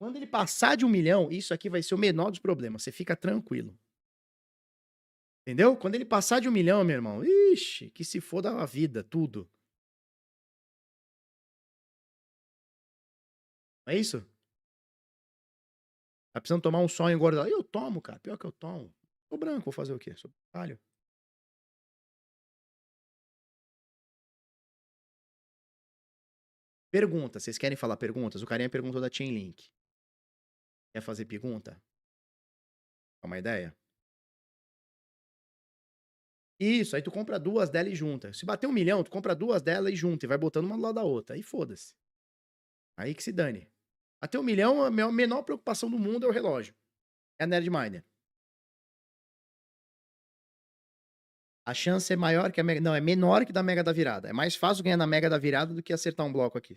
Quando ele passar de 1 milhão, isso aqui vai ser o menor dos problemas, você fica tranquilo. Entendeu? Quando ele passar de 1 milhão, meu irmão, ixi, que se foda a vida, tudo. Não é isso? Tá precisando tomar um sonho engordado. Eu tomo, cara, pior que eu tomo. Sou branco, vou fazer o quê? Sou palho. Pergunta, vocês querem falar perguntas? O carinha perguntou da Chainlink. Quer fazer pergunta? É uma ideia? Isso, aí tu compra duas dela e junta. Se bater 1 milhão, tu compra duas dela e junta, e vai botando uma do lado da outra. Aí foda-se. Aí que se dane. Até 1 milhão, a menor preocupação do mundo é o relógio. É a Nerd Miner. A chance é maior que a Mega. Não, é menor que da Mega da Virada. É mais fácil ganhar na Mega da Virada do que acertar um bloco aqui.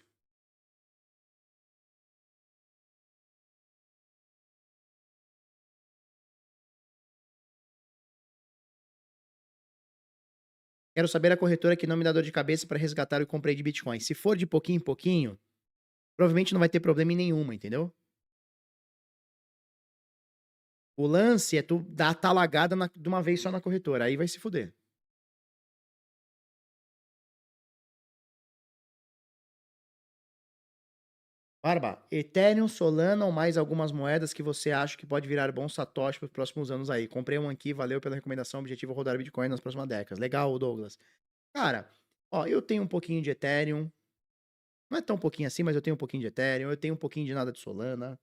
Quero saber a corretora que não me dá dor de cabeça para resgatar o que comprei de Bitcoin. Se for de pouquinho em pouquinho, provavelmente não vai ter problema em nenhuma, entendeu? O lance é tu dar a talagada de uma vez só na corretora. Aí vai se fuder. Barba, Ethereum, Solana ou mais algumas moedas que você acha que pode virar bom satoshi para os próximos anos aí. Comprei um aqui, valeu pela recomendação. Objetivo é rodar Bitcoin nas próximas décadas. Legal, Douglas. Cara, ó, eu tenho um pouquinho de Ethereum. Não é tão pouquinho assim, mas eu tenho um pouquinho de Ethereum. Eu tenho um pouquinho de nada de Solana.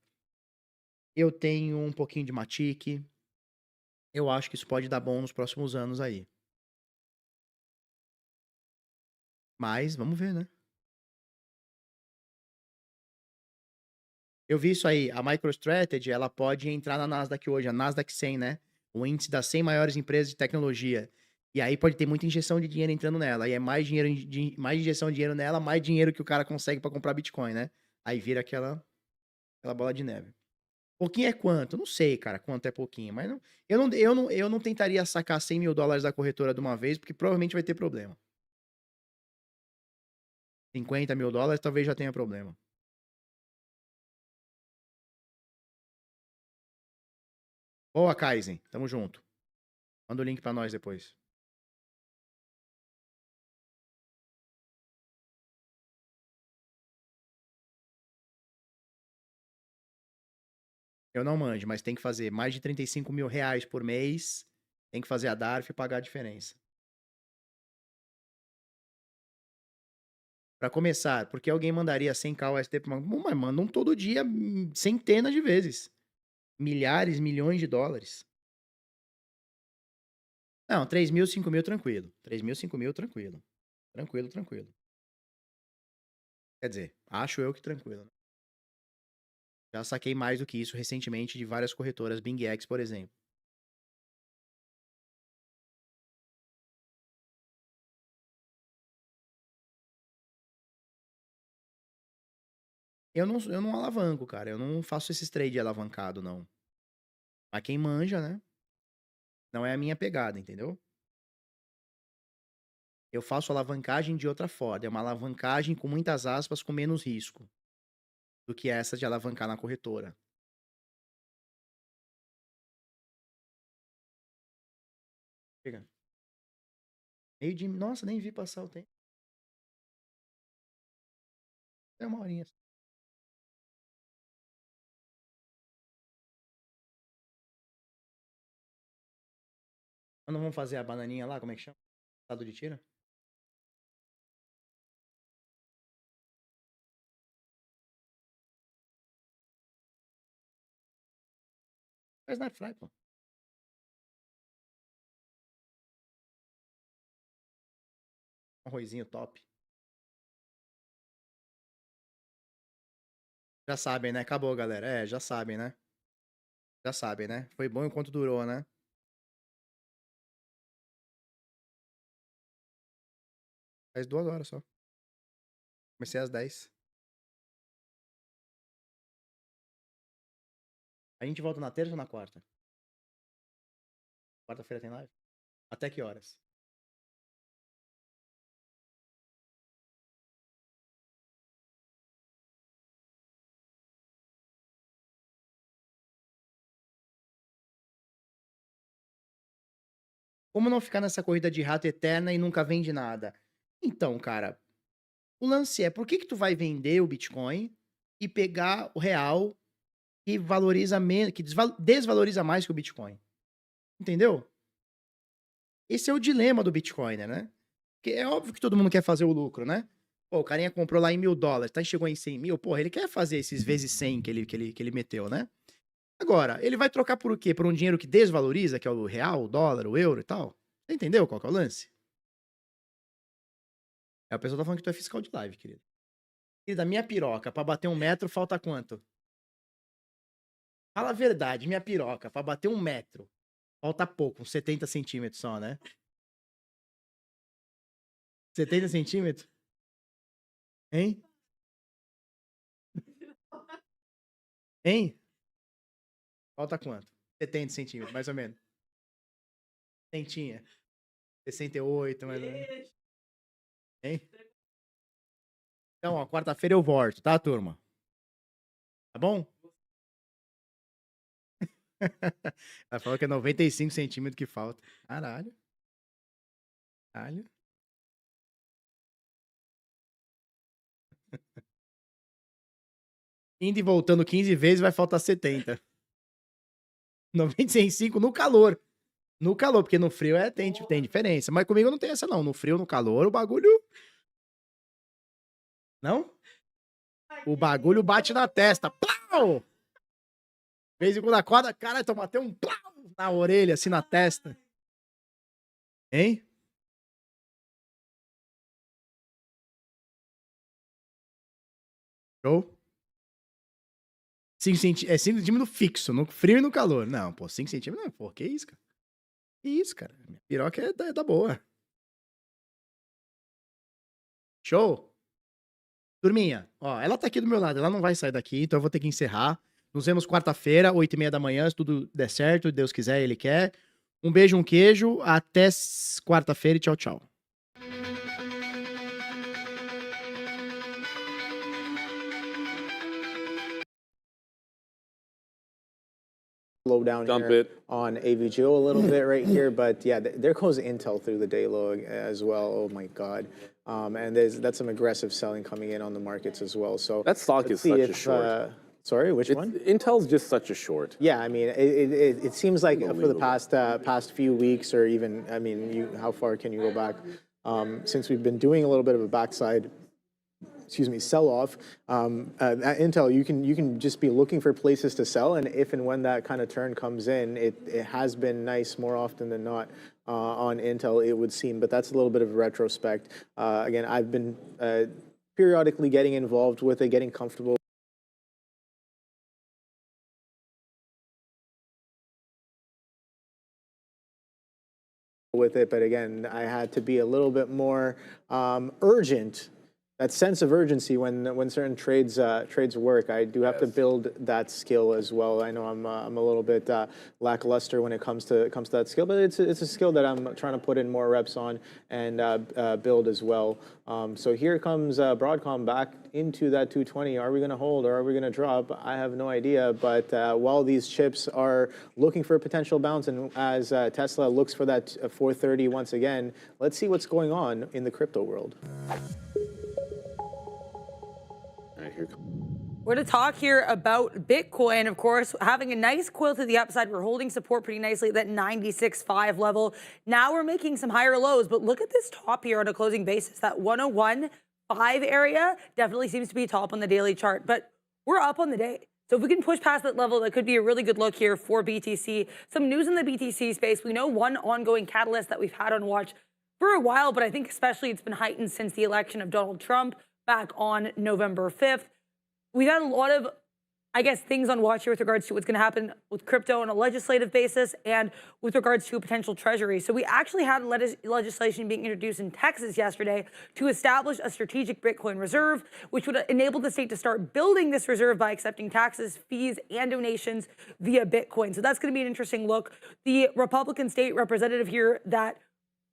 Eu tenho um pouquinho de Matic. Eu acho que isso pode dar bom nos próximos anos aí. Mas, vamos ver, né? Eu vi isso aí. A MicroStrategy, ela pode entrar na Nasdaq hoje, a Nasdaq 100, né? O índice das 100 maiores empresas de tecnologia. E aí pode ter muita injeção de dinheiro entrando nela. E é mais dinheiro, mais injeção de dinheiro nela, mais dinheiro que o cara consegue para comprar Bitcoin, né? Aí vira aquela bola de neve. Pouquinho é quanto? Não sei, cara, quanto é pouquinho. Mas não, eu não tentaria sacar US$ 100.000 da corretora de uma vez, porque provavelmente vai ter problema. US$ 50.000 talvez já tenha problema. Boa, Kaizen. Tamo junto. Manda o link pra nós depois. Eu não manjo, mas tem que fazer mais de R$ 35.000 por mês. Tem que fazer a DARF e pagar a diferença. Pra começar, porque alguém mandaria 100k USD pra uma... Mas mandam todo dia centenas de vezes. Milhares, milhões de dólares. Não, 3.000, 5.000, tranquilo. 3.000, 5.000, tranquilo. Tranquilo, tranquilo. Quer dizer, acho eu que tranquilo, né? Já saquei mais do que isso recentemente de várias corretoras, BingX, por exemplo. Eu não alavanco, cara. Eu não faço esses trade alavancado, não. Mas quem manja, né? Não é a minha pegada, entendeu? Eu faço alavancagem de outra forma. É uma alavancagem com muitas aspas, com menos risco do que essa de alavancar na corretora. Chega. Meio de. Nossa, nem vi passar o tempo. É uma horinha. Quando vamos fazer a bananinha lá, como é que chama? Estado de tira? Faz na fry, pô. Um arrozinho top. Já sabem, né? Acabou, galera. É, já sabem, né? Já sabem, né? Foi bom enquanto durou, né? Faz 2 horas só. Comecei às 10. A gente volta na terça ou na quarta? Quarta-feira tem live? Até que horas? Como não ficar nessa corrida de rato eterna e nunca vende nada? Então, cara, o lance é, por que que tu vai vender o Bitcoin e pegar o real que valoriza menos, que desvaloriza mais que o Bitcoin? Entendeu? Esse é o dilema do Bitcoiner, né? Porque é óbvio que todo mundo quer fazer o lucro, né? Pô, o carinha comprou lá em $1.000, tá? Chegou em 100 mil, porra, ele quer fazer esses vezes 100 que ele meteu, né? Agora, ele vai trocar por o quê? Por um dinheiro que desvaloriza, que é o real, o dólar, o euro e tal? Você entendeu qual que é o lance? É, a pessoa tá falando que tu é fiscal de live, querido. Querida, minha piroca, pra bater 1 metro, falta quanto? Fala a verdade, minha piroca, pra bater 1 metro, falta pouco, uns 70 centímetros só, né? 70 centímetros? Hein? Hein? Falta quanto? 70 centímetros, mais ou menos. Centinha. 68, mais ou menos. Hein? Então, ó, quarta-feira eu volto, tá, turma? Tá bom? Ela falou que é 95 centímetros que falta. Caralho. Caralho. Indo e voltando 15 vezes vai faltar 70. 95 no calor. No calor, porque no frio tem diferença. Mas comigo não tem essa, não. No frio, no calor, o bagulho. Não? O bagulho bate na testa. Plau! De vez em quando acorda, cara, toma até um plau na orelha, assim, na testa. Hein? Show? 5 centímetros. É 5 centímetros fixo, no frio e no calor. Não, pô, 5 centímetros. Não, pô, que isso, cara? Que isso, cara? Minha piroca é da boa. Show? Turminha, ó, ela tá aqui do meu lado, ela não vai sair daqui, então eu vou ter que encerrar. Nos vemos quarta-feira, 8h30 da manhã, se tudo der certo, Deus quiser, Ele quer. Um beijo, um queijo, até quarta-feira e tchau, tchau. Slow down Dump here it. on AVGO a little bit right here, but yeah, there goes Intel through the day low as well. Oh my God. And that's some aggressive selling coming in on the markets as well. So That stock let's is see such a if, short. sorry, which one? Intel's just such a short. Yeah, I mean, it seems like for the past few weeks, or even, I mean, how far can you go back? Since we've been doing a little bit of a backside, sell-off, at Intel, you can just be looking for places to sell, and if and when that kind of turn comes in, it has been nice more often than not on Intel, it would seem, but that's a little bit of a retrospect. Again, I've been periodically getting involved with it, getting comfortable with it, but again, I had to be a little bit more urgent. That sense of urgency when certain trades work. I do have to build that skill as well. I know I'm a little bit lackluster when it comes to that skill, but it's a skill that I'm trying to put in more reps on and build as well. So here comes Broadcom back into that 220. Are we going to hold or are we going to drop? I have no idea. But while these chips are looking for a potential bounce, and as Tesla looks for that 430 once again, let's see what's going on in the crypto world. All right, here. We're to talk here about Bitcoin, of course, having a nice quill to the upside. We're holding support pretty nicely at that 96.5 level. Now we're making some higher lows, but look at this top here on a closing basis. That 101.5 area definitely seems to be top on the daily chart, but we're up on the day. So if we can push past that level, that could be a really good look here for BTC. Some news in the BTC space. We know one ongoing catalyst that we've had on watch for a while, but I think especially it's been heightened since the election of Donald Trump back on November 5th. We've had a lot of, I guess, things on watch here with regards to what's going to happen with crypto on a legislative basis and with regards to a potential treasury. So we actually had legislation being introduced in Texas yesterday to establish a strategic Bitcoin reserve, which would enable the state to start building this reserve by accepting taxes, fees, and donations via Bitcoin. So that's going to be an interesting look. The Republican state representative here that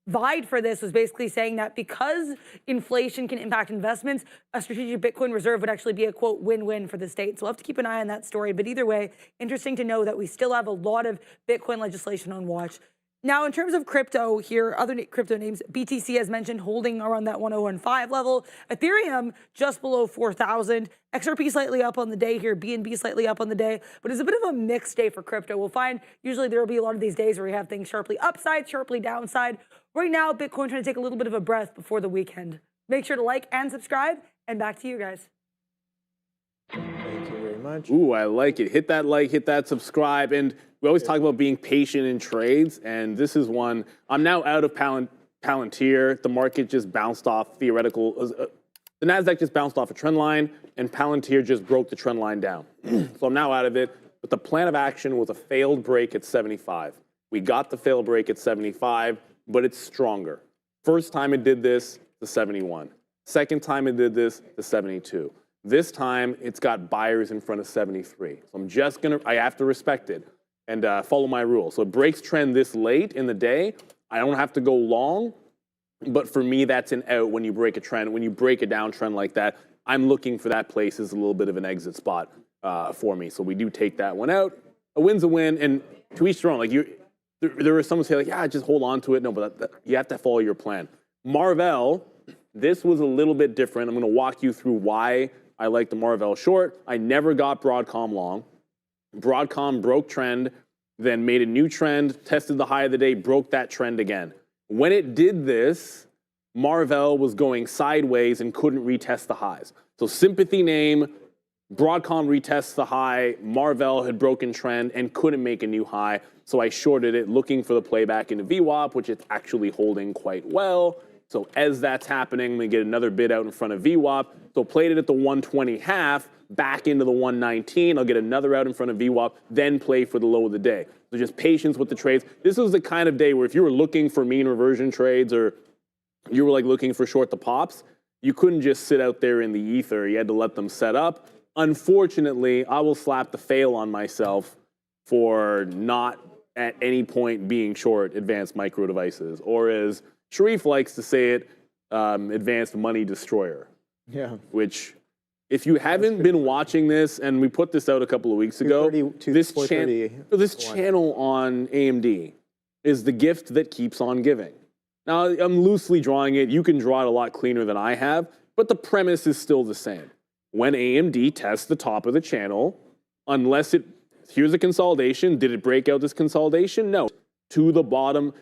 vied for this was basically saying that because inflation can impact investments, a strategic Bitcoin reserve would actually be a, quote, win-win for the state. So we'll have to keep an eye on that story. But either way, interesting to know that we still have a lot of Bitcoin legislation on watch. Now, in terms of crypto here, other crypto names, BTC as mentioned, holding around that 1015 level. Ethereum just below 4,000. XRP slightly up on the day here. BNB slightly up on the day. But it's a bit of a mixed day for crypto. We'll find usually there will be a lot of these days where we have things sharply upside, sharply downside. Right now, Bitcoin trying to take a little bit of a breath before the weekend. Make sure to like and subscribe. And back to you guys. Thank you very much. Ooh, I like it. Hit that like, hit that subscribe. And we always talk about being patient in trades. And this is one. I'm now out of Palantir. The market just bounced off theoretical. The NASDAQ just bounced off a trend line, and Palantir just broke the trend line down. So I'm now out of it. But the plan of action was a failed break at 75. We got the failed break at 75, but it's stronger. First time it did this, the 71. Second time it did this, the 72. This time, it's got buyers in front of 73. So I'm just going to, I have to respect it and follow my rule. So it breaks trend this late in the day. I don't have to go long, but for me, that's an out when you break a trend. When you break a downtrend like that, I'm looking for that place as a little bit of an exit spot for me. So we do take that one out. A win's a win, and to each their own. Like there was someone say like, yeah, just hold on to it. No, but you have to follow your plan. Marvell, this was a little bit different. I'm going to walk you through why I like the Marvell short. I never got Broadcom long. Broadcom broke trend, then made a new trend, tested the high of the day, broke that trend again. When it did this, Marvell was going sideways and couldn't retest the highs. So sympathy name, Broadcom retests the high, Marvell had broken trend and couldn't make a new high. So I shorted it looking for the playback into VWAP, which it's actually holding quite well. So as that's happening, we get another bid out in front of VWAP. So played it at the 120 half, back into the 119. I'll get another out in front of VWAP, then play for the low of the day. So just patience with the trades. This was the kind of day where if you were looking for mean reversion trades or you were like looking for short the pops, you couldn't just sit out there in the ether. You had to let them set up. Unfortunately, I will slap the fail on myself for not at any point being short advanced micro devices, or as Sharif likes to say it, advanced money destroyer. Yeah. Which, if you haven't been watching this, and we put this out a couple of weeks ago, this channel on AMD is the gift that keeps on giving. Now, I'm loosely drawing it. You can draw it a lot cleaner than I have, but the premise is still the same. When AMD tests the top of the channel, unless it, here's a consolidation. Did it break out this consolidation? No. To the bottom,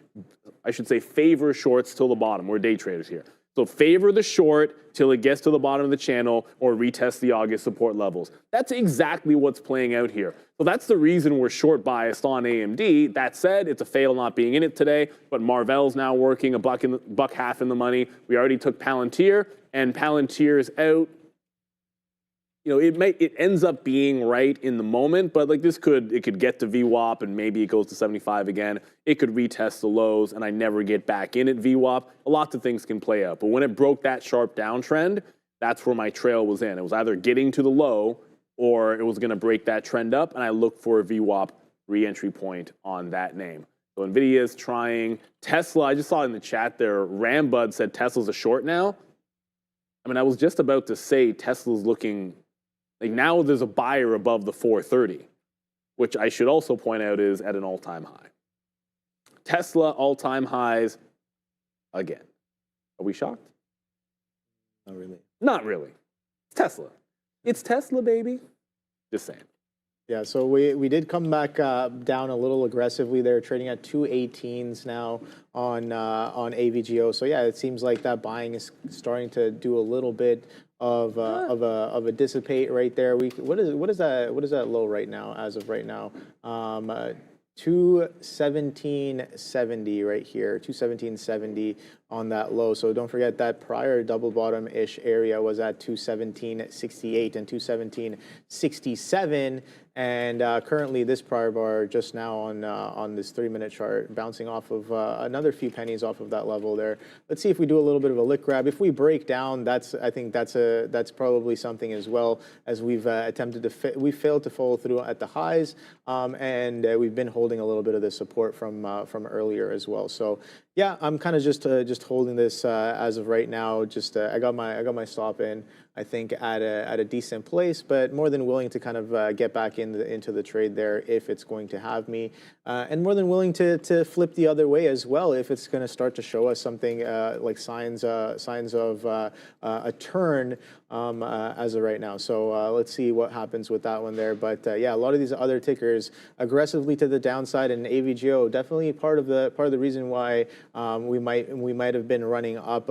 I should say favor shorts till the bottom. We're day traders here. So favor the short till it gets to the bottom of the channel or retest the August support levels. That's exactly what's playing out here. So that's the reason we're short biased on AMD. That said, it's a fail not being in it today, but Marvell's now working buck half in the money. We already took Palantir, and Palantir's out. You know, it ends up being right in the moment, but like it could get to VWAP and maybe it goes to 75 again. It could retest the lows and I never get back in at VWAP. Lots of things can play out, but when it broke that sharp downtrend, that's where my trail was in. It was either getting to the low or it was going to break that trend up, and I looked for a VWAP re-entry point on that name. So NVIDIA is trying. Tesla, I just saw in the chat there, Rambud said Tesla's a short now. I mean, I was just about to say Tesla's looking. Like now there's a buyer above the 430, which I should also point out is at an all-time high. Tesla all-time highs again. Are we shocked? Not really. Not really. It's Tesla. It's Tesla, baby. Just saying. Yeah, so we did come back down a little aggressively there, trading at 218s now on AVGO. So yeah, it seems like that buying is starting to do a little bit of a dissipate right there. What is that low right now? As of right now, 217.70 right here, 217.70 on that low. So don't forget that prior double bottom-ish area was at 217.68 and 217.67. And currently this prior bar just now on this 3-minute chart bouncing off of another few pennies off of that level there. Let's see if we do a little bit of a lick grab. If we break down, I think that's probably something as well, as we've attempted to we failed to follow through at the highs, and we've been holding a little bit of the support from earlier as well. So yeah, I'm kind of just holding this as of right now. I got my stop in. I think at a decent place, but more than willing to kind of get back into the trade there if it's going to have me, and more than willing to flip the other way as well if it's going to start to show us something like signs of a turn as of right now. So let's see what happens with that one there. But yeah, a lot of these other tickers aggressively to the downside, and AVGO definitely part of the reason why we might have been running up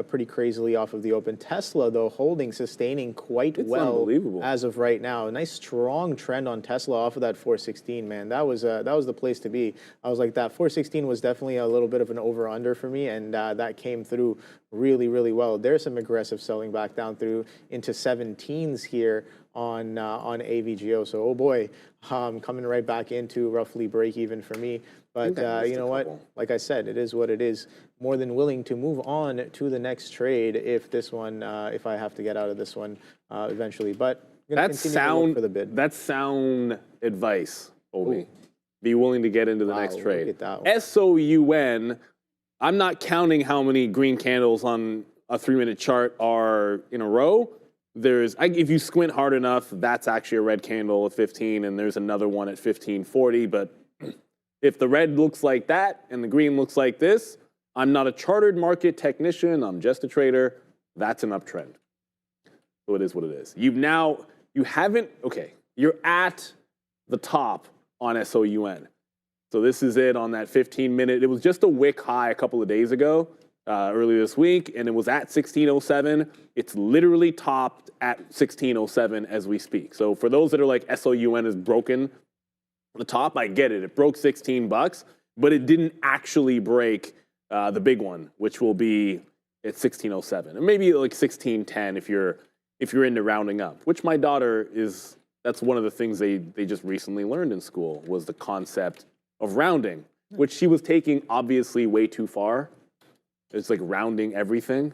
pretty crazily off of the open. Tesla though sustaining quite well as of right now. A nice strong trend on Tesla off of that 416, man. That was the place to be. I was like, that 416 was definitely a little bit of an over under for me, and that came through really well. There's some aggressive selling back down through into 17s here on AVGO. So oh boy, coming right back into roughly break even for me. But you know what? Like I said, it is what it is. More than willing to move on to the next trade if this one, if I have to get out of this one eventually. But that's sound for the bid. That's sound advice, Obi. Be willing to get into the next trade. Look at that. SOUN. I'm not counting how many green candles on a 3-minute chart are in a row. If you squint hard enough, that's actually a red candle at 15, and there's another one at 15.40. But if the red looks like that and the green looks like this, I'm not a chartered market technician. I'm just a trader. That's an uptrend. So it is what it is. You're at the top on SOUN. So this is it on that 15-minute. It was just a wick high a couple of days ago, earlier this week, and it was at 1607. It's literally topped at 1607 as we speak. So for those that are like SOUN is broken the top, I get it. It broke $16, but it didn't actually break the big one, which will be at 1607, and maybe like 1610 if you're into rounding up. Which my daughter is. That's one of the things they just recently learned in school was the concept of rounding, which she was taking obviously way too far. It's like rounding everything.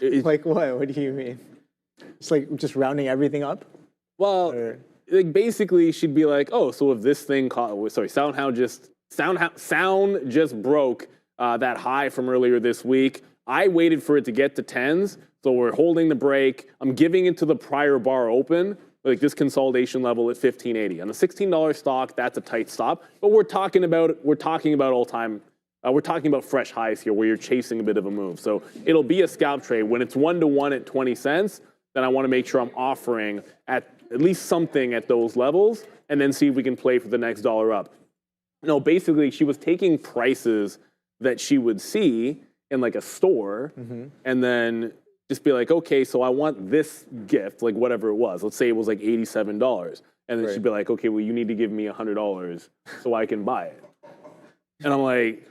Like what? What do you mean? It's like just rounding everything up? Well, like basically she'd be like, oh, so if this thing Sound just broke that high from earlier this week. I waited for it to get to 10s, so we're holding the break. I'm giving it to the prior bar open, like this consolidation level at 1580. On a $16 stock, that's a tight stop. But we're talking about all time. We're talking about fresh highs here, where you're chasing a bit of a move. So it'll be a scalp trade when it's 1-to-1 at 20 cents. Then I want to make sure I'm offering at least something at those levels, and then see if we can play for the next dollar up. No, basically she was taking prices that she would see in like a store, and then just be like, okay, so I want this gift, like whatever it was. Let's say it was like $87. And then she'd be like, okay, well, you need to give me $100 so I can buy it. And I'm like,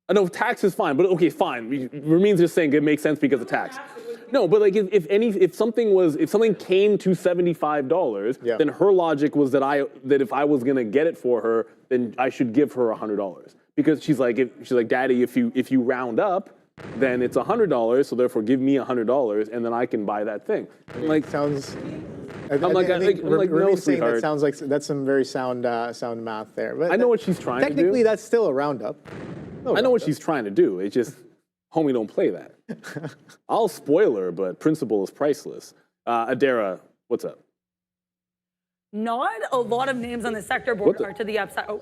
I know tax is fine, but okay, fine. Ramin's just saying it makes sense because of tax. No, but like if something came to $75, then her logic was that if I was gonna get it for her, then I should give her $100. Because she's like, Daddy, if you round up, then it's $100, so therefore give me $100, and then I can buy that thing. I'm like, sounds. I'm like, no, sweetheart. That sounds like that's some very sound math there. But I know what she's trying to do. Technically, that's still a roundup. I know what she's trying to do. It's just, homie, don't play that. I'll spoil her, but principle is priceless. Adara, what's up? Not a lot of names on the sector board are to the upside. Oh.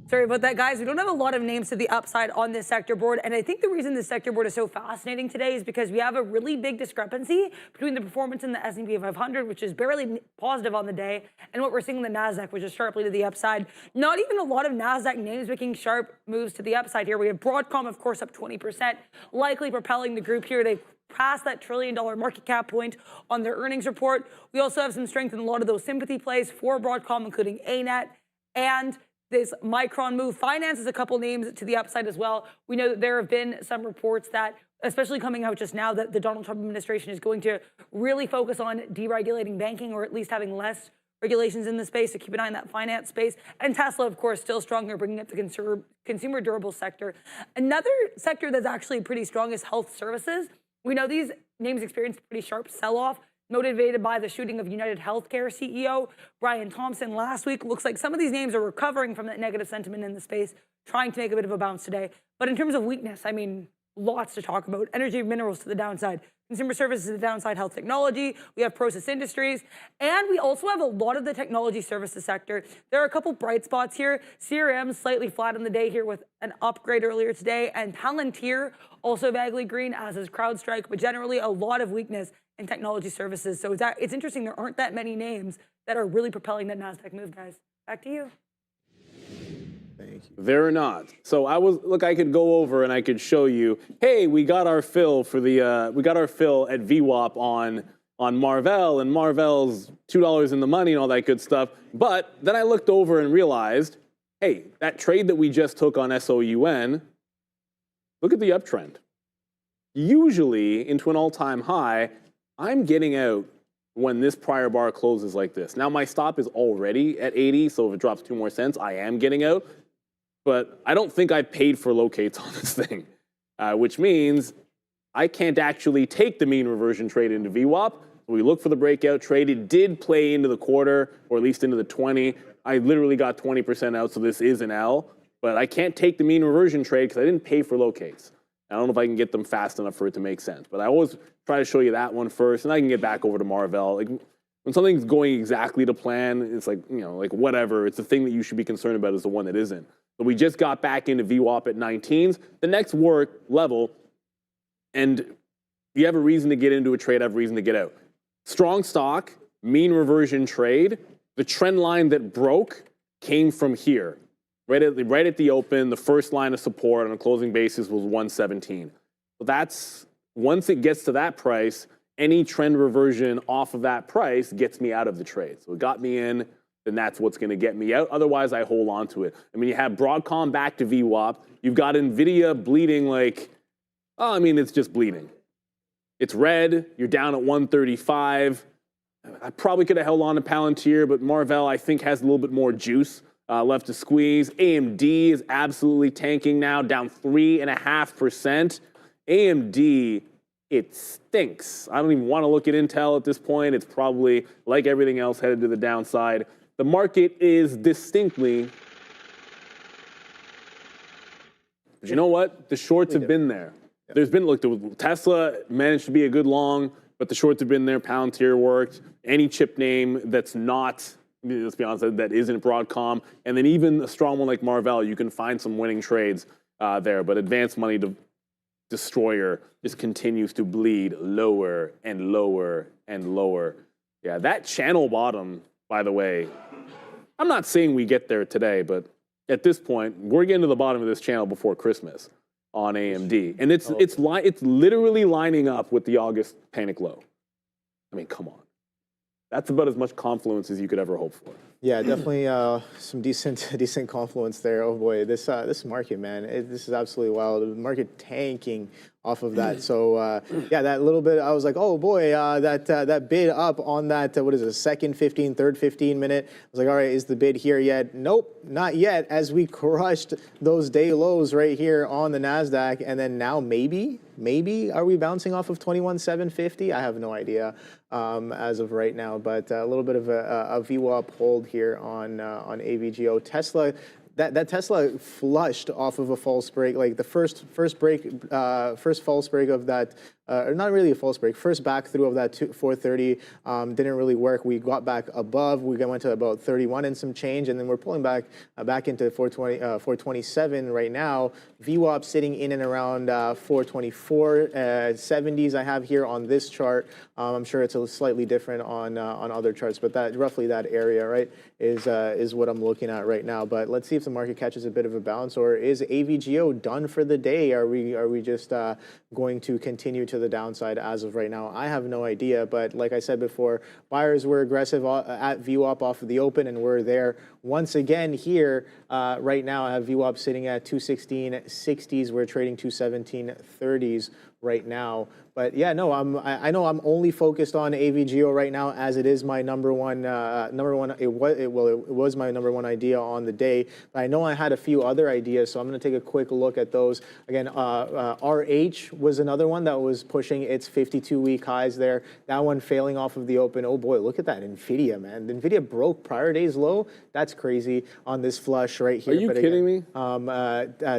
Sorry about that, guys. We don't have a lot of names to the upside on this sector board, and I think the reason this sector board is so fascinating today is because we have a really big discrepancy between the performance in the S&P 500, which is barely positive on the day, and what we're seeing in the NASDAQ, which is sharply to the upside. Not even a lot of NASDAQ names making sharp moves to the upside here. We have Broadcom, of course, up 20%, likely propelling the group here. They passed that $1 trillion market cap point on their earnings report. We also have some strength in a lot of those sympathy plays for Broadcom, including ANET and this Micron move. Finance is a couple names to the upside as well. We know that there have been some reports that, especially coming out just now, that the Donald Trump administration is going to really focus on deregulating banking, or at least having less regulations in the space. So keep an eye on that finance space. And Tesla, of course, still strong. They're bringing up the consumer durable sector. Another sector that's actually pretty strong is health services. We know these names experienced a pretty sharp sell-off, motivated by the shooting of United Healthcare CEO Brian Thompson last week. Looks like some of these names are recovering from that negative sentiment in the space, trying to make a bit of a bounce today. But in terms of weakness, I mean, lots to talk about. Energy and minerals to the downside. Consumer services to the downside, health technology. We have process industries. And we also have a lot of the technology services sector. There are a couple bright spots here. CRM slightly flat on the day here with an upgrade earlier today. And Palantir also vaguely green, as is CrowdStrike. But generally, a lot of weakness in technology services. So it's interesting. There aren't that many names that are really propelling that NASDAQ move, guys. Back to you. They're not. So I could go over and I could show you, hey, we got our fill for the, we got our fill at VWAP on Marvell, and Marvell's $2 in the money and all that good stuff. But then I looked over and realized, hey, that trade that we just took on SOUN, look at the uptrend. Usually into an all-time high, I'm getting out when this prior bar closes like this. Now my stop is already at 80, so if it drops 2 more cents, I am getting out. But I don't think I paid for locates on this thing, which means I can't actually take the mean reversion trade into VWAP. We look for the breakout trade. It did play into the quarter, or at least into the 20. I literally got 20% out, so this is an L. But I can't take the mean reversion trade because I didn't pay for locates. I don't know if I can get them fast enough for it to make sense. But I always try to show you that one first, and I can get back over to Marvell. Like, when something's going exactly to plan, it's like, you know, like whatever. It's the thing that you should be concerned about is the one that isn't. So we just got back into VWAP at 19s. The next work level, and you have a reason to get into a trade, have a reason to get out. Strong stock, mean reversion trade. The trend line that broke came from here. Right at the open, the first line of support on a closing basis was 117. So that's, once it gets to that price, any trend reversion off of that price gets me out of the trade. So it got me in, then that's what's going to get me out. Otherwise, I hold on to it. I mean, you have Broadcom back to VWAP. You've got NVIDIA bleeding like, oh, I mean, it's just bleeding. It's red. You're down at 135. I probably could have held on to Palantir, but Marvell, I think, has a little bit more juice left to squeeze. AMD is absolutely tanking now, down 3.5%. AMD, it stinks. I don't even want to look at Intel at this point. It's probably, like everything else, headed to the downside. The market is distinctly, but you know what? The shorts have been there. There's been, look, Tesla managed to be a good long, but the shorts have been there. Palantir worked. Any chip name that's not, let's be honest, that isn't Broadcom, and then even a strong one like Marvell, you can find some winning trades there. But advanced money destroyer just continues to bleed lower and lower and lower. Yeah, that channel bottom, by the way, I'm not saying we get there today, but at this point, we're getting to the bottom of this channel before Christmas on AMD. And it's literally lining up with the August panic low. I mean, come on. That's about as much confluence as you could ever hope for. Yeah, definitely some decent confluence there. Oh boy, this market, man, this is absolutely wild. The market tanking off of that. So yeah, that little bit, I was like, oh boy, that bid up on that, what is it, second 15, third 15 minute. I was like, all right, is the bid here yet? Nope, not yet, as we crushed those day lows right here on the NASDAQ. And then now maybe are we bouncing off of 21,750? I have no idea as of right now, but a little bit of a VWAP hold here on AVGO. Tesla, that Tesla flushed off of a false break, like the first false break of that, or not really a false break, first back through of that 430 didn't really work. We got back above, we went to about 31 and some change, and then we're pulling back into 427 right now. VWAP sitting in and around 424, 70s I have here on this chart. I'm sure it's a slightly different on other charts, but that roughly that area, right, is what I'm looking at right now. But let's see if the market catches a bit of a bounce, or is AVGO done for the day? Are we just going to continue to the downside as of right now? I have no idea, but like I said before, buyers were aggressive at VWAP off of the open, and we're there once again here. Right now I have VWAP sitting at 216.60s. We're trading 217.30s right now. But yeah, no, I know I'm only focused on AVGO right now, as it is my number one. It was my number one idea on the day. But I know I had a few other ideas, so I'm going to take a quick look at those. Again, RH was another one that was pushing its 52-week highs there. That one failing off of the open. Oh boy, look at that Nvidia, man. Nvidia broke prior day's low. That's crazy on this flush right here. Are you kidding me?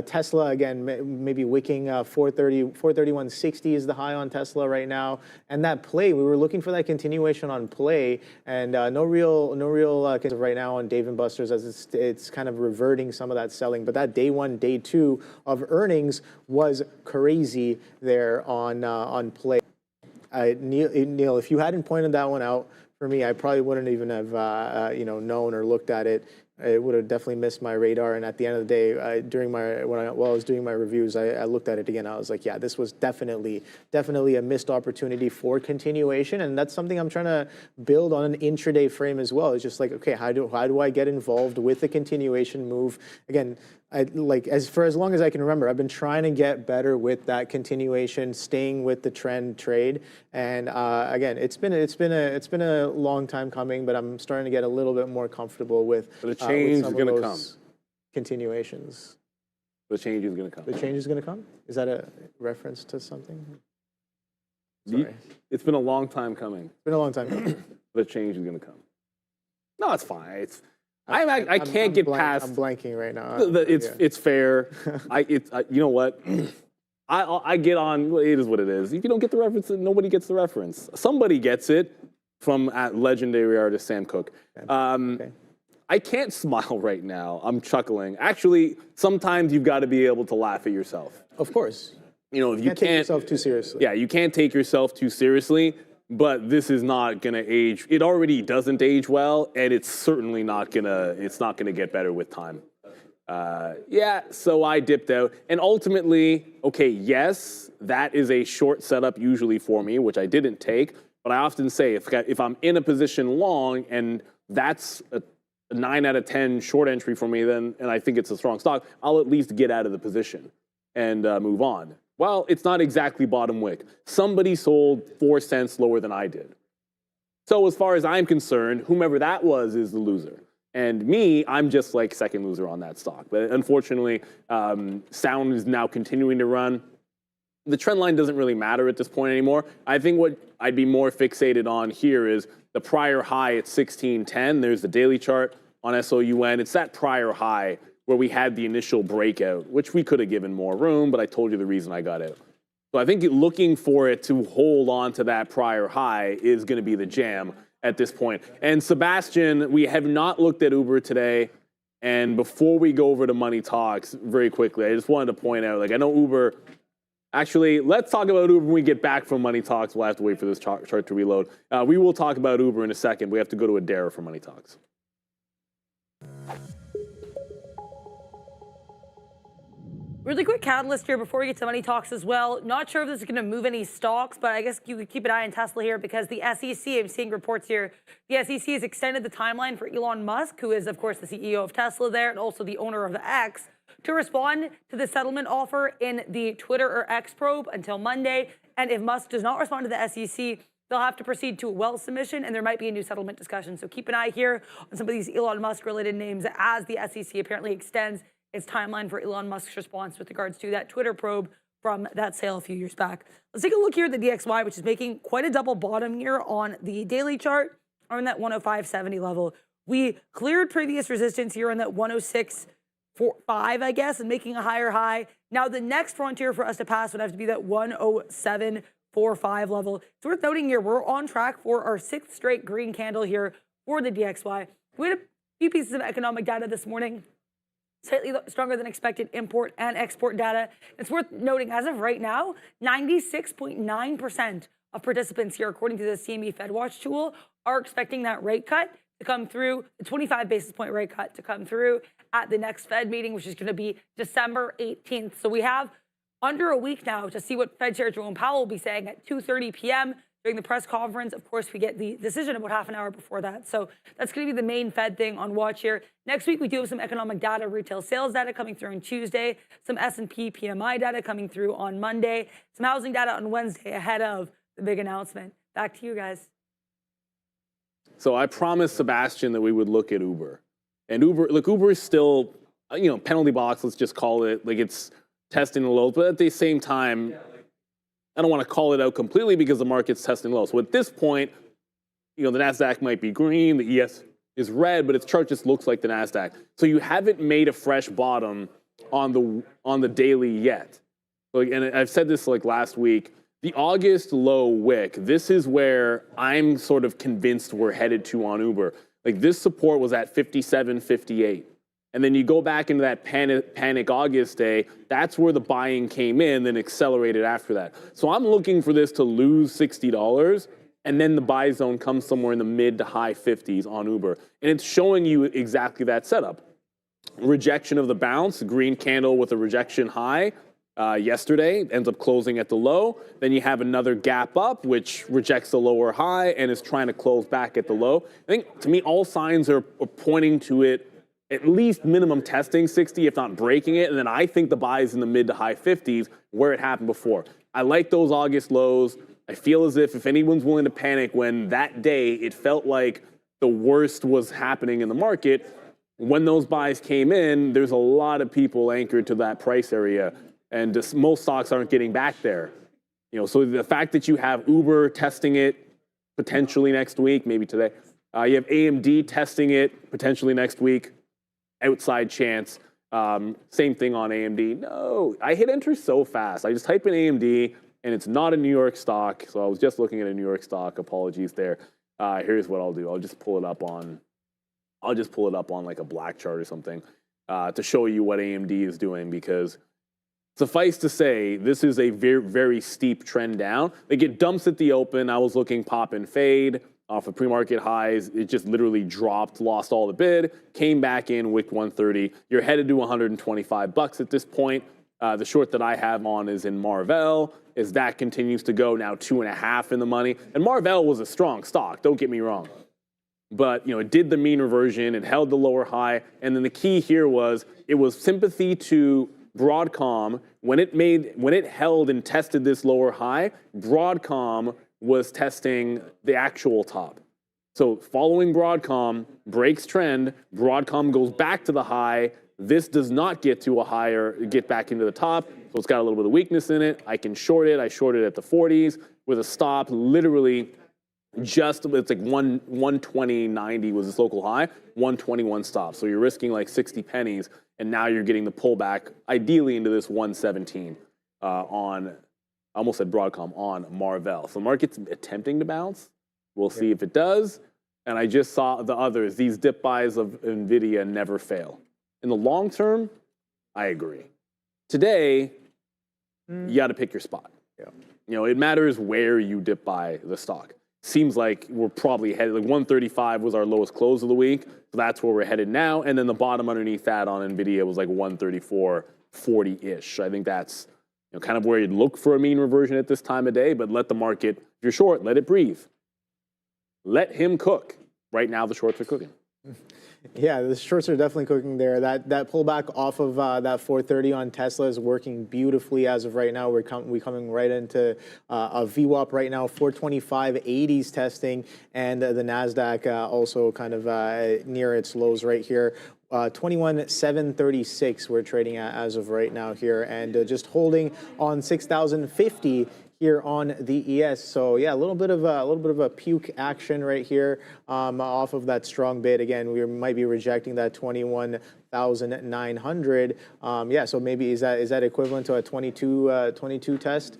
Tesla again, maybe wicking 431.60 is the high on Tesla right now, and that play, we were looking for that continuation on play, and no real right now on Dave & Buster's, as it's kind of reverting some of that selling. But that day one, day two of earnings was crazy there on play. Neil, if you hadn't pointed that one out for me, I probably wouldn't even have known or looked at it. It would have definitely missed my radar. And at the end of the day, while I was doing my reviews, I looked at it again. I was like, yeah, this was definitely a missed opportunity for continuation. And that's something I'm trying to build on an intraday frame as well. It's just like, okay, how do I get involved with the continuation move? Again, for as long as I can remember, I've been trying to get better with that continuation, staying with the trend trade. And again, it's been a long time coming, but I'm starting to get a little bit more comfortable with the change is going to come. Continuations. The change is going to come. The change is going to come? Is that a reference to something? Sorry. It's been a long time coming. It's been a long time coming. The change is going to come. No, it's fine. I can't get past. I'm blanking right now. It's fair. You know what? I get on. It is what it is. If you don't get the reference, nobody gets the reference. Somebody gets it from legendary artist Sam Cooke. Okay. I can't smile right now. I'm chuckling. Actually, sometimes you've got to be able to laugh at yourself. Of course. You know, if you can't take yourself too seriously. Yeah, you can't take yourself too seriously. But this is not going to age. It already doesn't age well, and it's certainly not going to. It's not going to get better with time. Yeah, so I dipped out, and ultimately, okay, yes, that is a short setup usually for me, which I didn't take. But I often say if I'm in a position long and that's a 9 out of 10 short entry for me, then and I think it's a strong stock, I'll at least get out of the position and move on. Well, it's not exactly bottom wick. Somebody sold 4 cents lower than I did. So as far as I'm concerned, whomever that was is the loser. And me, I'm just like second loser on that stock. But unfortunately, Sound is now continuing to run. The trend line doesn't really matter at this point anymore. I think what I'd be more fixated on here is the prior high at 1610. There's the daily chart on SOUN. It's that prior high where we had the initial breakout, which we could have given more room, but I told you the reason I got out. So I think looking for it to hold on to that prior high is going to be the jam at this point. And Sebastian, we have not looked at Uber today. And before we go over to Money Talks very quickly, I just wanted to point out, I know Uber, actually, let's talk about Uber when we get back from Money Talks. We'll have to wait for this chart to reload. We will talk about Uber in a second. We have to go to Adara for Money Talks. Really quick catalyst here before we get to Money Talks as well. Not sure if this is going to move any stocks, but I guess you could keep an eye on Tesla here because the SEC, I'm seeing reports here, the SEC has extended the timeline for Elon Musk, who is, of course, the CEO of Tesla there and also the owner of the X, to respond to the settlement offer in the Twitter or X probe until Monday. And if Musk does not respond to the SEC, they'll have to proceed to a well submission, and there might be a new settlement discussion. So keep an eye here on some of these Elon Musk-related names as the SEC apparently extends its timeline for Elon Musk's response with regards to that Twitter probe from that sale a few years back. Let's take a look here at the DXY, which is making quite a double bottom here on the daily chart, or in that 105.70 level. We cleared previous resistance here on that 106.45, I guess, and making a higher high. Now the next frontier for us to pass would have to be that 107.45 level. It's worth noting here, we're on track for our 6th straight green candle here for the DXY. We had a few pieces of economic data this morning. Slightly stronger than expected import and export data. It's worth noting, as of right now, 96.9% of participants here, according to the CME FedWatch tool, are expecting that rate cut to come through, the 25 basis point rate cut to come through at the next Fed meeting, which is going to be December 18th. So we have under a week now to see what Fed Chair Jerome Powell will be saying at 2:30 p.m. during the press conference. Of course, we get the decision about half an hour before that. So that's going to be the main Fed thing on watch here. Next week, we do have some economic data, retail sales data coming through on Tuesday, some S&P PMI data coming through on Monday, some housing data on Wednesday ahead of the big announcement. Back to you guys. So I promised Sebastian that we would look at Uber. And Uber is still, penalty box, let's just call it, like it's testing the lows, but at the same time, I don't want to call it out completely because the market's testing low. So at this point, the NASDAQ might be green, the ES is red, but its chart just looks like the NASDAQ. So you haven't made a fresh bottom on the daily yet. And I've said this like last week, the August low wick, this is where I'm sort of convinced we're headed to on Uber. Like this support was at 57.58. And then you go back into that panic August day, that's where the buying came in, then accelerated after that. So I'm looking for this to lose $60, and then the buy zone comes somewhere in the mid to high 50s on Uber. And it's showing you exactly that setup. Rejection of the bounce, green candle with a rejection high yesterday, ends up closing at the low. Then you have another gap up, which rejects the lower high and is trying to close back at the low. I think, to me, all signs are pointing to it at least minimum testing 60, if not breaking it. And then I think the buy is in the mid to high 50s where it happened before. I like those August lows. I feel as if anyone's willing to panic when that day it felt like the worst was happening in the market, when those buys came in, there's a lot of people anchored to that price area. And just most stocks aren't getting back there. So the fact that you have Uber testing it potentially next week, maybe today, you have AMD testing it potentially next week, outside chance. Same thing on AMD. No, I hit enter so fast. I just type in AMD and it's not a New York stock. So I was just looking at a New York stock. Apologies there. Here's what I'll do. I'll just pull it up on like a black chart or something to show you what AMD is doing, because suffice to say, this is a very, very steep trend down. They get dumps at the open. I was looking pop and fade off of pre-market highs. It just literally dropped, lost all the bid, came back in, wicked 130. You're headed to 125 bucks at this point. The short that I have on is in Marvell, as that continues to go now 2.5 in the money. And Marvell was a strong stock, don't get me wrong. But it did the mean reversion, it held the lower high, and then the key here was it was sympathy to Broadcom. When it held and tested this lower high, Broadcom was testing the actual top. So following Broadcom, breaks trend, Broadcom goes back to the high. This does not get to a higher, get back into the top. So it's got a little bit of weakness in it. I can short it. I shorted at the 40s with a stop literally just, it's like 120.90 was its local high, 121 stop. So you're risking like 60 pennies, and now you're getting the pullback ideally into this 117 on, I almost said Broadcom, on Marvell. So the market's attempting to bounce. We'll see if it does. And I just saw the others. These dip buys of NVIDIA never fail. In the long term, I agree. Today, you got to pick your spot. Yeah. It matters where you dip buy the stock. Seems like we're probably headed, like 135 was our lowest close of the week. So that's where we're headed now. And then the bottom underneath that on NVIDIA was like 134.40-ish. I think that's kind of where you'd look for a mean reversion at this time of day, but let the market, if you're short, let it breathe. Let him cook. Right now, the shorts are cooking. Yeah, the shorts are definitely cooking there. That pullback off of that 430 on Tesla is working beautifully as of right now. We're coming right into a VWAP right now, 425.80s testing, and the NASDAQ also kind of near its lows right here. 21,736 we're trading at as of right now here, and just holding on 6,050 here on the ES. So yeah, a little bit of a puke action right here off of that strong bid. Again, we might be rejecting that 21,900. Yeah, so maybe is that equivalent to a 22 test?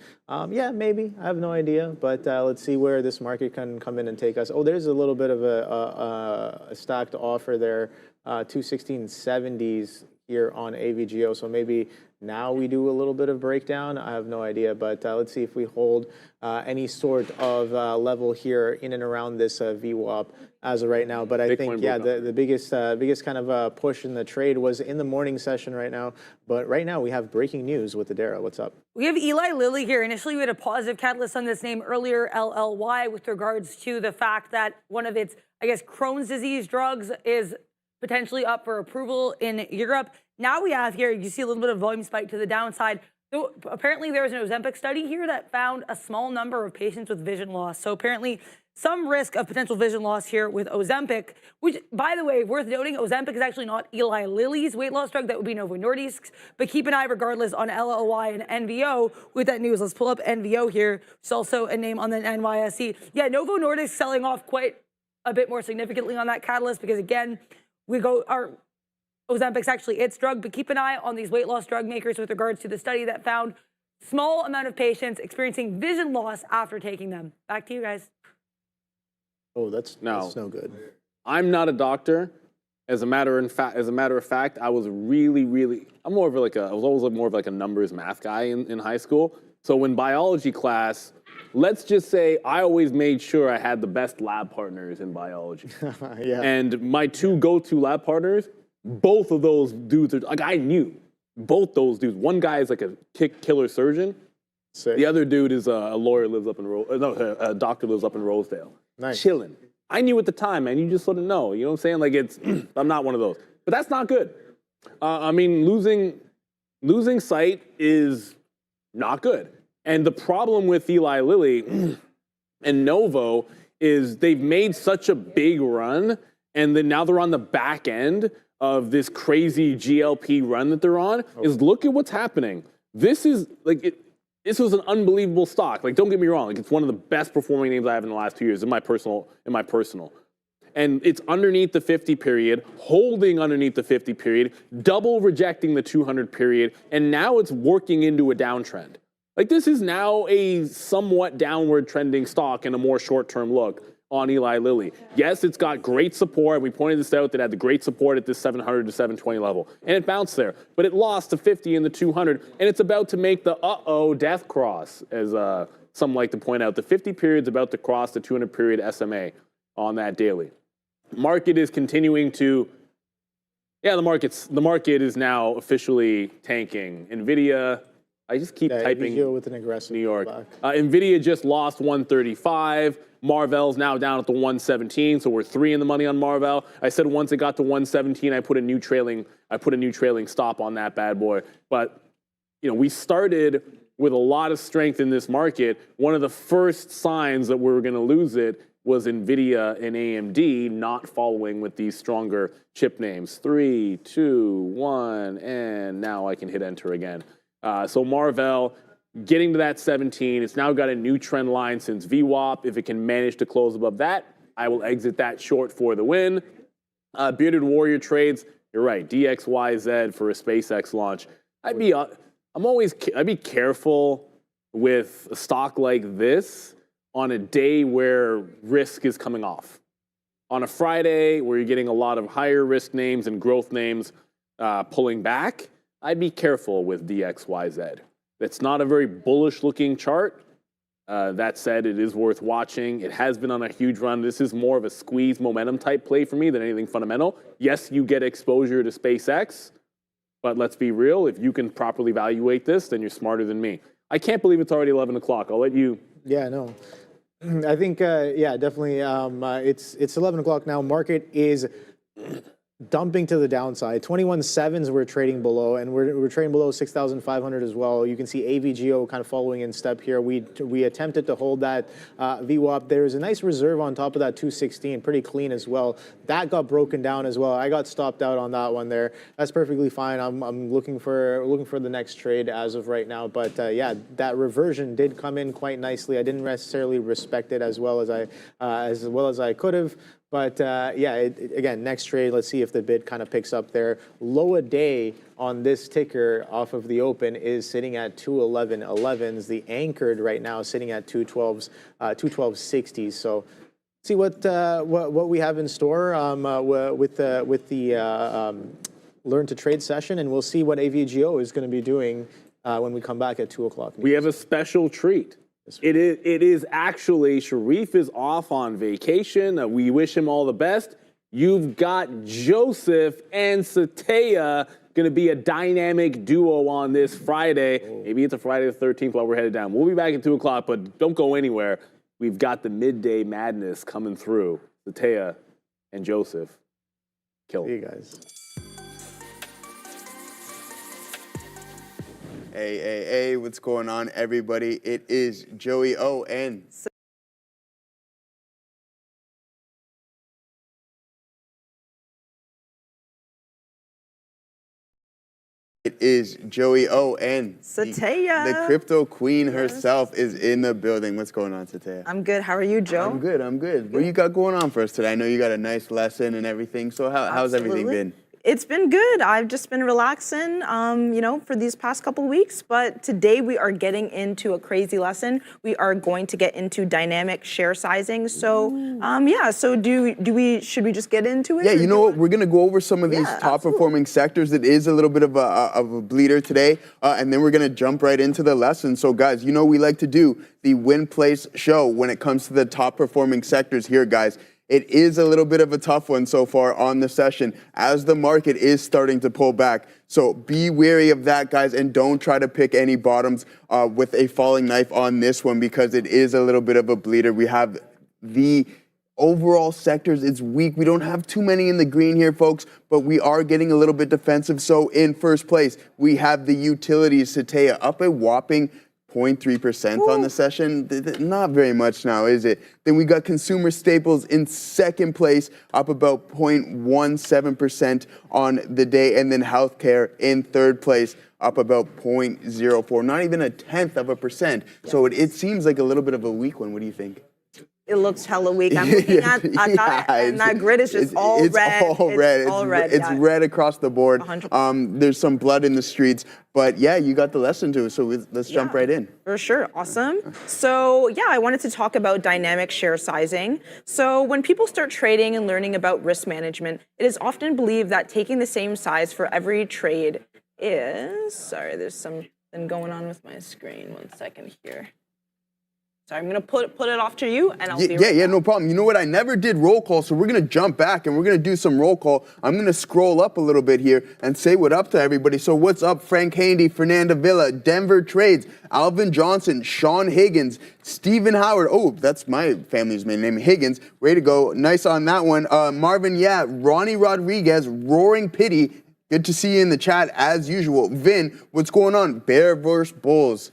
Yeah, maybe. I have no idea, but let's see where this market can come in and take us. Oh, there's a little bit of a stacked offer there. 216.70s here on AVGO. So maybe now we do a little bit of breakdown. I have no idea, but let's see if we hold any sort of level here in and around this VWAP as of right now. But I think, yeah, the biggest kind of push in the trade was in the morning session right now. But right now we have breaking news with Adara. What's up? We have Eli Lilly here. Initially, we had a positive catalyst on this name earlier, LLY, with regards to the fact that one of its, I guess, Crohn's disease drugs is potentially up for approval in Europe. Now we have here, you see a little bit of volume spike to the downside. So apparently there was an Ozempic study here that found a small number of patients with vision loss. So apparently some risk of potential vision loss here with Ozempic, which, by the way, worth noting, Ozempic is actually not Eli Lilly's weight loss drug. That would be Novo Nordisk's. But keep an eye regardless on LLY and NVO with that news. Let's pull up NVO here. It's also a name on the NYSE. Yeah, Novo Nordisk selling off quite a bit more significantly on that catalyst because, again, Ozempic's actually its drug, but keep an eye on these weight loss drug makers with regards to the study that found small amount of patients experiencing vision loss after taking them. Back to you guys. Oh, that's no good. I'm not a doctor. As a matter of fact, I was I'm more of I was always more of like a numbers math guy in high school. So in biology class, let's just say I always made sure I had the best lab partners in biology. Yeah. And my two go-to lab partners, both of those dudes are like, I knew both those dudes. One guy is like a killer surgeon. Sick. The other dude is a lawyer, lives up in a doctor lives up in Rosedale. Nice. Chilling. I knew at the time, man. You just wouldn't know. You know what I'm saying? Like I'm not one of those. But that's not good. I mean, losing sight is not good. And the problem with Eli Lilly and Novo is they've made such a big run, and then now they're on the back end of this crazy GLP run that they're on. Is look at what's happening. This is like this was an unbelievable stock. Like, don't get me wrong. Like, it's one of the best performing names I have in the last 2 years in my personal. And it's underneath the 50 period, holding underneath the 50 period, double rejecting the 200 period, and now it's working into a downtrend. Like, this is now a somewhat downward trending stock in a more short-term look on Eli Lilly. Yes, it's got great support. We pointed this out, that it had the great support at this 700 to 720 level. And it bounced there. But it lost to 50 in the 200. And it's about to make the death cross, as some like to point out. The 50 period's about to cross the 200 period SMA on that daily. Market is continuing to, the market is now officially tanking. NVIDIA, I just keep typing with an aggressive New York. NVIDIA just lost 135. Marvell's now down at the 117, so we're 3 in the money on Marvell. I said once it got to 117, I put a new trailing stop on that bad boy. But we started with a lot of strength in this market. One of the first signs that we were going to lose it was NVIDIA and AMD not following with these stronger chip names. 3, 2, 1, and now I can hit enter again. So Marvell getting to that 17. It's now got a new trend line since VWAP. If it can manage to close above that, I will exit that short for the win. Bearded Warrior trades. You're right. DXYZ for a SpaceX launch. I'd be careful with a stock like this on a day where risk is coming off. On a Friday where you're getting a lot of higher risk names and growth names pulling back, I'd be careful with DXYZ. That's not a very bullish looking chart. That said, it is worth watching. It has been on a huge run. This is more of a squeeze momentum type play for me than anything fundamental. Yes, you get exposure to SpaceX, but let's be real. If you can properly evaluate this, then you're smarter than me. I can't believe it's already 11 o'clock. I'll let you. Yeah, no. I think, definitely. It's 11 o'clock now. Market is dumping to the downside. 21.7s we're trading below, and we're trading below 6,500 as well. You can see AVGO kind of following in step here. We attempted to hold that VWAP. There's a nice reserve on top of that 216, pretty clean as well. That got broken down as well. I got stopped out on that one there. That's perfectly fine. I'm looking for the next trade as of right now. But that reversion did come in quite nicely. I didn't necessarily respect it as well as I could have. But again, next trade, let's see if the bid kind of picks up there. Low a day on this ticker off of the open is sitting at 211.11s. The anchored right now is sitting at 212.60s. So see what we have in store with the learn to trade session, and we'll see what AVGO is going to be doing when we come back at 2 o'clock. We have a special treat. It is actually, Sharif is off on vacation. We wish him all the best. You've got Joseph and Satya going to be a dynamic duo on this Friday. Maybe it's a Friday the 13th while we're headed down. We'll be back at 2 o'clock, but don't go anywhere. We've got the midday madness coming through. Satya and Joseph. Kill. See you guys. Hey, what's going on, everybody? It is Joey O and it is Joey O and Satya. the crypto queen herself is in the building. What's going on, Satya? I'm good. How are you, Joe? I'm good. What you got going on for us today? I know you got a nice lesson and everything. So how's everything been? It's been good. I've just been relaxing, for these past couple weeks. But today we are getting into a crazy lesson. We are going to get into dynamic share sizing. So, should we just get into it? Yeah, you know what? We're gonna go over some of these top performing sectors. It is a little bit of a bleeder today, and then we're gonna jump right into the lesson. So, guys, you know we like to do the win place show when it comes to the top performing sectors here, guys. It is a little bit of a tough one so far on the session as the market is starting to pull back. So be wary of that, guys, and don't try to pick any bottoms with a falling knife on this one because it is a little bit of a bleeder. We have the overall sectors, it's weak. We don't have too many in the green here, folks, but we are getting a little bit defensive. So in first place, we have the utilities, Satya, up a whopping 0.3% on the session. Not very much now, is it? Then we got consumer staples in second place, up about 0.17% on the day. And then healthcare in third place, up about 0.04, not even 0.1%. Yes. So it seems like a little bit of a weak one. What do you think? It looks hella weak. I'm looking at that, and that grid is just all red. It's all red. It's red across the board. 100%. There's some blood in the streets. But yeah, you got the lesson to it, so let's jump right in. For sure. Awesome. So yeah, I wanted to talk about dynamic share sizing. So when people start trading and learning about risk management, it is often believed that taking the same size for every trade is... Sorry, there's something going on with my screen. 1 second here. So I'm going to put it off to you, and I'll be right back. No problem. You know what? I never did roll call, so we're going to jump back, and we're going to do some roll call. I'm going to scroll up a little bit here and say what up to everybody. So what's up? Frank Handy, Fernanda Villa, Denver Trades, Alvin Johnson, Sean Higgins, Stephen Howard. Oh, that's my family's main name, Higgins. Way to go. Nice on that one. Marvin, Ronnie Rodriguez, Roaring Pity. Good to see you in the chat, as usual. Vin, what's going on? Bear versus Bulls.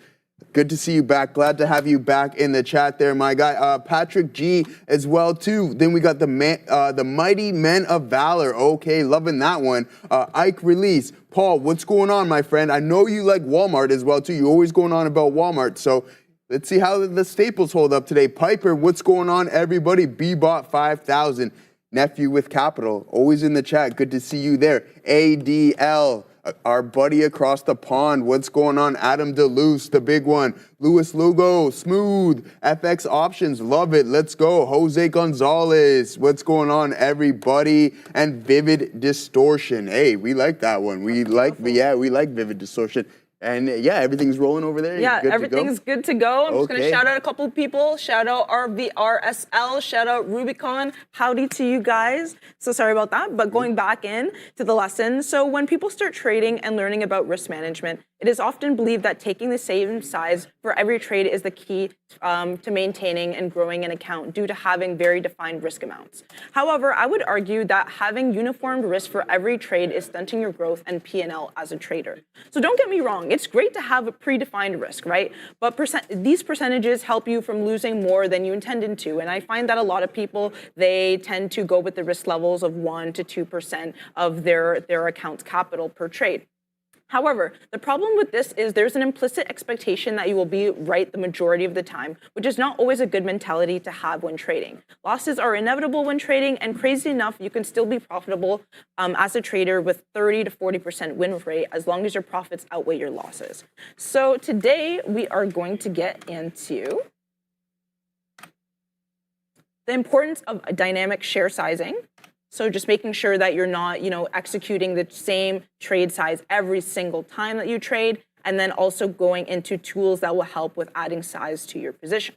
Good to see you back. Glad to have you back in the chat there, my guy. Patrick G as well, too. Then we got the Mighty Men of Valor. Okay, loving that one. Ike Release. Paul, what's going on, my friend? I know you like Walmart as well, too. You're always going on about Walmart. So let's see how the staples hold up today. Piper, what's going on, everybody? Bebot 5000. Nephew with Capital, always in the chat. Good to see you there. ADL. Our buddy across the pond, what's going on? Adam DeLuce, the big one. Luis Lugo, Smooth. FX Options, love it. Let's go. Jose Gonzalez, what's going on, everybody? And Vivid Distortion. Hey, we like that one. We like Vivid Distortion. And yeah, everything's rolling over there. Yeah, everything's good to go. I'm just going to shout out a couple of people. Shout out RVRSL. Shout out Rubicon. Howdy to you guys. So sorry about that. But going back in to the lesson. So when people start trading and learning about risk management, it is often believed that taking the same size for every trade is the key to maintaining and growing an account due to having very defined risk amounts. However, I would argue that having uniform risk for every trade is stunting your growth and P&L as a trader. So don't get me wrong, it's great to have a predefined risk, right? But these percentages help you from losing more than you intended to. And I find that a lot of people, they tend to go with the risk levels of 1 to 2% of their account's capital per trade. However, the problem with this is there's an implicit expectation that you will be right the majority of the time, which is not always a good mentality to have when trading. Losses are inevitable when trading, and crazy enough, you can still be profitable as a trader with 30 to 40% win rate as long as your profits outweigh your losses. So today we are going to get into the importance of dynamic share sizing. So just making sure that you're not, executing the same trade size every single time that you trade, and then also going into tools that will help with adding size to your position.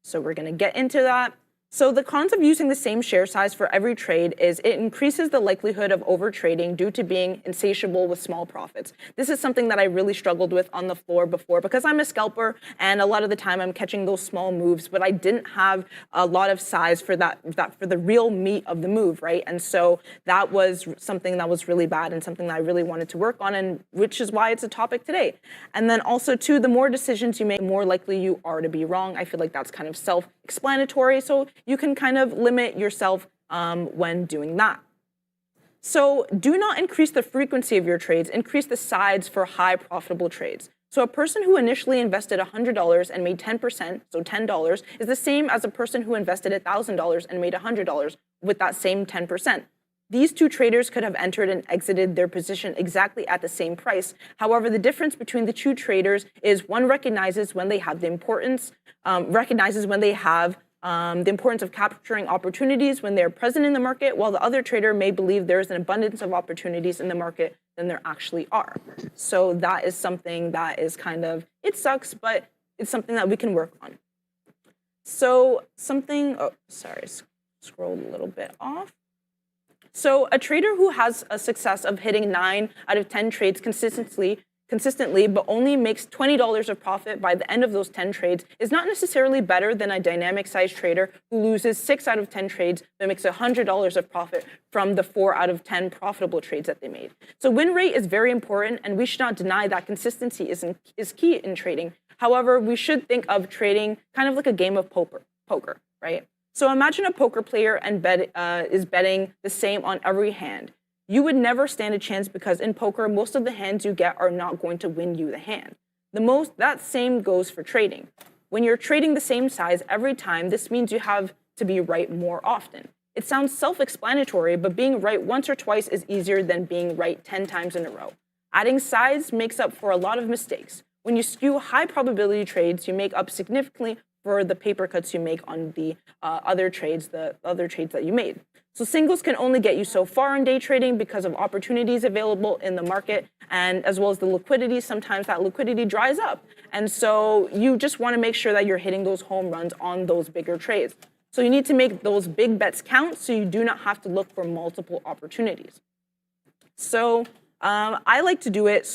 So we're going to get into that. So the cons of using the same share size for every trade is it increases the likelihood of overtrading due to being insatiable with small profits. This is something that I really struggled with on the floor before because I'm a scalper and a lot of the time I'm catching those small moves, but I didn't have a lot of size for that for the real meat of the move, right? And so that was something that was really bad and something that I really wanted to work on, and which is why it's a topic today. And then also too, the more decisions you make, the more likely you are to be wrong. I feel like that's kind of self-explanatory. So you can kind of limit yourself when doing that. So do not increase the frequency of your trades, increase the size for high profitable trades. So a person who initially invested $100 and made 10%, so $10, is the same as a person who invested $1,000 and made $100 with that same 10%. These two traders could have entered and exited their position exactly at the same price. However, the difference between the two traders is one recognizes when they have the importance, the importance of capturing opportunities when they're present in the market, while the other trader may believe there's an abundance of opportunities in the market than there actually are. So that is something that is kind of, it sucks, but it's something that we can work on. So scrolled a little bit off. So a trader who has a success of hitting 9 out of 10 trades consistently, but only makes $20 of profit by the end of those 10 trades is not necessarily better than a dynamic size trader who loses 6 out of 10 trades but makes $100 of profit from the 4 out of 10 profitable trades that they made. So win rate is very important, and we should not deny that consistency is key in trading. However, we should think of trading kind of like a game of poker, right? So imagine a poker player and is betting the same on every hand. You would never stand a chance because in poker, most of the hands you get are not going to win you the hand. That same goes for trading. When you're trading the same size every time, this means you have to be right more often. It sounds self-explanatory, but being right once or twice is easier than being right 10 times in a row. Adding size makes up for a lot of mistakes. When you skew high probability trades, you make up significantly for the paper cuts you make on the other trades that you made. So singles can only get you so far in day trading because of opportunities available in the market, and as well as the liquidity. Sometimes that liquidity dries up. And so you just want to make sure that you're hitting those home runs on those bigger trades. So you need to make those big bets count so you do not have to look for multiple opportunities. So I like to do it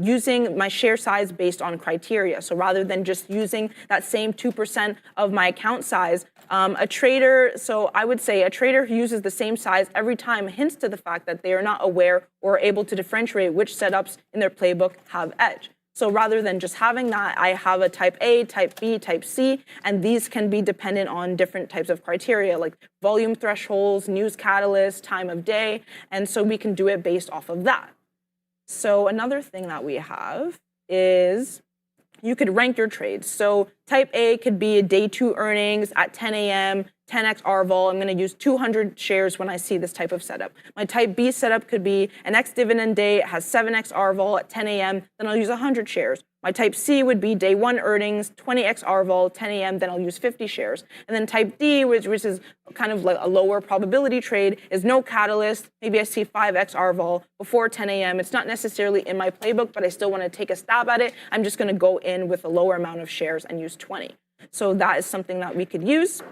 using my share size based on criteria. So rather than just using that same 2% of my account size, I would say a trader who uses the same size every time hints to the fact that they are not aware or able to differentiate which setups in their playbook have edge. So rather than just having that, I have a type A, type B, type C, and these can be dependent on different types of criteria like volume thresholds, news catalyst, time of day, and so we can do it based off of that. So another thing that we have is you could rank your trades. So type A could be a day 2 earnings at 10 a.m., 10x RVol. I'm going to use 200 shares when I see this type of setup. My type B setup could be an X dividend day. It has 7x RVol at 10 a.m. Then I'll use 100 shares. My type C would be day 1 earnings, 20x RVol, 10 a.m. Then I'll use 50 shares. And then type D, which is kind of like a lower probability trade, is no catalyst. Maybe I see 5x RVol before 10 a.m. It's not necessarily in my playbook, but I still want to take a stab at it. I'm just going to go in with a lower amount of shares and use 20. So that is something that we could use.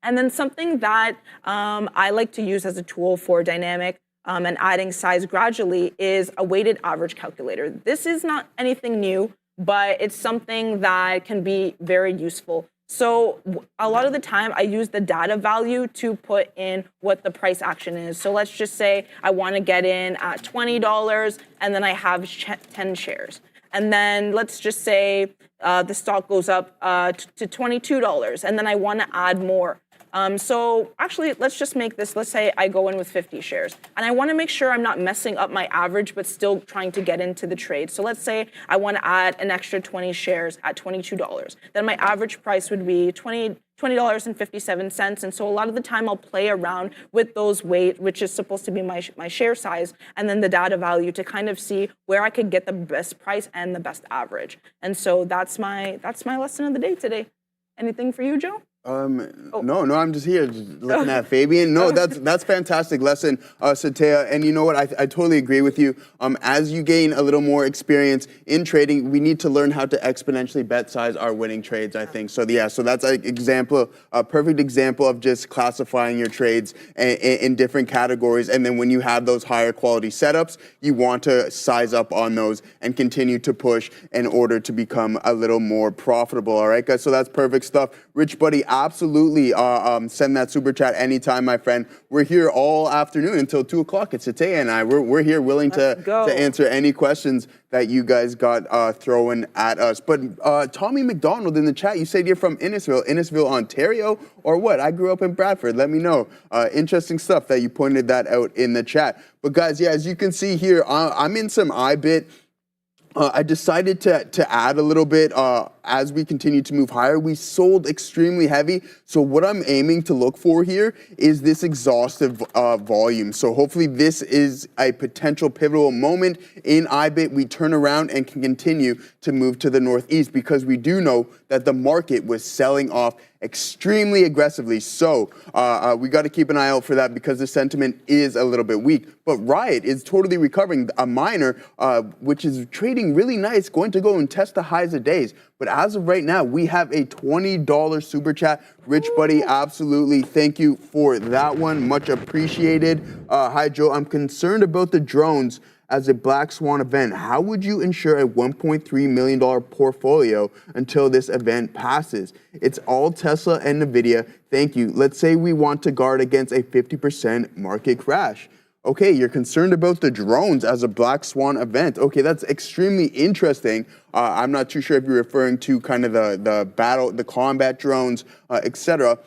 And then something that I like to use as a tool for dynamic and adding size gradually is a weighted average calculator. This is not anything new, but it's something that can be very useful. So a lot of the time I use the data value to put in what the price action is. So let's just say I want to get in at $20 and then I have 10 shares. And then let's just say the stock goes up to $22 and then I want to add more. So actually, let's just make this, let's say I go in with 50 shares and I want to make sure I'm not messing up my average, but still trying to get into the trade. So let's say I want to add an extra 20 shares at $22. Then my average price would be $20.57. And so a lot of the time I'll play around with those weight, which is supposed to be my share size, and then the data value to kind of see where I could get the best price and the best average. And so that's my lesson of the day today. Anything for you, Joe? No, I'm just here just looking at Fabian. No, that's fantastic lesson, Satya. And you know what? I totally agree with you. As you gain a little more experience in trading, we need to learn how to exponentially bet size our winning trades, I think. So yeah, so that's an example, a perfect example of just classifying your trades in different categories. And then when you have those higher quality setups, you want to size up on those and continue to push in order to become a little more profitable. All right, guys. So that's perfect stuff. Rich Buddy, absolutely send that super chat anytime, my friend. We're here all afternoon until 2 o'clock. It's Satya and I. We're here willing to answer any questions that you guys got thrown at us. But Tommy McDonald in the chat, you said you're from Innisville, Ontario, or what? I grew up in Bradford. Let me know. Interesting stuff that you pointed that out in the chat. But guys, yeah, as you can see here, I'm in some IBIT. I decided to add a little bit as we continue to move higher. We sold extremely heavy. So what I'm aiming to look for here is this exhaustive volume. So hopefully this is a potential pivotal moment in IBIT. We turn around and can continue to move to the northeast because we do know that the market was selling off extremely aggressively. So we got to keep an eye out for that because the sentiment is a little bit weak. But Riot is totally recovering. A miner, which is trading really nice, going to go and test the highs of days. But as of right now, we have a $20 super chat. Rich Buddy, absolutely. Thank you for that one. Much appreciated. Hi, Joe. I'm concerned about the drones as a black swan event. How would you ensure a $1.3 million portfolio until this event passes? It's all Tesla and NVIDIA. Thank you. Let's say we want to guard against a 50% market crash. Okay, you're concerned about the drones as a black swan event. Okay, that's extremely interesting. I'm not too sure if you're referring to kind of the combat drones, etc.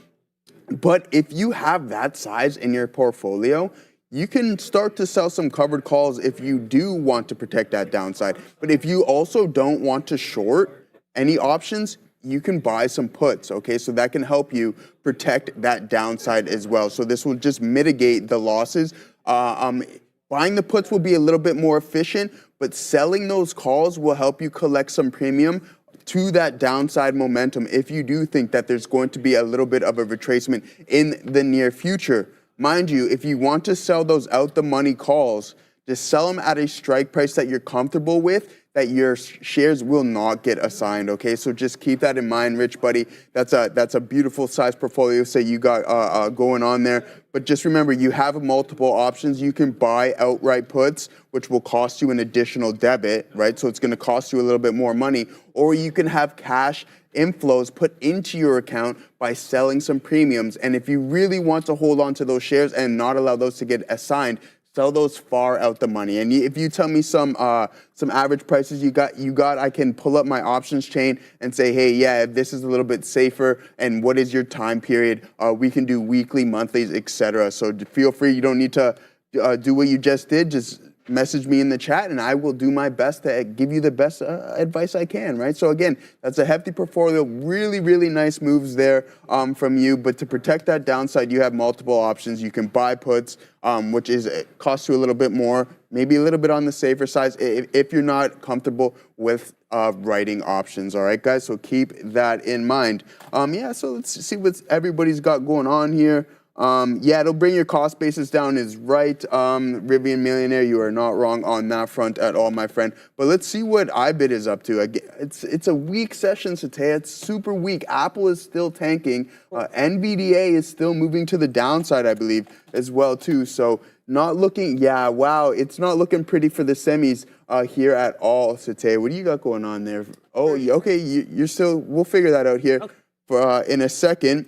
But if you have that size in your portfolio, you can start to sell some covered calls if you do want to protect that downside. But if you also don't want to short any options, you can buy some puts, okay? So that can help you protect that downside as well. So this will just mitigate the losses. Buying the puts will be a little bit more efficient, but selling those calls will help you collect some premium to that downside momentum if you do think that there's going to be a little bit of a retracement in the near future. Mind you, if you want to sell those out the money calls, just sell them at a strike price that you're comfortable with, that your shares will not get assigned, okay? So just keep that in mind, Rich Buddy. That's a beautiful size portfolio say you got going on there. But just remember, you have multiple options. You can buy outright puts, which will cost you an additional debit, right? So it's going to cost you a little bit more money. Or you can have cash inflows put into your account by selling some premiums. And if you really want to hold on to those shares and not allow those to get assigned, sell those far out the money. And if you tell me some average prices you got, I can pull up my options chain and say, hey, yeah, this is a little bit safer. And what is your time period? We can do weekly, monthlies, etc. So feel free. You don't need to do what you just did. Just message me in the chat and I will do my best to give you the best advice I can, right? So again, that's a hefty portfolio, really, really nice moves there from you. But to protect that downside, you have multiple options. You can buy puts, which costs you a little bit more, maybe a little bit on the safer side if you're not comfortable with writing options, all right, guys? So keep that in mind. Yeah, so let's see what everybody's got going on here. Yeah, it'll bring your cost basis down is right. Rivian Millionaire, you are not wrong on that front at all, my friend. But let's see what IBIT is up to. It's a weak session, Satya. It's super weak. Apple is still tanking. NVDA is still moving to the downside, I believe, as well, too. So not looking, yeah, wow. It's not looking pretty for the semis here at all, Satya. What do you got going on there? Oh, okay, you're still, we'll figure that out here for, in a second.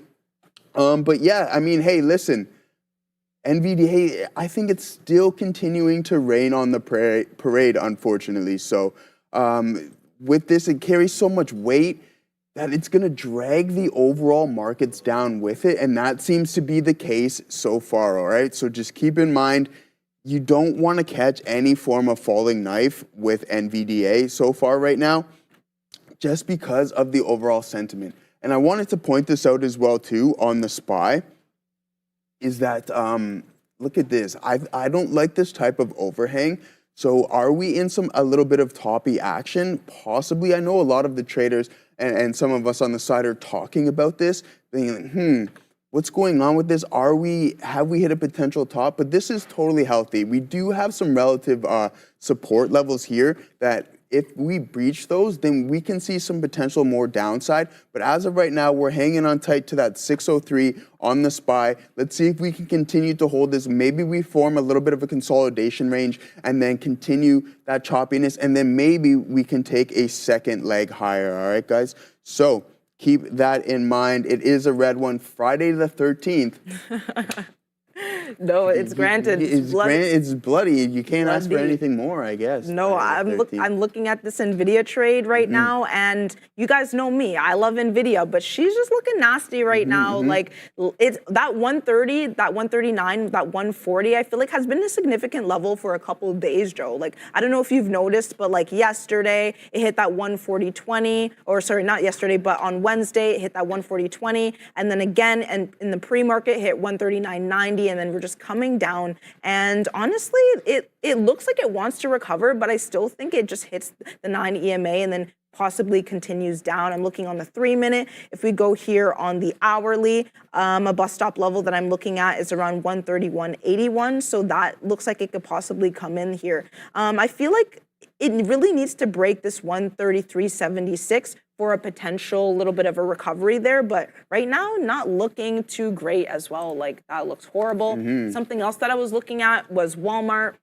But yeah, I mean, hey, listen, NVDA, I think it's still continuing to rain on the parade, unfortunately. So with this, it carries so much weight that it's going to drag the overall markets down with it. And that seems to be the case so far, all right? So just keep in mind, you don't want to catch any form of falling knife with NVDA so far right now, just because of the overall sentiment. And I wanted to point this out as well, too, on the SPY, is that, look at this. I don't like this type of overhang. So are we in a little bit of toppy action? Possibly. I know a lot of the traders and some of us on the side are talking about this, thinking, what's going on with this? Have we hit a potential top? But this is totally healthy. We do have some relative support levels here that if we breach those, then we can see some potential more downside. But as of right now, we're hanging on tight to that 603 on the SPY. Let's see if we can continue to hold this. Maybe we form a little bit of a consolidation range and then continue that choppiness. And then maybe we can take a second leg higher. All right, guys? So keep that in mind. It is a red one, Friday the 13th. No, it's granted. It's bloody. You can't ask for anything more, I guess. No, I'm looking at this NVIDIA trade right now, and you guys know me. I love NVIDIA, but she's just looking nasty right now. Like, it's that 130, that 139, that 140, I feel like has been a significant level for a couple of days, Joe. Like, I don't know if you've noticed, but like yesterday, it hit that 140.20, or sorry, not yesterday, but on Wednesday, it hit that 140.20, and then again, and in the pre-market, hit 139.90, and then we're just coming down. And honestly, it looks like it wants to recover, but I still think it just hits the 9 EMA and then possibly continues down. I'm looking on the 3-minute. If we go here on the hourly, a bus stop level that I'm looking at is around 131.81. So that looks like it could possibly come in here. I feel like it really needs to break this 133.76 for a potential little bit of a recovery there, but right now, not looking too great as well. Like, that looks horrible. Something else that I was looking at was Walmart.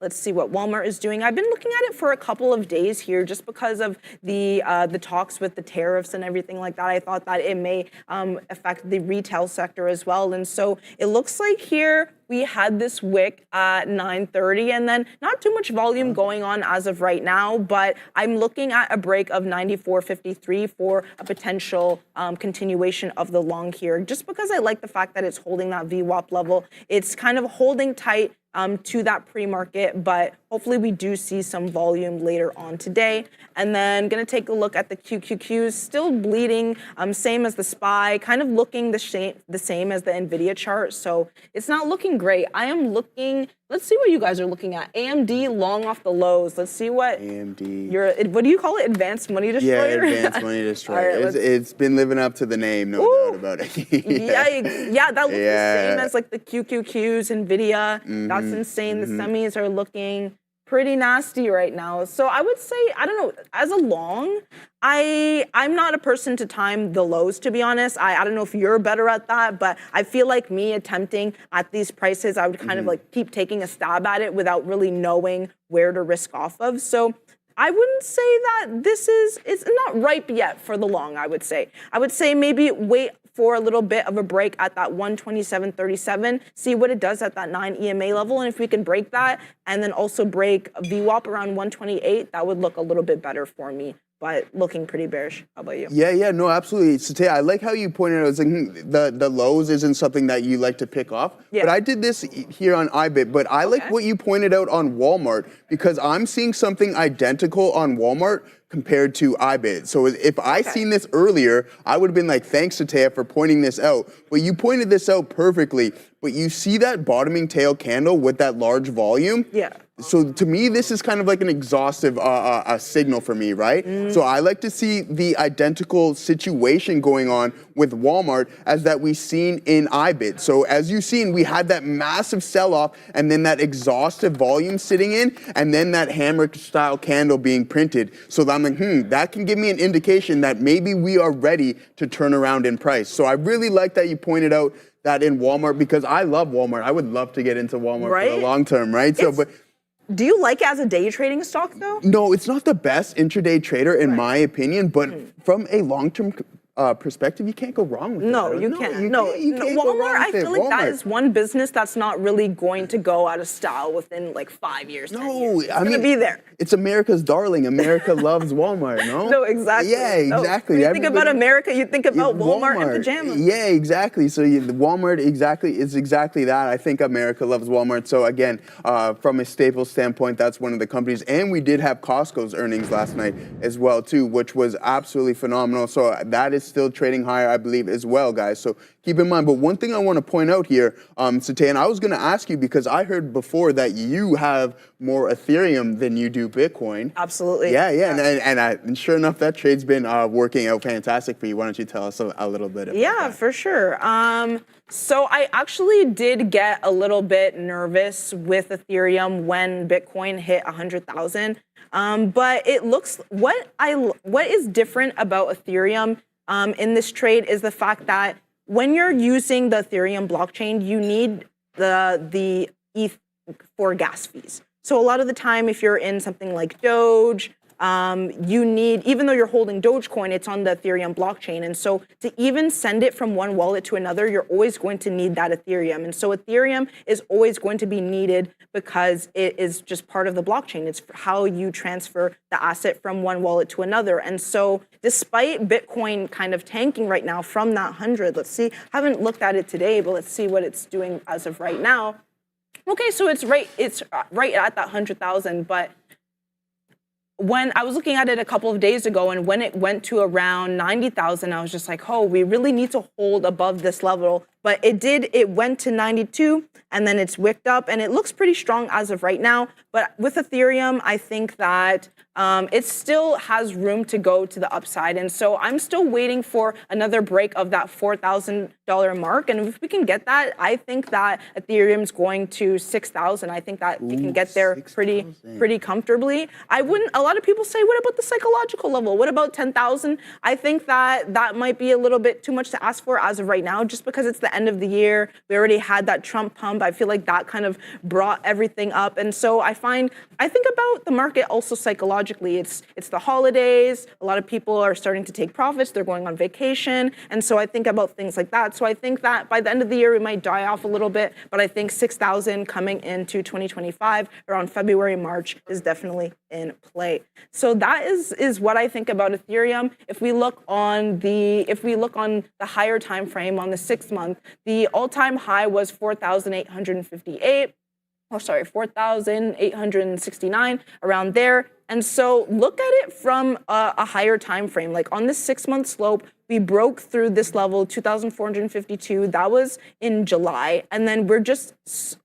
Let's see what Walmart is doing. I've been looking at it for a couple of days here just because of the talks with the tariffs and everything like that. I thought that it may affect the retail sector as well. And so it looks like here we had this wick at 9:30 and then not too much volume going on as of right now, but I'm looking at a break of 94.53 for a potential continuation of the long here, just because I like the fact that it's holding that VWAP level. It's kind of holding tight to that pre-market, but hopefully we do see some volume later on today. And then gonna take a look at the QQQs, still bleeding, same as the SPY, kind of looking the same as the NVIDIA chart. So it's not looking great. I am looking, let's see what you guys are looking at. AMD long off the lows. Let's see what AMD. What do you call it? Advanced money destroyer? Yeah, advanced money destroyer. Right, it's been living up to the name, no doubt about it. Yeah, that looks the same as like the QQQs, NVIDIA. That's insane. The semis are looking pretty nasty right now. So I would say, I don't know, as a long, I'm not a person to time the lows, to be honest. I don't know if you're better at that, but I feel like me attempting at these prices, I would kind of like keep taking a stab at it without really knowing where to risk off of. So I wouldn't say that it's not ripe yet for the long, I would say. I would say maybe wait for a little bit of a break at that 127.37, see what it does at that 9 EMA level, and if we can break that and then also break a VWAP around 128, that would look a little bit better for me, but looking pretty bearish. How about you? Yeah, no, absolutely. Satya, I like how you pointed out, it's like the lows isn't something that you like to pick off, but I did this here on iBit, but I like what you pointed out on Walmart, because I'm seeing something identical on Walmart compared to iBit. So if I seen this earlier, I would have been like, thanks, Satya, for pointing this out. But you pointed this out perfectly. But you see that bottoming tail candle with that large volume? Yeah. So to me, this is kind of like an exhaustive signal for me, right? So I like to see the identical situation going on with Walmart as that we've seen in iBit. So as you've seen, we had that massive sell-off and then that exhaustive volume sitting in and then that hammer-style candle being printed. So I'm like, that can give me an indication that maybe we are ready to turn around in price. So I really like that you pointed out that in Walmart, because I love Walmart. I would love to get into Walmart for the long term, right? Do you like it as a day trading stock, though? No, it's not the best intraday trader in my opinion, but from a long-term perspective, you can't go wrong with it. No, you can't. Walmart, I feel like that is one business that's not really going to go out of style within like 5 years. No, it's going to be there. It's America's darling. America loves Walmart, no? No, exactly. Yeah, exactly. When you think about America, you think about Walmart and pajamas. Yeah, exactly. So Walmart is exactly that. I think America loves Walmart. So again, from a staple standpoint, that's one of the companies. And we did have Costco's earnings last night as well, too, which was absolutely phenomenal. So that is is still trading higher, I believe, as well, guys. So keep in mind. But one thing I want to point out here, Satay, and I was going to ask you because I heard before that you have more Ethereum than you do Bitcoin. Absolutely. Yeah. And sure enough, that trade's been working out fantastic for you. Why don't you tell us a little bit about that? For sure. So I actually did get a little bit nervous with Ethereum when Bitcoin hit 100,000. But it looks what is different about Ethereum in this trade is the fact that when you're using the Ethereum blockchain, you need the ETH for gas fees. So a lot of the time, if you're in something like Doge, you need, even though you're holding Dogecoin, it's on the Ethereum blockchain. And so to even send it from one wallet to another, you're always going to need that Ethereum. And so Ethereum is always going to be needed because it is just part of the blockchain. It's how you transfer the asset from one wallet to another. And so despite Bitcoin kind of tanking right now from that 100, let's see, I haven't looked at it today, but let's see what it's doing as of right now. Okay, so it's right at that 100,000, but when I was looking at it a couple of days ago and when it went to around 90,000, I was just like, oh, we really need to hold above this level. But it went to 92 and then it's wicked up and it looks pretty strong as of right now. But with Ethereum, I think that it still has room to go to the upside. And so I'm still waiting for another break of that $4,000 mark. And if we can get that, I think that Ethereum's going to 6,000. I think that we can get there pretty comfortably. A lot of people say, what about the psychological level? What about 10,000? I think that might be a little bit too much to ask for as of right now, just because it's the end of the year. We already had that Trump pump. I feel like that kind of brought everything up. And so I think about the market also psychologically. It's the holidays. A lot of people are starting to take profits. They're going on vacation. And so I think about things like that. So I think that by the end of the year, we might die off a little bit. But I think 6,000 coming into 2025 around February, March is definitely in play. So that is what I think about Ethereum. If we look on the higher time frame on the 6 month, the all-time high was 4,869, around there. And so look at it from a higher time frame. Like on this 6 month slope, we broke through this level, 2,452. That was in July. And then we're just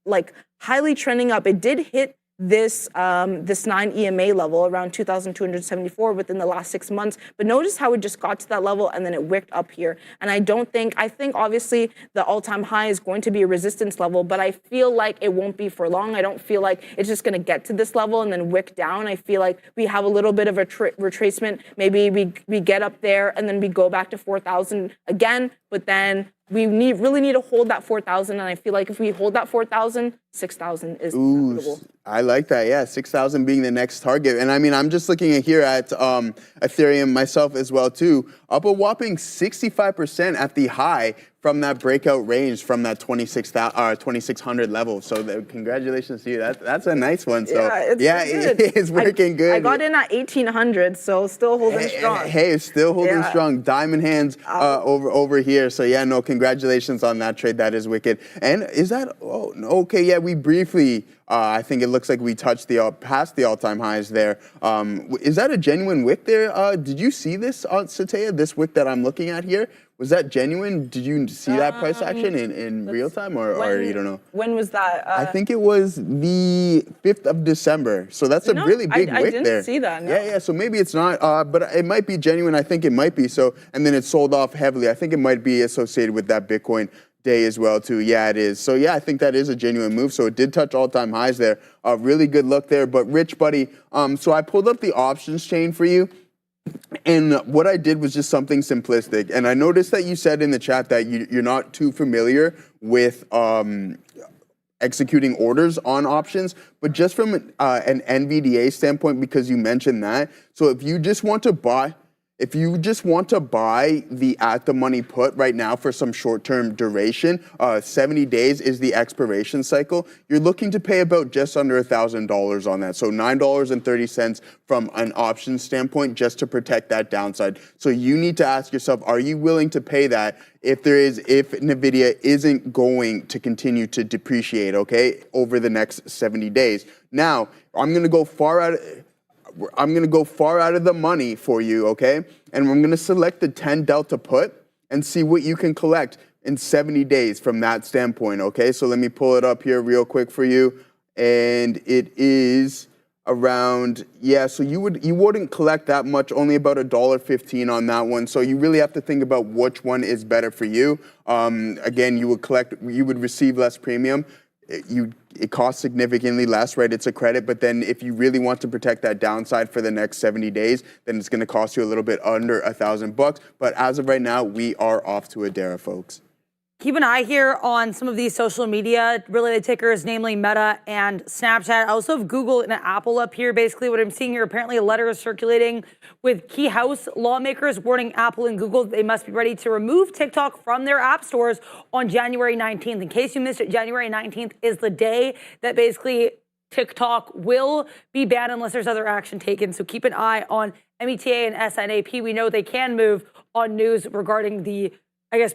like highly trending up. It did hit this 9 EMA level around 2,274 within the last 6 months. But notice how it just got to that level and then it wicked up here. And I think obviously the all-time high is going to be a resistance level, but I feel like it won't be for long. I don't feel like it's just going to get to this level and then wick down. I feel like we have a little bit of a retracement. Maybe we get up there and then we go back to 4,000 again, but then we really need to hold that 4,000, and I feel like if we hold that 4,000, 6,000 is inevitable. I like that. Yeah, 6,000 being the next target. And I mean, I'm just looking here at Ethereum myself as well too, up a whopping 65% at the high from that breakout range from that 2,600 level. So congratulations to you. That's a nice one. So it's working good. I got in at 1,800, so still holding strong. Hey, still holding strong. Diamond hands over here. So yeah, no, congratulations on that trade. That is wicked. And is that, okay, yeah, we briefly, I think it looks like we touched past the all-time highs there. Is that a genuine wick there? Did you see this, Satya, this wick that I'm looking at here? Was that genuine? Did you see that price action in real time or you don't know? When was that? I think it was the 5th of December. So that's a really big wick there. I didn't see that. No. Yeah. So maybe it's not, but it might be genuine. I think it might be. So, and then it sold off heavily. I think it might be associated with that Bitcoin day as well too. Yeah, it is. So yeah, I think that is a genuine move. So it did touch all-time highs there. Really good look there. But Rich, buddy, so I pulled up the options chain for you. And what I did was just something simplistic. And I noticed that you said in the chat that you're not too familiar with executing orders on options, but just from an NVDA standpoint, because you mentioned that. So if you just want to buy the at-the-money put right now for some short-term duration, 70 days is the expiration cycle, you're looking to pay about just under $1,000 on that. So $9.30 from an option standpoint just to protect that downside. So you need to ask yourself, are you willing to pay that if NVIDIA isn't going to continue to depreciate, okay, over the next 70 days? Now, I'm going to go I'm going to go far out of the money for you, okay? And I'm going to select the 10 delta put and see what you can collect in 70 days from that standpoint, okay? So let me pull it up here real quick for you. And it is around, yeah, so you wouldn't collect that much, only about $1.15 on that one. So you really have to think about which one is better for you. Again, you would receive less premium. It costs significantly less, right? It's a credit, but then if you really want to protect that downside for the next 70 days, then it's going to cost you a little bit under $1,000. But as of right now, we are off to Adara, folks. Keep an eye here on some of these social media related tickers, namely Meta and Snapchat. I also have Google and Apple up here. Basically, what I'm seeing here, apparently a letter is circulating with key House lawmakers warning Apple and Google they must be ready to remove TikTok from their app stores on January 19th. In case you missed it, January 19th is the day that basically TikTok will be banned unless there's other action taken. So keep an eye on META and SNAP. We know they can move on news regarding the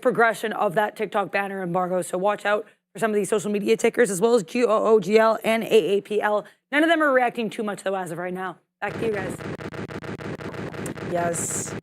progression of that TikTok banner embargo. So watch out for some of these social media tickers, as well as GOOGL and AAPL. None of them are reacting too much, though, as of right now. Back to you guys. Yes.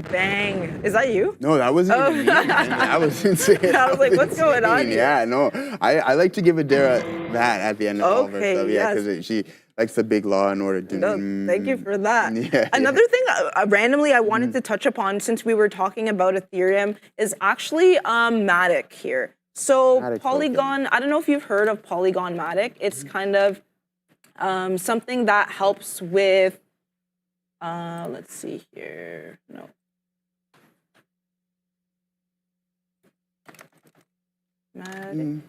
Bang. Is that you? No, that wasn't even me. That was insane. I was like, what's going on here? Yeah, no. I like to give Adara that at the end of all of her stuff. Yeah, yes. because she likes the big Law and Order. No, thank you for that. Yeah, Another thing randomly I wanted to touch upon since we were talking about Ethereum is actually Matic here. So Matic Polygon, I don't know if you've heard of Polygon Matic. It's kind of something that helps with, let's see here. No. Matic.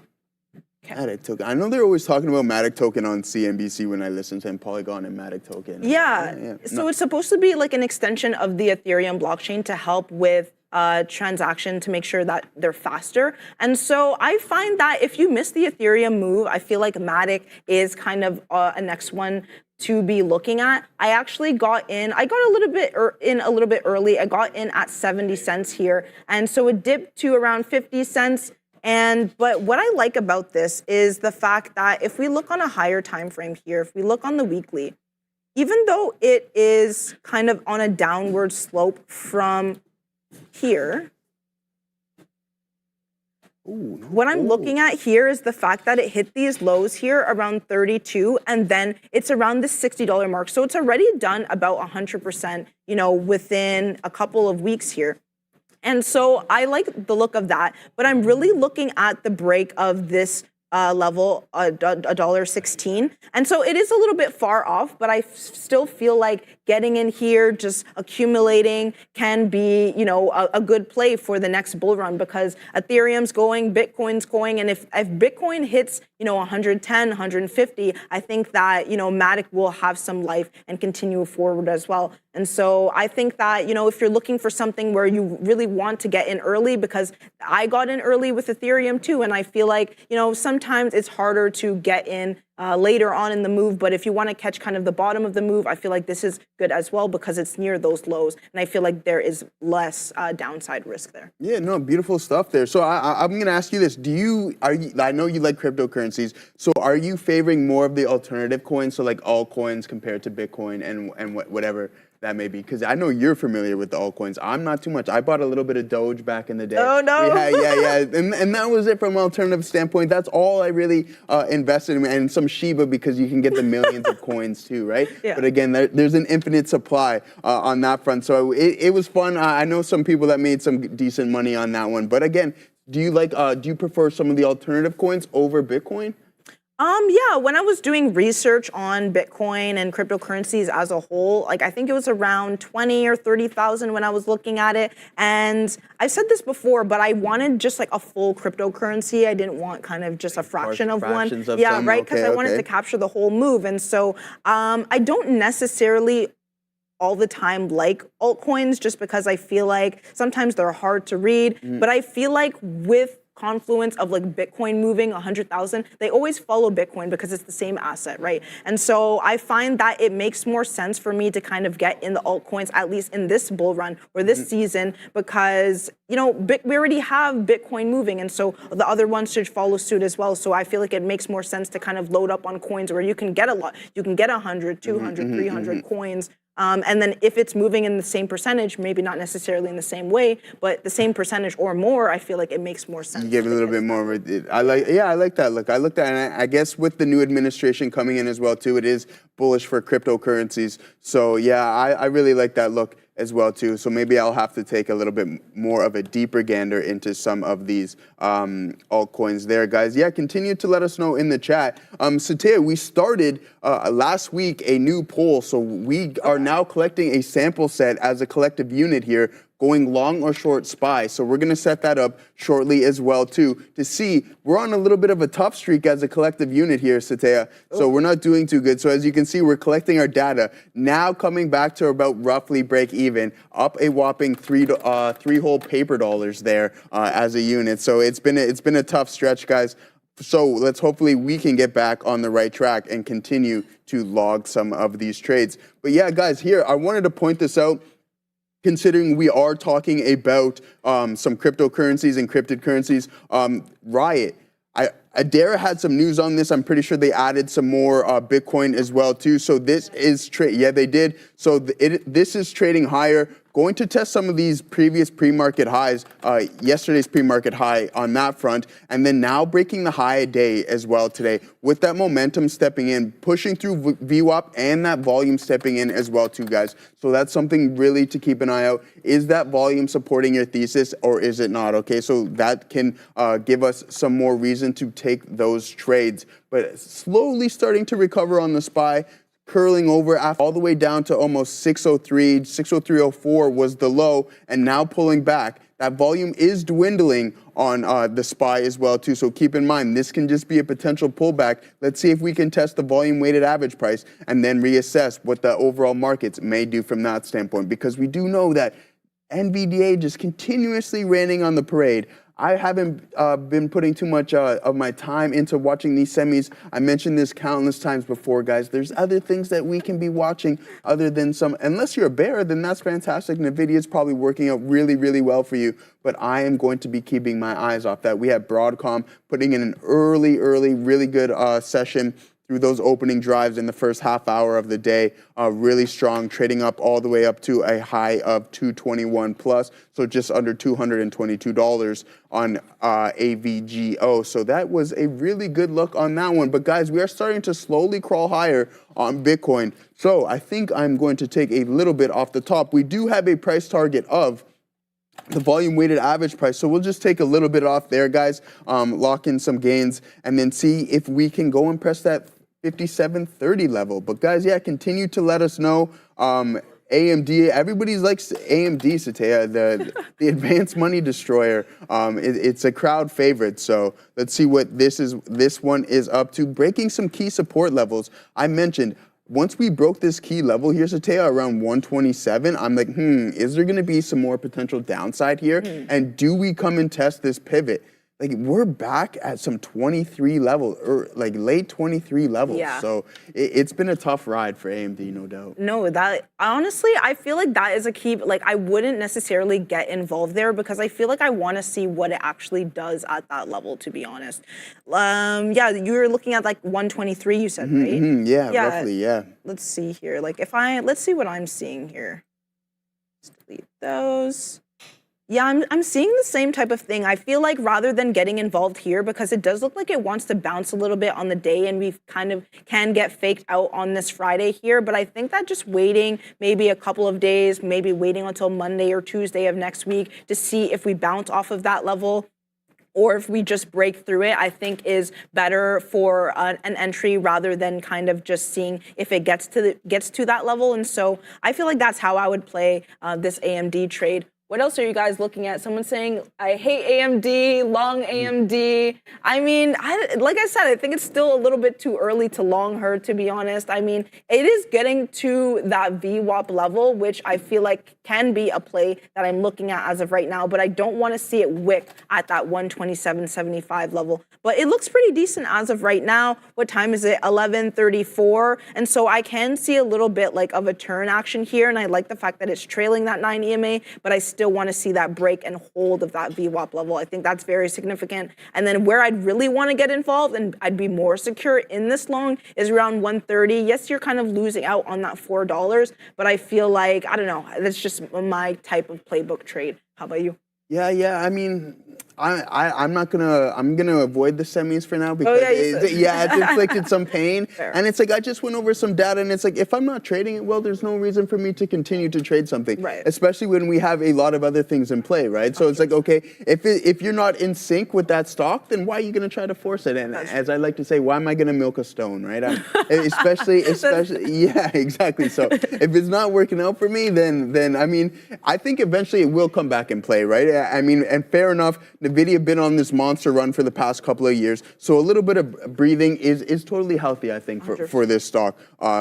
Matic token. I know they're always talking about Matic token on CNBC when I listen to him, Polygon and Matic token. Yeah. So it's supposed to be like an extension of the Ethereum blockchain to help with transaction to make sure that they're faster. And so I find that if you miss the Ethereum move, I feel like Matic is kind of a next one to be looking at. I actually got in. I got a little bit early. I got in at 70 cents here, and so it dipped to around 50 cents. But what I like about this is the fact that if we look on a higher time frame here, if we look on the weekly, even though it is kind of on a downward slope from here, what I'm looking at here is the fact that it hit these lows here around 32, and then it's around the $60 mark. So it's already done about 100%, within a couple of weeks here. And so I like the look of that, but I'm really looking at the break of this level, $1.16. And so it is a little bit far off, but I still feel like getting in here, just accumulating can be, a good play for the next bull run because Ethereum's going, Bitcoin's going. And if Bitcoin hits, 110, 150, I think that, Matic will have some life and continue forward as well. And so I think that, if you're looking for something where you really want to get in early, because I got in early with Ethereum too, and I feel like, sometimes it's harder to get in later on in the move, but if you want to catch kind of the bottom of the move, I feel like this is good as well because it's near those lows, and I feel like there is less downside risk there. Yeah, no, beautiful stuff there. So I'm going to ask you this: I know you like cryptocurrencies, so are you favoring more of the alternative coins, so like altcoins compared to Bitcoin and whatever that may be? Because I know you're familiar with the altcoins. I'm not too much. I bought a little bit of Doge back in the day. Oh, no. Yeah. And that was it from an alternative standpoint. That's all I really invested in. And some Shiba because you can get the millions of coins too, right? Yeah. But again, there's an infinite supply on that front. So it was fun. I know some people that made some decent money on that one. But again, do you prefer some of the alternative coins over Bitcoin? Yeah, when I was doing research on Bitcoin and cryptocurrencies as a whole, I think it was around 20 or 30,000 when I was looking at it. And I've said this before, but I wanted just a full cryptocurrency. I didn't want kind of just a fraction of one. Yeah, right, because I wanted to capture the whole move. And so I don't necessarily all the time like altcoins just because I feel like sometimes they're hard to read. But I feel like with confluence of like Bitcoin moving 100,000, they always follow Bitcoin because it's the same asset, right? And so I find that it makes more sense for me to kind of get in the altcoins, at least in this bull run or this season, because, you know, we already have Bitcoin moving, and so the other ones should follow suit as well. So I feel like it makes more sense to kind of load up on coins where you can get a lot. You can get 100, 200, 300 coins. And then if it's moving in the same percentage, maybe not necessarily in the same way, but the same percentage or more, I feel like it makes more sense. You give a little bit more of it. I like that look. I looked at, and I guess with the new administration coming in as well too, it is bullish for cryptocurrencies. So yeah, I really like that look as well too. So maybe I'll have to take a little bit more of a deeper gander into some of these altcoins there, guys. Yeah, continue to let us know in the chat. Satya, we started last week a new poll. So we are now collecting a sample set as a collective unit here, going long or short SPY. So we're going to set that up shortly as well too, to see we're on a little bit of a tough streak as a collective unit here, Satya. So we're not doing too good. So as you can see, we're collecting our data, now coming back to about roughly break even, up a whopping three whole paper dollars there as a unit. So it's been a tough stretch, guys. So let's hopefully we can get back on the right track and continue to log some of these trades. But yeah, guys, here I wanted to point this out. Considering we are talking about some cryptocurrencies and encrypted currencies, Riot, Adara had some news on this. I'm pretty sure they added some more Bitcoin as well too. So this is yeah, they did. So this is trading higher. Going to test some of these previous pre-market highs, yesterday's pre-market high on that front, and then now breaking the high a day as well today, with that momentum stepping in, pushing through VWAP and that volume stepping in as well too, guys. So that's something really to keep an eye out. Is that volume supporting your thesis or is it not? Okay, so that can give us some more reason to take those trades. But slowly starting to recover on the SPY, curling over all the way down to almost 603, 603.04 was the low, and now pulling back. That volume is dwindling on the SPY as well too, so keep in mind, this can just be a potential pullback. Let's see if we can test the volume weighted average price and then reassess what the overall markets may do from that standpoint, because we do know that NVDA just continuously raining on the parade. I haven't been putting too much of my time into watching these semis. I mentioned this countless times before, guys. There's other things that we can be watching other than some. Unless you're a bear, then that's fantastic. NVIDIA is probably working out really, really well for you. But I am going to be keeping my eyes off that. We have Broadcom putting in an early, really good session through those opening drives in the first half hour of the day, really strong, trading up all the way up to a high of 221 plus, so just under $222 on AVGO. So that was a really good look on that one. But guys, we are starting to slowly crawl higher on Bitcoin. So I think I'm going to take a little bit off the top. We do have a price target of the volume weighted average price. So we'll just take a little bit off there, guys, lock in some gains, and then see if we can go and press that 57.30 level. But guys, yeah, continue to let us know. AMD, everybody likes AMD, Satya, the advanced money destroyer. It's a crowd favorite. So let's see what this one is up to. Breaking some key support levels. I mentioned once we broke this key level here, Satya, around 127, I'm like, is there going to be some more potential downside here? And do we come and test this pivot? Like, we're back at some 23 level, or like late 23 levels. Yeah. So it's been a tough ride for AMD, no doubt. No, that honestly, I feel like that is a key. Like, I wouldn't necessarily get involved there because I feel like I want to see what it actually does at that level, to be honest. Yeah, you were looking at like 123, you said, right? Yeah, roughly, yeah. Let's see here. Like, let's see what I'm seeing here. Let's delete those. Yeah, I'm seeing the same type of thing. I feel like rather than getting involved here, because it does look like it wants to bounce a little bit on the day, and we kind of can get faked out on this Friday here, but I think that just waiting maybe a couple of days, maybe waiting until Monday or Tuesday of next week to see if we bounce off of that level or if we just break through it, I think is better for an entry rather than kind of just seeing if it gets to that level. And so I feel like that's how I would play this AMD trade. What else are you guys looking at? Someone saying, I hate AMD, long AMD. I mean, like I said, I think it's still a little bit too early to long her, to be honest. I mean, it is getting to that VWAP level, which I feel like can be a play that I'm looking at as of right now, but I don't want to see it wick at that 127.75 level. But it looks pretty decent as of right now. What time is it? 11:34. And so I can see a little bit like of a turn action here, and I like the fact that it's trailing that 9 EMA, but I still want to see that break and hold of that VWAP level. I think that's very significant. And then where I'd really want to get involved and I'd be more secure in this long is around 130. Yes, you're kind of losing out on that $4, but I feel like, I don't know, that's just my type of playbook trade. How about you? Yeah. I mean, I'm gonna avoid the semis for now because it's inflicted some pain. Fair. And it's like I just went over some data, and it's like if I'm not trading it well, there's no reason for me to continue to trade something. Right. Especially when we have a lot of other things in play, right? So it's like, okay, if you're not in sync with that stock, then why are you gonna try to force it? And as I like to say, why am I gonna milk a stone, right? Especially, yeah, exactly. So if it's not working out for me, then I mean, I think eventually it will come back in play, right? I mean, and fair enough. NVIDIA been on this monster run for the past couple of years, so a little bit of breathing is totally healthy, I think, for this stock.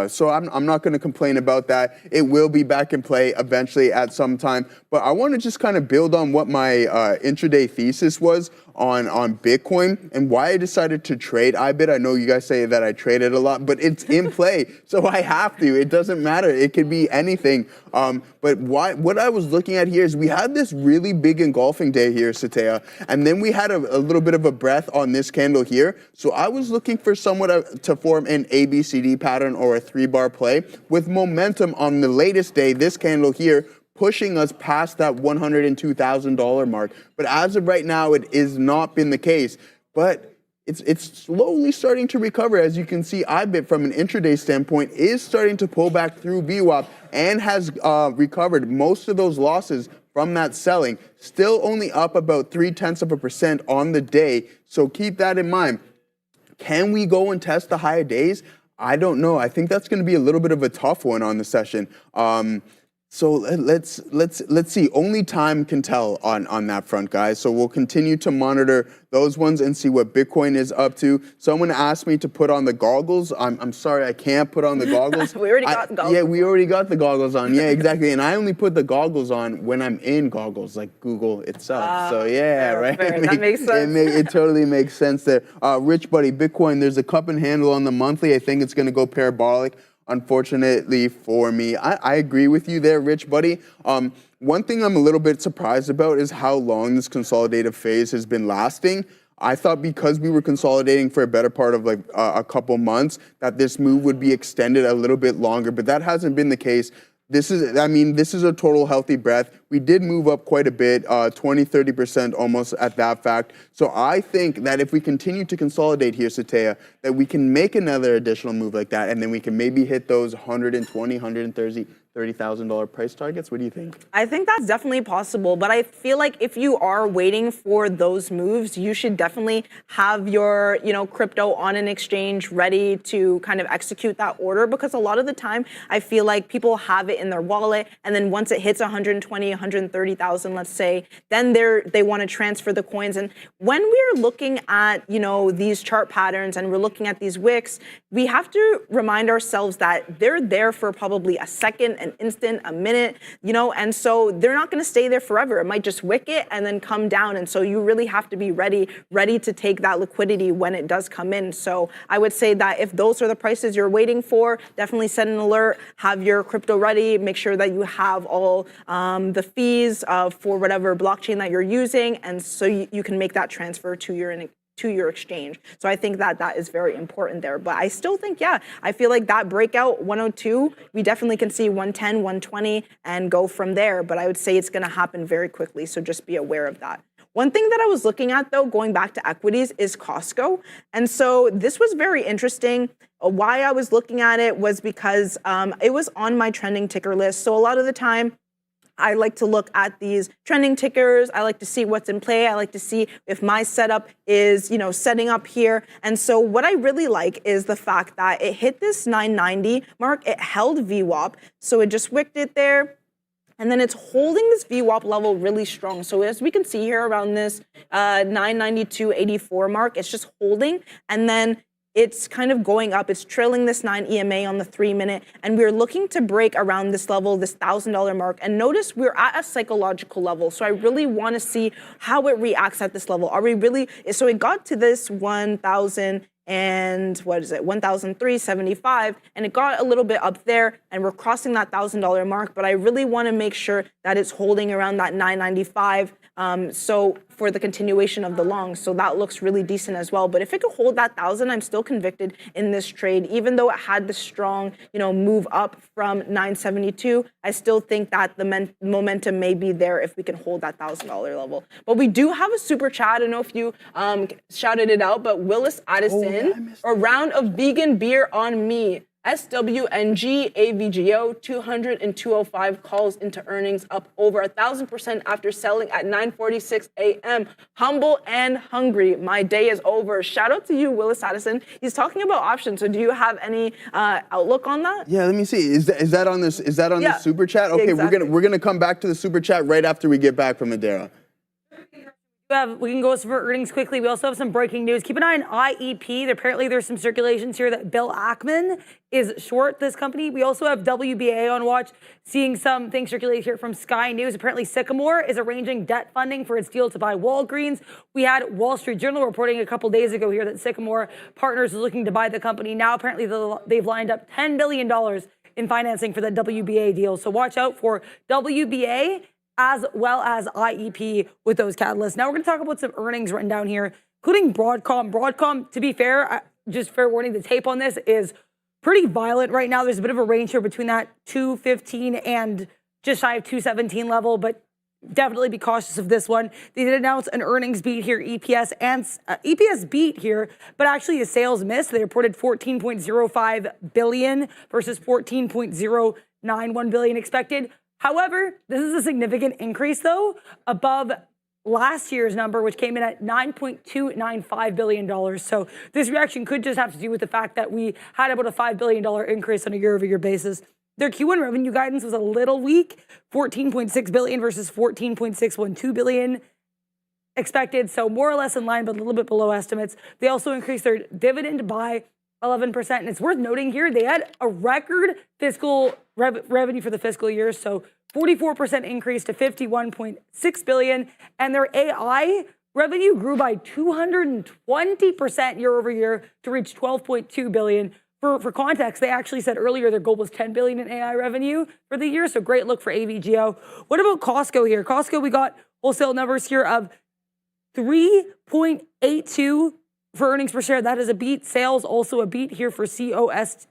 So I'm not going to complain about that. It will be back in play eventually at some time. But I want to just kind of build on what my intraday thesis was on Bitcoin and why I decided to trade IBIT. I know you guys say that I trade it a lot, but it's in play, so I have to. It doesn't matter. It could be anything. But what I was looking at here is we had this really big engulfing day here, Satea, and then we had a little bit of a breath on this candle here. So I was looking for somewhat to form an ABCD pattern or a 3-bar play with momentum on the latest day, this candle here, pushing us past that $102,000 mark. But as of right now, it has not been the case. But it's slowly starting to recover. As you can see, IBIT from an intraday standpoint is starting to pull back through VWAP and has recovered most of those losses from that selling. Still only up about 0.3% on the day. So keep that in mind. Can we go and test the higher days? I don't know. I think that's going to be a little bit of a tough one on the session. So let's see. Only time can tell on that front, guys. So we'll continue to monitor those ones and see what Bitcoin is up to. Someone asked me to put on the goggles. I'm sorry, I can't put on the goggles. We already got the goggles. Yeah, we already got the goggles on. Yeah, exactly. And I only put the goggles on when I'm in goggles, like Google itself. So yeah, fair, right. Fair. That makes sense. It totally makes sense there. Rich Buddy, Bitcoin. There's a cup and handle on the monthly. I think it's going to go parabolic. Unfortunately for me, I agree with you there, Rich Buddy. One thing I'm a little bit surprised about is how long this consolidative phase has been lasting. I thought because we were consolidating for a better part of like a couple months that this move would be extended a little bit longer, but that hasn't been the case. This is a total healthy breath. We did move up quite a bit, 20, 30% almost at that fact. So I think that if we continue to consolidate here, Satea, that we can make another additional move like that, and then we can maybe hit those $120,000, $130,000 price targets. What do you think? I think that's definitely possible, but I feel like if you are waiting for those moves, you should definitely have your, crypto on an exchange ready to kind of execute that order, because a lot of the time I feel like people have it in their wallet, and then once it hits 120, 130,000, let's say, then they want to transfer the coins. And when we're looking at, these chart patterns and we're looking at these wicks, we have to remind ourselves that they're there for probably a second, an instant, a minute, and so they're not going to stay there forever. It might just wick it and then come down. And so you really have to be ready to take that liquidity when it does come in. So I would say that if those are the prices you're waiting for, definitely set an alert, have your crypto ready, make sure that you have all the fees for whatever blockchain that you're using, and so you can make that transfer to your exchange. So I think that is very important there. But I still think, I feel like that breakout 102, we definitely can see 110, 120 and go from there. But I would say it's going to happen very quickly. So just be aware of that. One thing that I was looking at, though, going back to equities, is Costco. And so this was very interesting. Why I was looking at it was because it was on my trending ticker list. So a lot of the time, I like to look at these trending tickers. I like to see what's in play. I like to see if my setup is, setting up here. And so what I really like is the fact that it hit this 990 mark. It held VWAP. So it just wicked it there. and then it's holding this VWAP level really strong. So as we can see here around this 992.84 mark, it's just holding, and then it's kind of going up. It's trailing this 9 EMA on the 3-minute, and we're looking to break around this level, this $1,000 mark. And notice we're at a psychological level, so I really want to see how it reacts at this level. Are we really? So it got to this 1,000 and what is it, 1,375, and it got a little bit up there, and we're crossing that $1,000 mark. But I really want to make sure that it's holding around that 995. So for the continuation of the long, so that looks really decent as well. But if it could hold that 1,000, I'm still convicted in this trade, even though it had the strong, move up from 972. I still think that the momentum may be there if we can hold that $1,000 level. But we do have a super chat. I don't know if you shouted it out, but Willis Addison, a round of vegan beer on me. SWNG AVGO 200 and 205 calls into earnings up over 1,000% after selling at 9:46 a.m. Humble and hungry. My day is over. Shout out to you, Willis Addison. He's talking about options. So do you have any outlook on that? Yeah, let me see. Is that on this? Is that on the super chat? Okay, exactly. we're gonna come back to the super chat right after we get back from Adara. We can go over earnings quickly. We also have some breaking news. Keep an eye on IEP. Apparently, there's some circulations here that Bill Ackman is short this company. We also have WBA on watch, seeing some things circulate here from Sky News. Apparently, Sycamore is arranging debt funding for its deal to buy Walgreens. We had Wall Street Journal reporting a couple days ago here that Sycamore Partners is looking to buy the company. Now, apparently, they've lined up $10 billion in financing for that WBA deal. So watch out for WBA as well as IEP with those catalysts. Now we're going to talk about some earnings written down here, including Broadcom. Broadcom, to be fair, just fair warning, the tape on this is pretty violent right now. There's a bit of a range here between that 215 and just shy of 217 level, but definitely be cautious of this one. They did announce an earnings beat here, EPS beat here, but actually a sales miss. They reported 14.05 billion versus 14.091 billion expected. However, this is a significant increase, though, above last year's number, which came in at $9.295 billion. So this reaction could just have to do with the fact that we had about a $5 billion increase on a year-over-year basis. Their Q1 revenue guidance was a little weak, $14.6 billion versus $14.612 billion expected. So more or less in line, but a little bit below estimates. They also increased their dividend by 11%. And it's worth noting here, they had a record fiscal revenue for the fiscal year. So 44% increase to $51.6 billion. And their AI revenue grew by 220% year over year to reach $12.2 billion. For context, they actually said earlier their goal was $10 billion in AI revenue for the year. So great look for AVGO. What about Costco here? Costco, we got wholesale numbers here of 3.82 for earnings per share. That is a beat. Sales also a beat here for COST.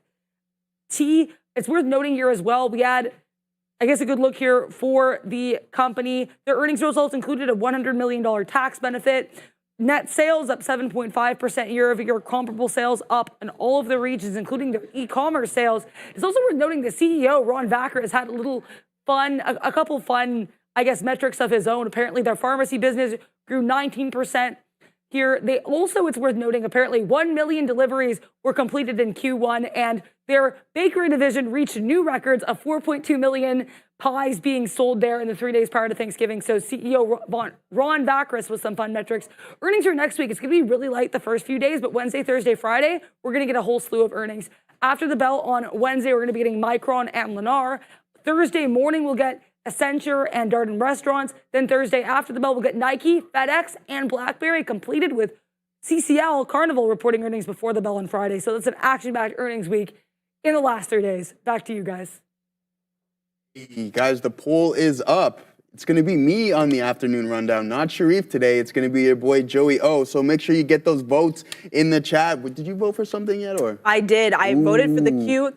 It's worth noting here as well, we had, I guess, a good look here for the company. Their earnings results included a $100 million tax benefit. Net sales up 7.5% year over year. Comparable sales up in all of the regions, including their e-commerce sales. It's also worth noting the CEO, Ron Vacker, has had a couple fun, I guess, metrics of his own. Apparently, their pharmacy business grew 19%. Here, they also, it's worth noting, apparently 1 million deliveries were completed in Q1, and their bakery division reached new records of 4.2 million pies being sold there in the 3 days prior to Thanksgiving. So CEO Ron Vacris with some fun metrics. Earnings are next week. It's going to be really light the first few days, but Wednesday, Thursday, Friday, we're going to get a whole slew of earnings. After the bell on Wednesday, we're going to be getting Micron and Lennar. Thursday morning, we'll get Accenture and Darden Restaurants. Then Thursday after the bell, we'll get Nike, FedEx, and BlackBerry, completed with CCL, Carnival, reporting earnings before the bell on Friday. So that's an action-packed earnings week in the last 3 days. Back to you guys. Hey, guys, the poll is up. It's going to be me on the afternoon rundown, not Sharif today. It's going to be your boy Joey O. So make sure you get those votes in the chat. Did you vote for something yet, or? I did. I voted for the Q.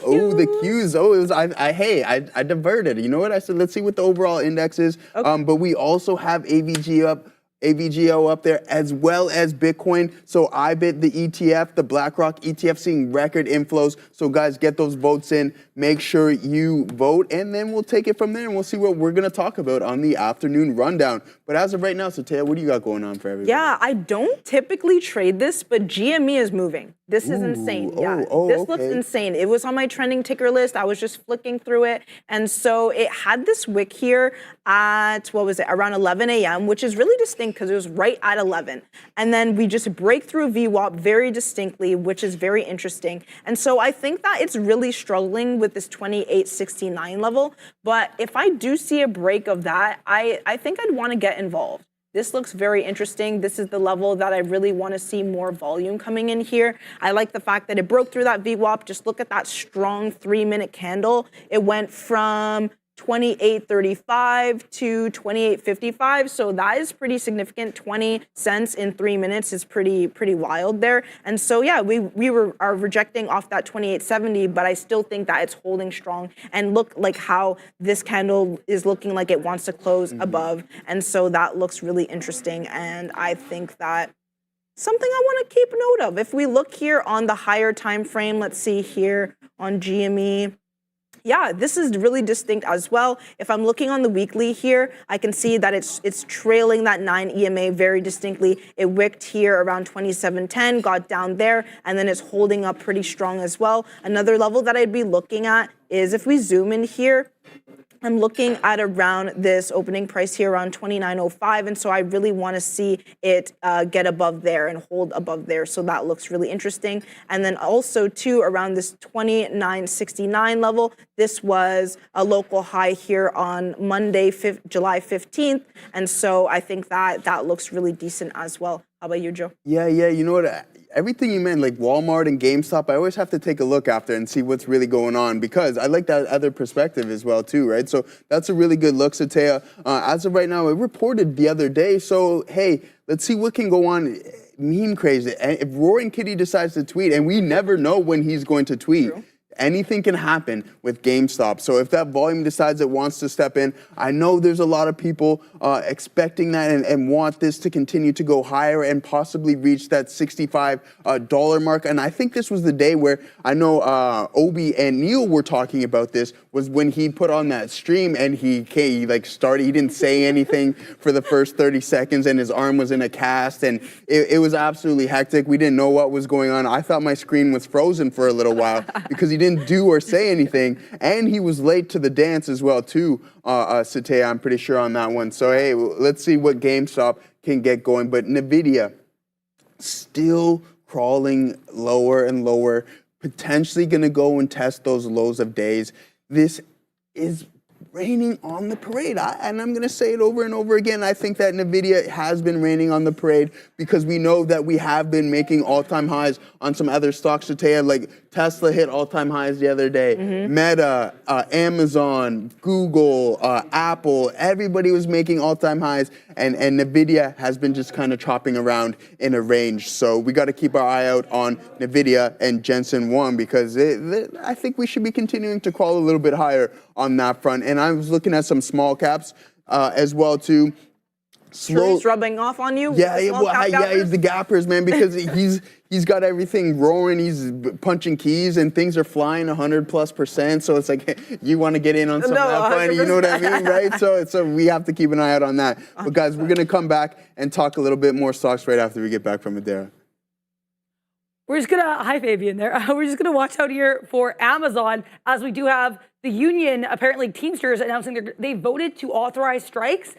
Oh, the Qs. Oh, it was. I diverted. You know what I said? Let's see what the overall index is. Okay. But we also have AVGO up there, as well as Bitcoin. So IBIT, the ETF, the BlackRock ETF, seeing record inflows. So guys, get those votes in. Make sure you vote, and then we'll take it from there, and we'll see what we're going to talk about on the afternoon rundown. But as of right now, Satya, what do you got going on for everybody? Yeah, I don't typically trade this, but GME is moving. This is insane. Yeah, oh, this looks okay. insane. It was on my trending ticker list. I was just flicking through it. And so it had this wick here at, what was it, around 11 a.m., which is really distinct because it was right at 11. And then we just break through VWAP very distinctly, which is very interesting. And so I think that it's really struggling with this 2869 level. But if I do see a break of that, I think I'd want to get involved. This looks very interesting. This is the level that I really want to see more volume coming in here. I like the fact that it broke through that VWAP. Just look at that strong 3-minute candle. It went from 28.35 to 28.55. So that is pretty significant. 20 cents in 3 minutes is pretty wild there. And so yeah, we are rejecting off that 28.70, but I still think that it's holding strong. And look like how this candle is looking like it wants to close above. And so that looks really interesting. And I think that something I want to keep note of. If we look here on the higher time frame, let's see here on GME. Yeah, this is really distinct as well. If I'm looking on the weekly here, I can see that it's trailing that 9 EMA very distinctly. It wicked here around 27.10, got down there, and then it's holding up pretty strong as well. Another level that I'd be looking at is if we zoom in here, I'm looking at around this opening price here around 29.05, and so I really want to see it get above there and hold above there. So that looks really interesting. And then also too around this 29.69 level, this was a local high here on Monday, July 15th, and so I think that looks really decent as well. How about you, Joe? Yeah, you know what? Everything you meant, like Walmart and GameStop, I always have to take a look after and see what's really going on because I like that other perspective as well too, right? So that's a really good look, Satea. As of right now, it reported the other day. So hey, let's see what can go on. Meme crazy. And if Roaring Kitty decides to tweet, and we never know when he's going to tweet. True. Anything can happen with GameStop. So if that volume decides it wants to step in, I know there's a lot of people expecting that and want this to continue to go higher and possibly reach that $65 mark. And I think this was the day where I know Obi and Neil were talking about this, was when he put on that stream and he started, he didn't say anything for the first 30 seconds and his arm was in a cast and it was absolutely hectic. We didn't know what was going on. I thought my screen was frozen for a little while because he didn't do or say anything, and he was late to the dance as well too, Satea, I'm pretty sure on that one. So hey, let's see what GameStop can get going. But NVIDIA still crawling lower and lower, potentially going to go and test those lows of days. This is raining on the parade. And I'm going to say it over and over again. I think that NVIDIA has been raining on the parade because we know that we have been making all-time highs on some other stocks. Satea, like Tesla hit all-time highs the other day. Meta, Amazon, Google, Apple, everybody was making all-time highs. And NVIDIA has been just kind of chopping around in a range. So we got to keep our eye out on NVIDIA and Jensen Huang because I think we should be continuing to crawl a little bit higher on that front. And I was looking at some small caps as well too. He's rubbing off on you? Yeah, he's the gappers, man, because he's got everything roaring. He's punching keys and things are flying 100+%. So it's like you want to get in on some of that fun, you know what I mean, right? So we have to keep an eye out on that. But guys, we're gonna come back and talk a little bit more stocks right after we get back from Madeira. We're just gonna, hi Fabian there. We're just gonna watch out here for Amazon as we do have the union, apparently Teamsters, announcing they voted to authorize strikes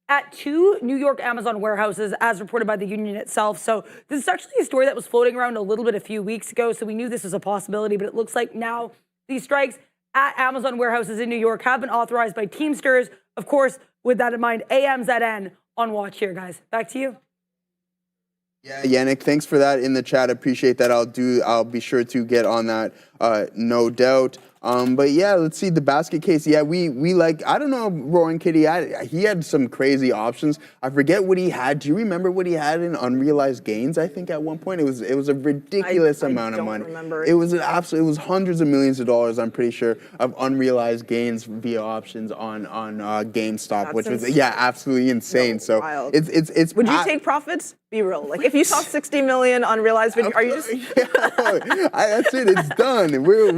at 2 New York Amazon warehouses as reported by the union itself. So this is actually a story that was floating around a little bit a few weeks ago. So we knew this was a possibility, but it looks like now these strikes at Amazon warehouses in New York have been authorized by Teamsters. Of course, with that in mind, AMZN on watch here, guys. Back to you. Yeah, Yannick, thanks for that in the chat. Appreciate that. I'll be sure to get on that, no doubt. But yeah, let's see the basket case. Yeah, we like, I don't know, Roaring Kitty, he had some crazy options. I forget what he had. Do you remember what he had in unrealized gains? I think at one point it was a ridiculous amount of money. Remember. It was it was hundreds of millions of dollars, I'm pretty sure, of unrealized gains via options on GameStop, which was absolutely insane. So wild. it's Would you take profits? Be real. Like if you saw 60 million unrealized, are you just that's it, it's done. We're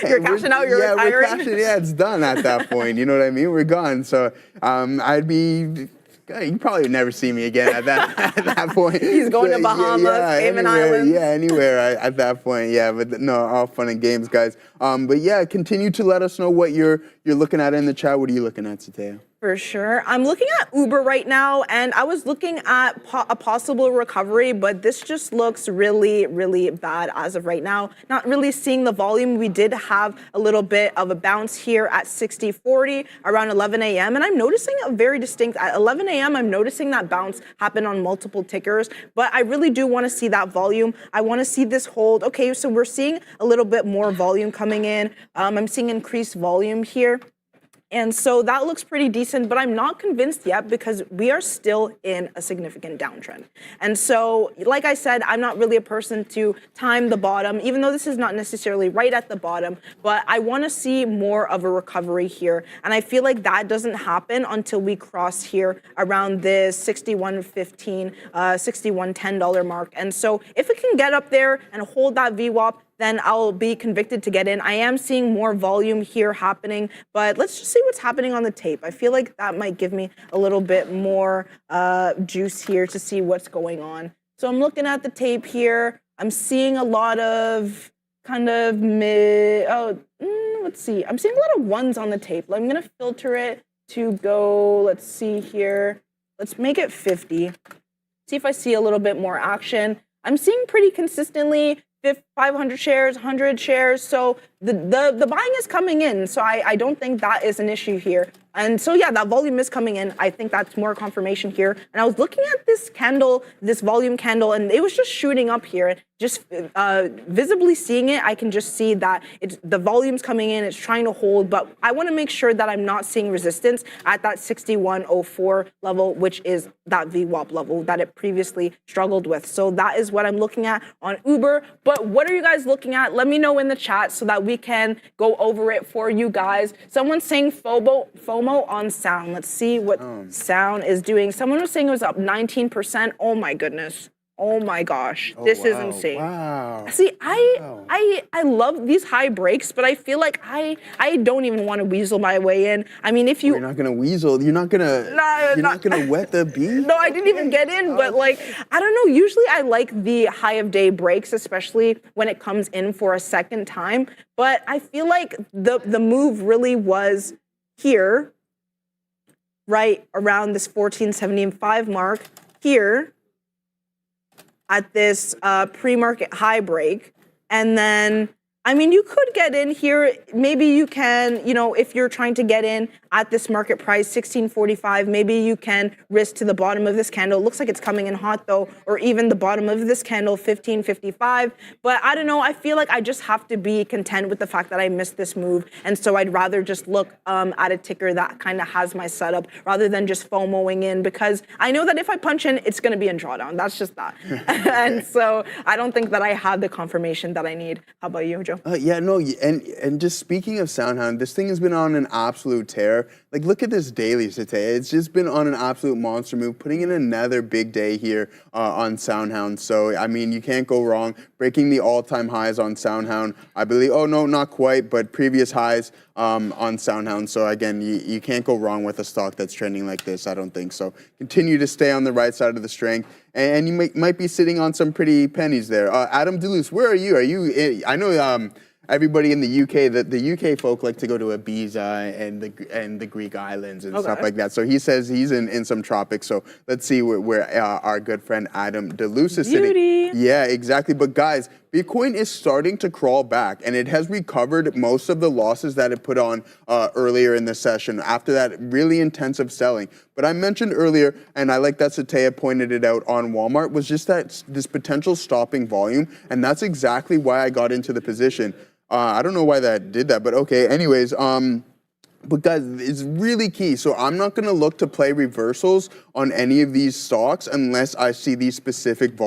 You're cashing out, you're retiring? We're cashing, it's done at that point. You know what I mean? We're gone. So I'd be You probably never see me again at that point. He's going to Bahamas, Cayman Islands. Yeah, anywhere at that point. Yeah, but no, all fun and games, guys. But yeah, continue to let us know what you're looking at in the chat. What are you looking at, Satya? For sure. I'm looking at Uber right now, and I was looking at a possible recovery, but this just looks really, really bad as of right now. Not really seeing the volume. We did have a little bit of a bounce here at 60.40 around 11 a.m., and I'm noticing a very distinct, at 11 a.m., I'm noticing that bounce happen on multiple tickers, but I really do want to see that volume. I want to see this hold. Okay, so we're seeing a little bit more volume coming in. I'm seeing increased volume here. And so that looks pretty decent, but I'm not convinced yet because we are still in a significant downtrend. And so, like I said, I'm not really a person to time the bottom, even though this is not necessarily right at the bottom, but I want to see more of a recovery here. And I feel like that doesn't happen until we cross here around this $61.15, $61.10 mark. And so if it can get up there and hold that VWAP, then I'll be convicted to get in. I am seeing more volume here happening, but let's just see what's happening on the tape. I feel like that might give me a little bit more juice here to see what's going on. So I'm looking at the tape here. I'm seeing a lot of kind of let's see. I'm seeing a lot of ones on the tape. I'm gonna filter it to go, let's see here. Let's make it 50. See if I see a little bit more action. I'm seeing pretty consistently 500 shares, 100 shares. So the buying is coming in. So I don't think that is an issue here. And so, yeah, that volume is coming in. I think that's more confirmation here. And I was looking at this candle, this volume candle, and it was just shooting up here. Just visibly seeing it, I can just see that the volume's coming in, it's trying to hold, but I want to make sure that I'm not seeing resistance at that 61.04 level, which is that VWAP level that it previously struggled with. So that is what I'm looking at on Uber. But what are you guys looking at? Let me know in the chat so that we can go over it for you guys. Someone's saying FOMO on sound. Let's see what sound is doing. Someone was saying it was up 19%. Oh my goodness. Oh my gosh, this is insane. Wow. See, I love these high breaks, but I feel like I don't even want to weasel my way in. I mean, if You're not gonna weasel. You're not gonna. You're not gonna wet the beat. No, I didn't even get in, but like, I don't know. Usually, I like the high of day breaks, especially when it comes in for a second time. But I feel like the move really was here, right around this 14.75 mark here, at this pre-market high break. And then, I mean, you could get in here. Maybe you can, if you're trying to get in at this market price, 16.45, maybe you can risk to the bottom of this candle. It looks like it's coming in hot though, or even the bottom of this candle, 15.55. But I don't know, I feel like I just have to be content with the fact that I missed this move. And so I'd rather just look at a ticker that kind of has my setup rather than just FOMOing in, because I know that if I punch in, it's gonna be in drawdown. That's just that. And so I don't think that I have the confirmation that I need. How about you, Joe? Yeah, no, and just speaking of SoundHound, this thing has been on an absolute tear. Like, look at this daily today. It's just been on an absolute monster move, putting in another big day here on SoundHound. So, I mean, you can't go wrong. Breaking the all-time highs on SoundHound, I believe. Oh, no, not quite, but previous highs on SoundHound. So, again, you can't go wrong with a stock that's trending like this, I don't think. So, continue to stay on the right side of the strength. And you might be sitting on some pretty pennies there. Adam DeLuce, where are you? I know everybody in the UK, the UK folk like to go to Ibiza and the Greek islands and stuff like that. So he says he's in some tropics. So let's see where our good friend Adam DeLuce is sitting. Yeah, exactly. But guys, Bitcoin is starting to crawl back, and it has recovered most of the losses that it put on earlier in the session after that really intensive selling. But I mentioned earlier, and I like that Satya pointed it out on Walmart, was just that this potential stopping volume, and that's exactly why I got into the position. I don't know why that did that, but okay. Anyways, but guys, it's really key. So I'm not going to look to play reversals on any of these stocks unless I see these specific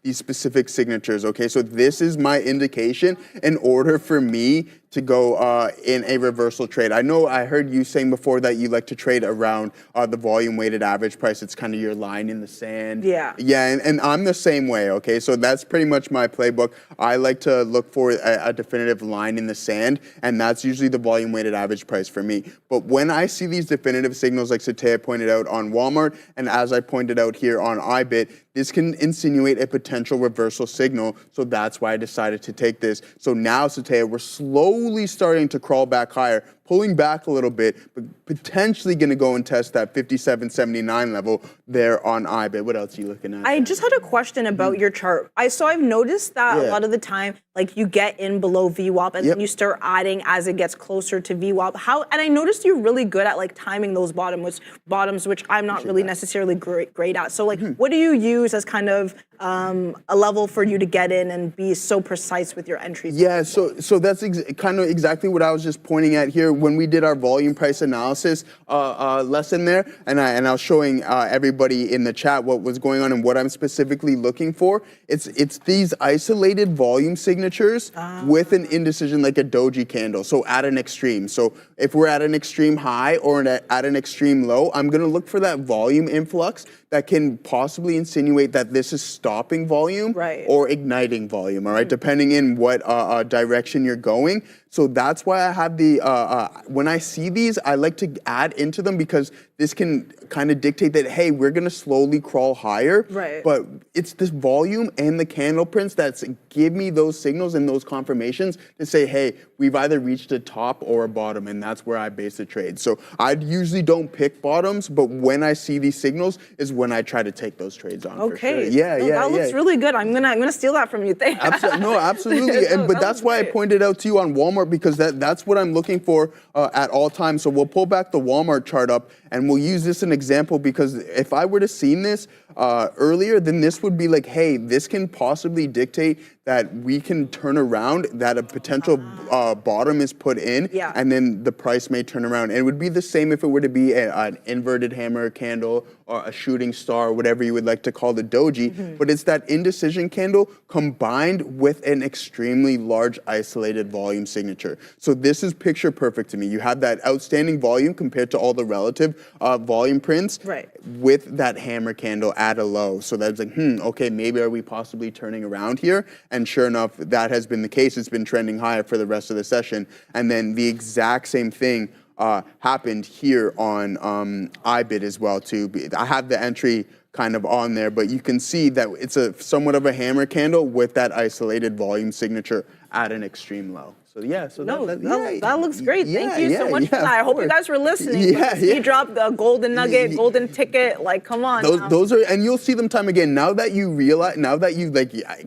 these specific signatures. Okay, so this is my indication in order for me to go in a reversal trade. I know I heard you saying before that you like to trade around the volume weighted average price. It's kind of your line in the sand. Yeah. Yeah, and I'm the same way, okay? So that's pretty much my playbook. I like to look for a definitive line in the sand, and that's usually the volume weighted average price for me. But when I see these definitive signals like Satya pointed out on Walmart, and as I pointed out here on iBit, this can insinuate a potential reversal signal, so that's why I decided to take this. So now, Satya, we're slowly starting to crawl back higher, pulling back a little bit, but potentially going to go and test that 57.79 level there on iBit. What else are you looking at? I just had a question about your chart. I've noticed that a lot of the time, like you get in below VWAP and then you start adding as it gets closer to VWAP. And I noticed you're really good at like timing those bottoms, which I'm not really necessarily great at. So like, what do you use as kind of a level for you to get in and be so precise with your entries? Yeah, so that's kind of exactly what I was just pointing at here when we did our volume price analysis lesson there, and I was showing everybody in the chat what was going on and what I'm specifically looking for. It's these isolated volume signatures with an indecision like a doji candle, so at an extreme. So if we're at an extreme high or at an extreme low, I'm going to look for that volume influx that can possibly insinuate that this is stopping volume or igniting volume, all right, depending in what direction you're going. So that's why I have the, when I see these, I like to add into them because this can kind of dictate that, hey, we're going to slowly crawl higher. Right. But it's this volume and the candle prints that give me those signals and those confirmations to say, hey, we've either reached a top or a bottom, and that's where I base the trade. So I usually don't pick bottoms, but when I see these signals is when I try to take those trades on. Okay. For sure. Yeah, that looks really good. I'm gonna steal that from you. Thanks. Absolutely. But that's why I pointed out to you on Walmart, because that's what I'm looking for at all times. So we'll pull back the Walmart chart up and we'll use this as an example, because if I were to seen this earlier, then this would be like, hey, this can possibly dictate that we can turn around, that a potential bottom is put in, and then the price may turn around. And it would be the same if it were to be an inverted hammer candle or a shooting star, whatever you would like to call the doji. But it's that indecision candle combined with an extremely large isolated volume signature. So this is picture perfect to me. You have that outstanding volume compared to all the relative volume prints with that hammer candle at a low. So that's like, okay, maybe are we possibly turning around here? And sure enough, that has been the case. It's been trending higher for the rest of the session. And then the exact same thing happened here on iBit as well too. I have the entry kind of on there, but you can see that it's somewhat of a hammer candle with that isolated volume signature at an extreme low. So yeah, that looks great. Thank you so much for that. I hope you guys were listening. You dropped the golden nugget, golden ticket. Like, come on. Those are, and you'll see them time again. Now that you realize, now that you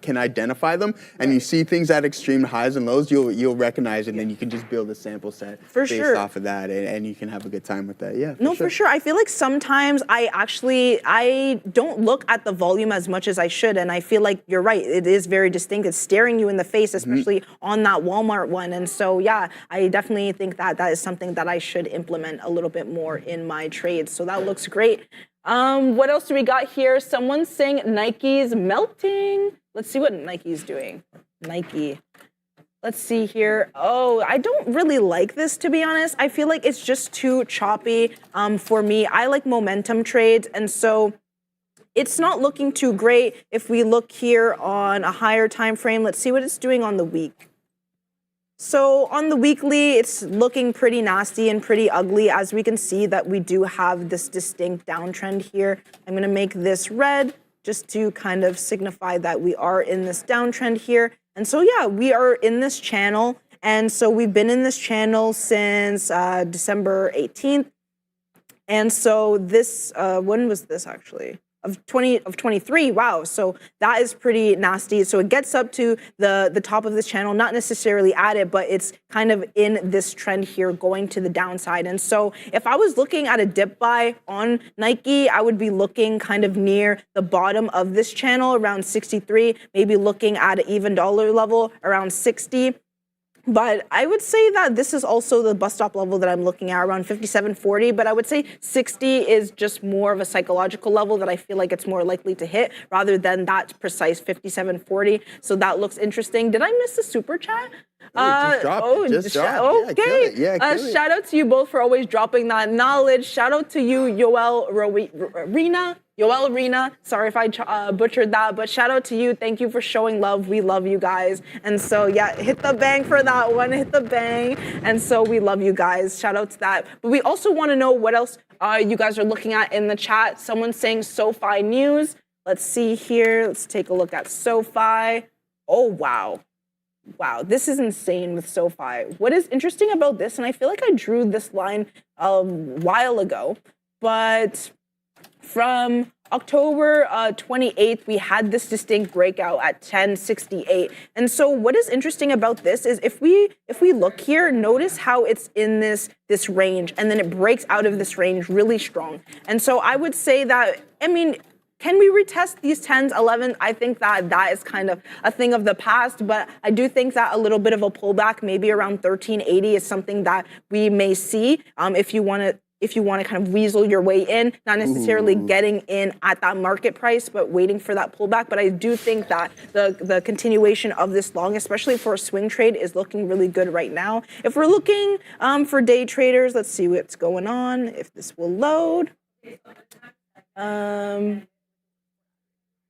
can identify them, and you see things at extreme highs and lows, you'll recognize it, and then you can just build a sample set based off of that, and you can have a good time with that. Yeah. For sure. I feel like sometimes I don't look at the volume as much as I should, and I feel like you're right. It is very distinct. It's staring you in the face, especially on that Walmart one. And so, yeah, I definitely think that is something that I should implement a little bit more in my trades. So that looks great. What else do we got here? Someone's saying Nike's melting. Let's see what Nike's doing. Nike. Let's see here. Oh, I don't really like this, to be honest. I feel like it's just too choppy for me. I like momentum trades, and so it's not looking too great. If we look here on a higher time frame, let's see what it's doing on the week. So on the weekly, it's looking pretty nasty and pretty ugly. As we can see that we do have this distinct downtrend here. I'm gonna make this red just to kind of signify that we are in this downtrend here. And so yeah, we are in this channel. And so we've been in this channel since December 18th. And so this, when was this actually? Of 23, wow, so that is pretty nasty. So it gets up to the top of this channel, not necessarily at it, but it's kind of in this trend here going to the downside. And so if I was looking at a dip buy on Nike, I would be looking kind of near the bottom of this channel around 63, maybe looking at an even dollar level around 60. But I would say that this is also the bus stop level that I'm looking at, around 57.40. But I would say 60 is just more of a psychological level that I feel like it's more likely to hit rather than that precise 57.40. So that looks interesting. Did I miss the super chat? Just drop it. Just drop it. Yeah, kill okay. it. Yeah, kill it. Shout out to you both for always dropping that knowledge. Shout out to you, Yoel Rena. Sorry if I butchered that, but shout out to you. Thank you for showing love. We love you guys. And so, yeah, hit the bang for that one. Hit the bang. And so we love you guys. Shout out to that. But we also want to know what else you guys are looking at in the chat. Someone's saying SoFi news. Let's see here. Let's take a look at SoFi. Oh, wow. Wow, this is insane with SoFi. What is interesting about this, and I feel like I drew this line a while ago, but from October 28th, we had this distinct breakout at 1068. And so what is interesting about this is if we look here, notice how it's in this range, and then it breaks out of this range really strong. And so I would say that, I mean, can we retest these 10s, 11s? I think that is kind of a thing of the past, but I do think that a little bit of a pullback, maybe around 1380, is something that we may see if you want to kind of weasel your way in, not necessarily getting in at that market price, but waiting for that pullback. But I do think that the continuation of this long, especially for a swing trade, is looking really good right now. If we're looking for day traders, let's see what's going on, if this will load.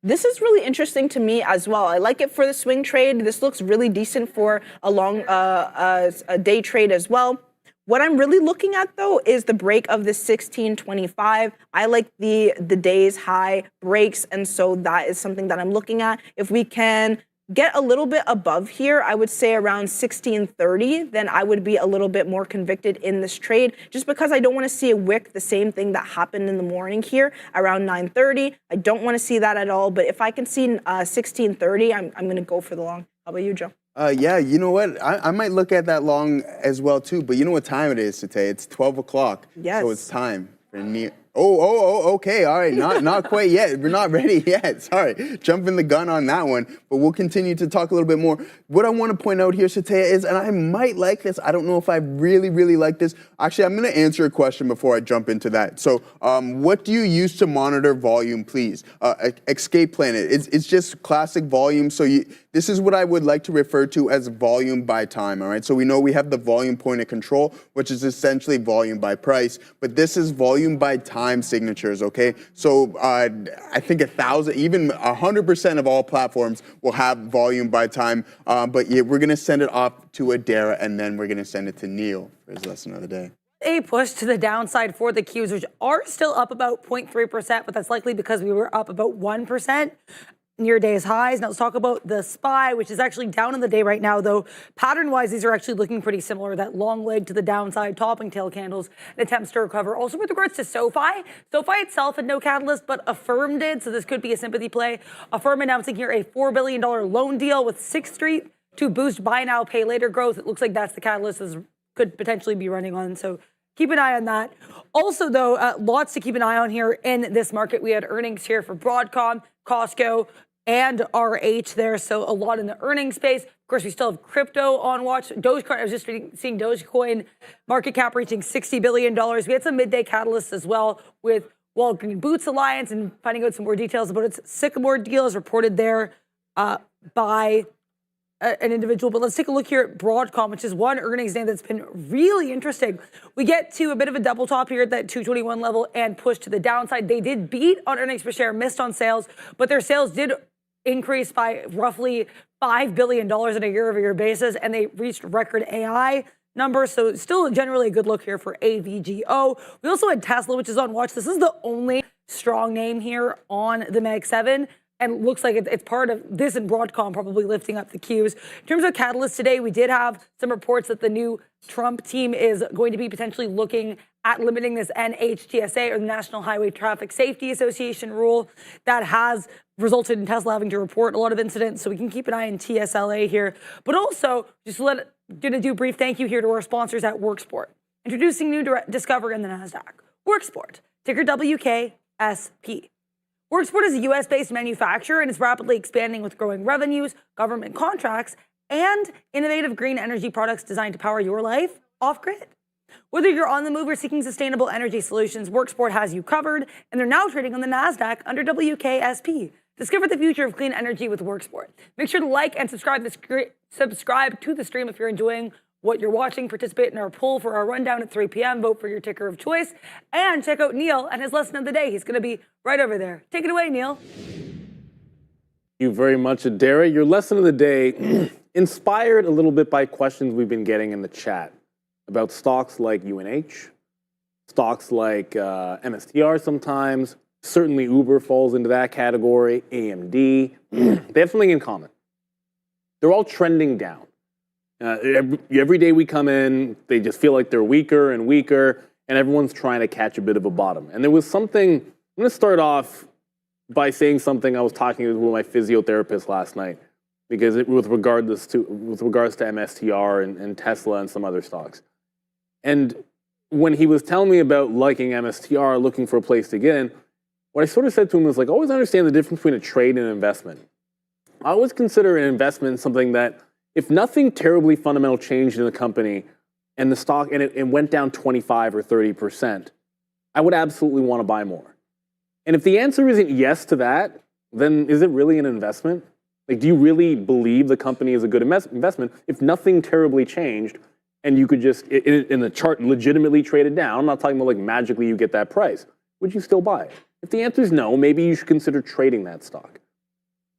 This is really interesting to me as well. I like it for the swing trade. This looks really decent for a long a day trade as well. What I'm really looking at, though, is the break of the 1625. I like the day's high breaks, and so that is something that I'm looking at. If we can get a little bit above here, I would say around 1630, then I would be a little bit more convicted in this trade, just because I don't want to see a wick, the same thing that happened in the morning here around 930. I don't want to see that at all, but if I can see 1630, I'm going to go for the long. How about you, Joe? Yeah, you know what? I might look at that long as well, too. But you know what time it is today? It's 12 o'clock. Yes. So it's time for okay. All right. Not quite yet. We're not ready yet. Sorry. Jumping the gun on that one. But we'll continue to talk a little bit more. What I want to point out here, Satya, is, and I might like this. I don't know if I really, really like this. Actually, I'm going to answer a question before I jump into that. So what do you use to monitor volume, please? Escape Planet. It's just classic volume. So this is what I would like to refer to as volume by time, all right? So we know we have the volume point of control, which is essentially volume by price, but this is volume by time signatures, okay? So I think 1,000, even 100% of all platforms will have volume by time, but yeah, we're gonna send it off to Adara, and then we're gonna send it to Neil for his lesson of the day. A push to the downside for the Qs, which are still up about 0.3%, but that's likely because we were up about 1%. Near day's highs. Now let's talk about the SPY, which is actually down in the day right now, though pattern-wise, these are actually looking pretty similar. That long leg to the downside, topping tail candles, and attempts to recover. Also with regards to SoFi itself had no catalyst, but Affirm did, so this could be a sympathy play. Affirm announcing here a $4 billion loan deal with 6th Street to boost buy now, pay later growth. It looks like that's the catalyst this could potentially be running on, so keep an eye on that. Also, though, lots to keep an eye on here in this market. We had earnings here for Broadcom, Costco, and RH there, so a lot in the earnings space. Of course, we still have crypto on watch. Dogecoin, I was just seeing Dogecoin market cap reaching $60 billion. We had some midday catalysts as well with Green Boots Alliance, and finding out some more details about its Sycamore deal is reported there by an individual. But let's take a look here at Broadcom, which is one earnings name that's been really interesting. We get to a bit of a double top here at that 221 level and push to the downside. They did beat on earnings per share, missed on sales, but their sales did increase by roughly $5 billion on a year-over-year basis, and they reached record AI numbers. So still generally a good look here for AVGO. We also had Tesla, which is on watch. This is the only strong name here on the Mag 7. And looks like it's part of this, and Broadcom probably lifting up the Qs. In terms of catalysts today, we did have some reports that the new Trump team is going to be potentially looking at limiting this NHTSA, or the National Highway Traffic Safety Association rule, that has resulted in Tesla having to report a lot of incidents. So we can keep an eye on TSLA here. But also, just going to do a brief thank you here to our sponsors at Worksport. Introducing new discovery in the NASDAQ. Worksport, ticker WKSP. Worksport is a US-based manufacturer and is rapidly expanding with growing revenues, government contracts, and innovative green energy products designed to power your life off-grid. Whether you're on the move or seeking sustainable energy solutions, Worksport has you covered, and they're now trading on the NASDAQ under WKSP. Discover the future of clean energy with WorkSport. Make sure to like and subscribe to the stream if you're enjoying what you're watching. Participate in our poll for our rundown at 3 p.m. Vote for your ticker of choice. And check out Neil and his lesson of the day. He's going to be right over there. Take it away, Neil. Thank you very much, Adara. Your lesson of the day inspired a little bit by questions we've been getting in the chat about stocks like UNH, stocks like MSTR sometimes. Certainly Uber falls into that category, AMD. They have something in common. They're all trending down. Every day we come in, they just feel like they're weaker and weaker, and everyone's trying to catch a bit of a bottom. And there was something, I'm going to start off by saying something I was talking with my physiotherapist last night, because with regards to MSTR and Tesla and some other stocks. And when he was telling me about liking MSTR, looking for a place to get in, what I sort of said to him was like, always understand the difference between a trade and an investment. I always consider an investment something that, if nothing terribly fundamental changed in the company and the stock and it went down 25 or 30%, I would absolutely want to buy more. And if the answer isn't yes to that, then is it really an investment? Like, do you really believe the company is a good investment if nothing terribly changed and you could just, in the chart, legitimately trade it down? I'm not talking about like magically you get that price. Would you still buy it? If the answer is no, maybe you should consider trading that stock.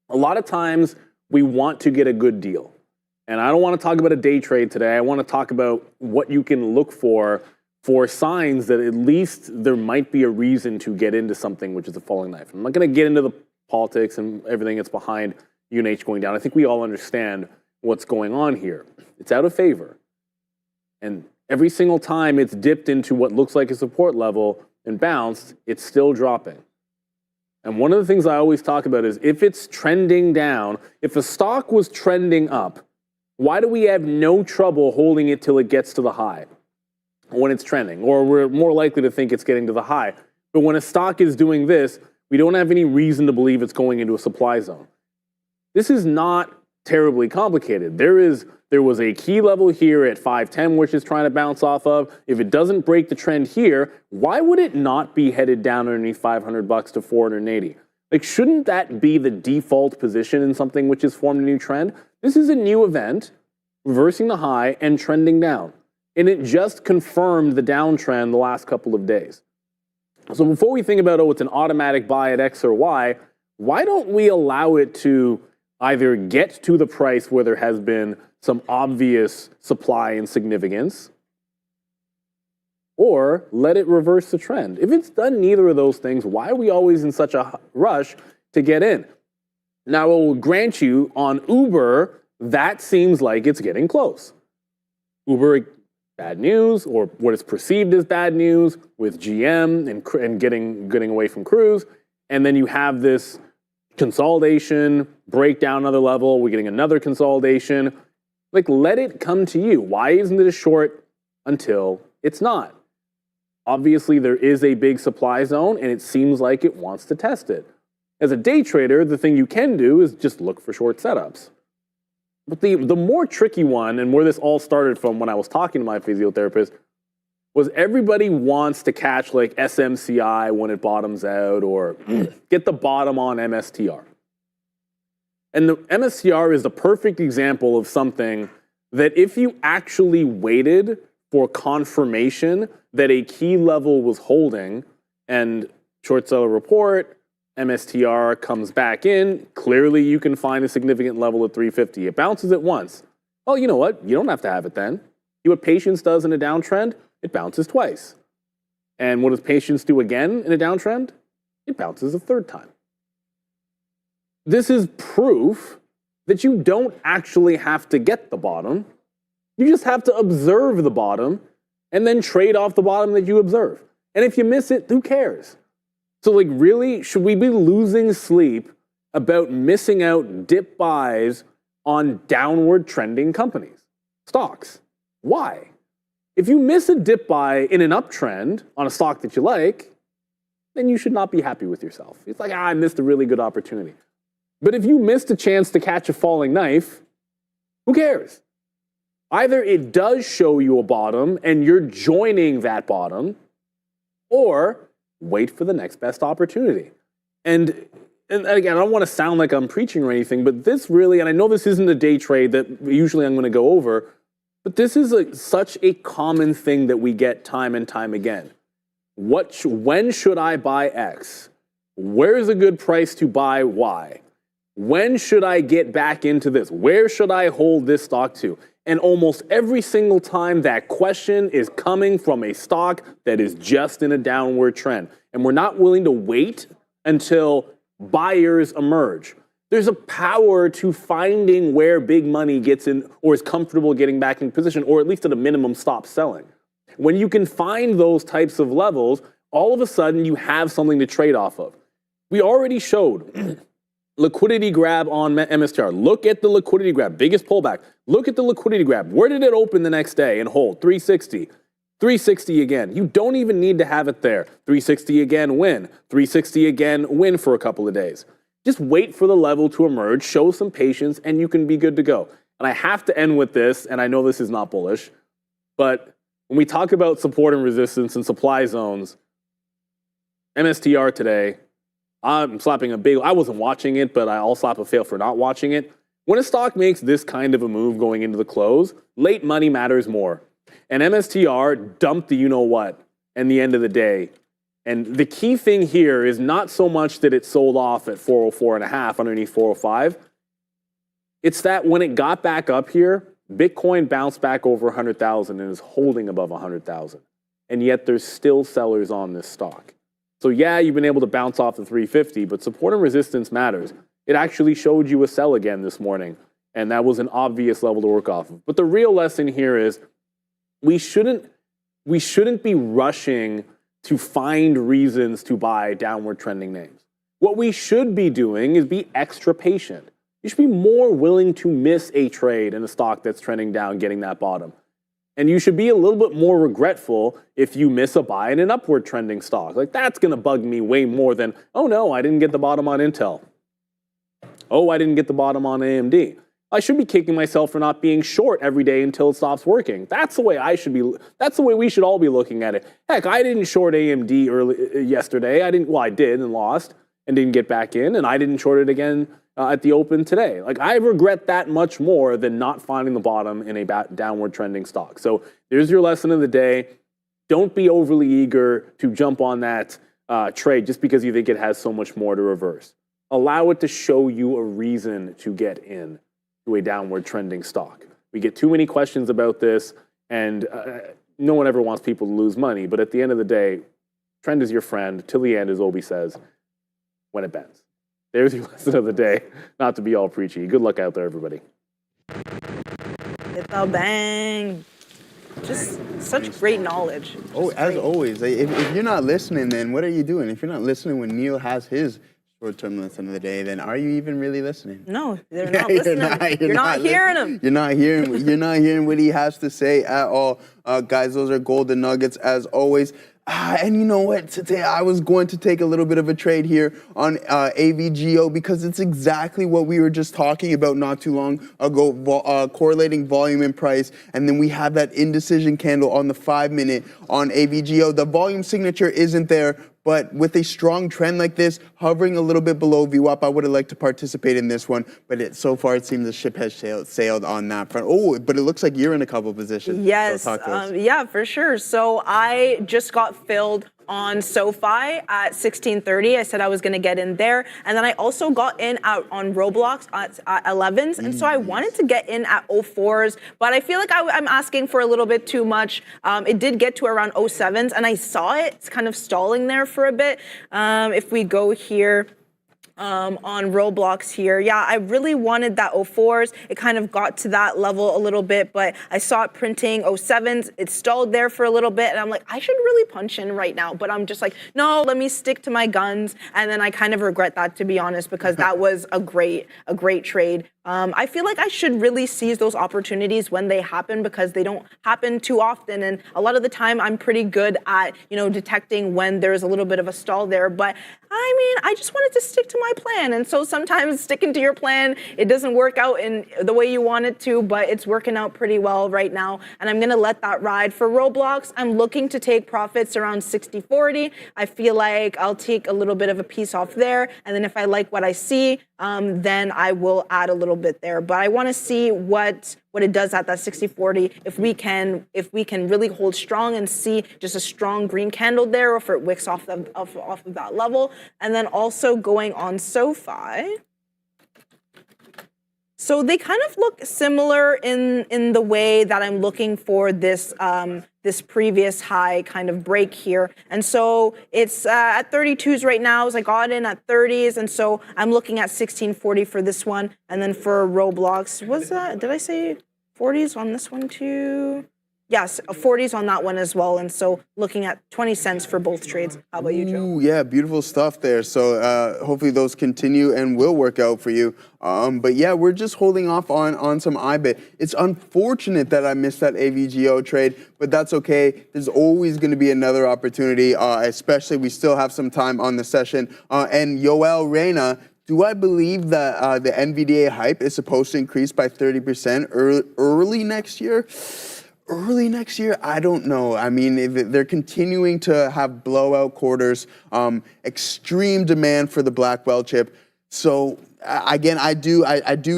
A lot of times we want to get a good deal. And I don't want to talk about a day trade today. I want to talk about what you can look for signs that at least there might be a reason to get into something which is a falling knife. I'm not going to get into the politics and everything that's behind UNH going down. I think we all understand what's going on here. It's out of favor. And every single time it's dipped into what looks like a support level and bounced, it's still dropping. And one of the things I always talk about is if it's trending down, if a stock was trending up, why do we have no trouble holding it till it gets to the high when it's trending? Or we're more likely to think it's getting to the high. But when a stock is doing this, we don't have any reason to believe it's going into a supply zone. This is not terribly complicated. There was a key level here at 510, which is trying to bounce off of. If it doesn't break the trend here, why would it not be headed down underneath $500 to 480? Like, shouldn't that be the default position in something which has formed a new trend? This is a new event, reversing the high and trending down. And it just confirmed the downtrend the last couple of days. So before we think about, oh, it's an automatic buy at X or Y, why don't we allow it to either get to the price where there has been some obvious supply and significance, or let it reverse the trend? If it's done neither of those things, why are we always in such a rush to get in? Now, I will grant you, on Uber, that seems like it's getting close. Uber, bad news, or what is perceived as bad news with GM and getting away from Cruise, and then you have this consolidation, breakdown another level, we're getting another consolidation. Like, let it come to you. Why isn't it a short until it's not? Obviously, there is a big supply zone, and it seems like it wants to test it. As a day trader, the thing you can do is just look for short setups. But the more tricky one, and where this all started from when I was talking to my physiotherapist, was everybody wants to catch like SMCI when it bottoms out, or get the bottom on MSTR. And the MSTR is the perfect example of something that if you actually waited for confirmation that a key level was holding, and short seller report, MSTR comes back in, clearly you can find a significant level at 350. It bounces it once. Oh, you know what? You don't have to have it then. You know what patience does in a downtrend? It bounces twice. And what does patience do again in a downtrend? It bounces a third time. This is proof that you don't actually have to get the bottom. You just have to observe the bottom and then trade off the bottom that you observe. And if you miss it, who cares? So like, really, should we be losing sleep about missing out dip buys on downward trending companies, stocks? Why? If you miss a dip buy in an uptrend on a stock that you like, then you should not be happy with yourself. It's like, I missed a really good opportunity. But if you missed a chance to catch a falling knife, who cares? Either it does show you a bottom and you're joining that bottom, or wait for the next best opportunity. And and again, I don't want to sound like I'm preaching or anything, but this really, and I know this isn't a day trade that usually I'm going to go over, but this is such a common thing that we get time and time again. When should I buy X? Where's a good price to buy Y? When should I get back into this? Where should I hold this stock to? And almost every single time that question is coming from a stock that is just in a downward trend. And we're not willing to wait until buyers emerge. There's a power to finding where big money gets in or is comfortable getting back in position, or at least at a minimum stop selling. When you can find those types of levels, all of a sudden you have something to trade off of. We already showed liquidity grab on MSTR. Look at the liquidity grab, biggest pullback. Look at the liquidity grab. Where did it open the next day and hold? 360. 360 again. You don't even need to have it there. 360 again, win. 360 again, win for a couple of days. Just wait for the level to emerge, show some patience, and you can be good to go. And I have to end with this, and I know this is not bullish, but when we talk about support and resistance and supply zones, MSTR today, I'm slapping a big, I wasn't watching it, but I'll slap a fail for not watching it. When a stock makes this kind of a move going into the close, late money matters more. And MSTR dumped the you-know-what in the end of the day. And the key thing here is not so much that it sold off at 404.5 underneath 405. It's that when it got back up here, Bitcoin bounced back over 100,000 and is holding above 100,000. And yet there's still sellers on this stock. So yeah, you've been able to bounce off the 350, but support and resistance matters. It actually showed you a sell again this morning, and that was an obvious level to work off of. But the real lesson here is we shouldn't be rushing to find reasons to buy downward trending names. What we should be doing is be extra patient. You should be more willing to miss a trade in a stock that's trending down, getting that bottom. And you should be a little bit more regretful if you miss a buy in an upward trending stock. Like, that's going to bug me way more than, oh no, I didn't get the bottom on Intel. Oh, I didn't get the bottom on AMD. I should be kicking myself for not being short every day until it stops working. That's the way that's the way we should all be looking at it. Heck, I didn't short AMD yesterday. I did and lost and didn't get back in, and I didn't short it again at the open today. Like, I regret that much more than not finding the bottom in a downward trending stock. So there's your lesson of the day. Don't be overly eager to jump on that trade just because you think it has so much more to reverse. Allow it to show you a reason to get in to a downward trending stock. We get too many questions about this, and no one ever wants people to lose money. But at the end of the day, trend is your friend till the end, as Obi says, when it bends. There's your lesson of the day. Not to be all preachy. Good luck out there, everybody. Hit the bang. Just such great knowledge. Oh, as always, if you're not listening, then what are you doing? If you're not listening when Neil has his short-term lesson of the day, then are you even really listening? No, they're not listening. You're not hearing him. You're not hearing what he has to say at all. Guys, those are golden nuggets as always. And you know what? Today I was going to take a little bit of a trade here on AVGO because it's exactly what we were just talking about not too long ago, correlating volume and price. And then we have that indecision candle on the 5-minute on AVGO. The volume signature isn't there, but with a strong trend like this, hovering a little bit below VWAP, I would have liked to participate in this one. But so far, it seems the ship has sailed on that front. Oh, but it looks like you're in a couple positions. Yes, so talk to us. yeah, for sure. So I just got filled on SoFi at 1630. I said I was going to get in there. And then I also got in on Roblox at 11s. And so I wanted to get in at 04s, but I feel like I'm asking for a little bit too much. It did get to around 07s, and I saw it's kind of stalling there for a bit. If we go here, on Roblox here. Yeah, I really wanted that 04s. It kind of got to that level a little bit, but I saw it printing 07s. It stalled there for a little bit, and I'm like, I should really punch in right now. But I'm just like, no, let me stick to my guns. And then I kind of regret that, to be honest, because that was a great trade. I feel like I should really seize those opportunities when they happen because they don't happen too often. And a lot of the time I'm pretty good at, detecting when there's a little bit of a stall there. But I mean, I just wanted to stick to my plan. And so sometimes sticking to your plan, it doesn't work out in the way you want it to, but it's working out pretty well right now. And I'm going to let that ride. For Roblox, I'm looking to take profits around 60-40. I feel like I'll take a little bit of a piece off there. And then if I like what I see, then I will add a little bit there. But I want to see what it does at that 60-40, if we can really hold strong and see just a strong green candle there, or if it wicks off of that level. And then also going on SoFi. So they kind of look similar in the way that I'm looking for this this previous high kind of break here. And so it's at 32s right now, as I got in at 30s. And so I'm looking at 1640 for this one. And then for Roblox, did I say 40s on this one too? Yes, 40s on that one as well. And so looking at 20 cents for both trades. How about you, Joe? Ooh, yeah, beautiful stuff there. So hopefully those continue and will work out for you. But yeah, we're just holding off on some IBIT. It's unfortunate that I missed that AVGO trade, but that's okay. There's always going to be another opportunity, especially we still have some time on the session. And Yoel Reyna, do I believe that the NVDA hype is supposed to increase by 30% early next year? Early next year, I don't know. I mean, they're continuing to have blowout quarters, extreme demand for the Blackwell chip. So again, I do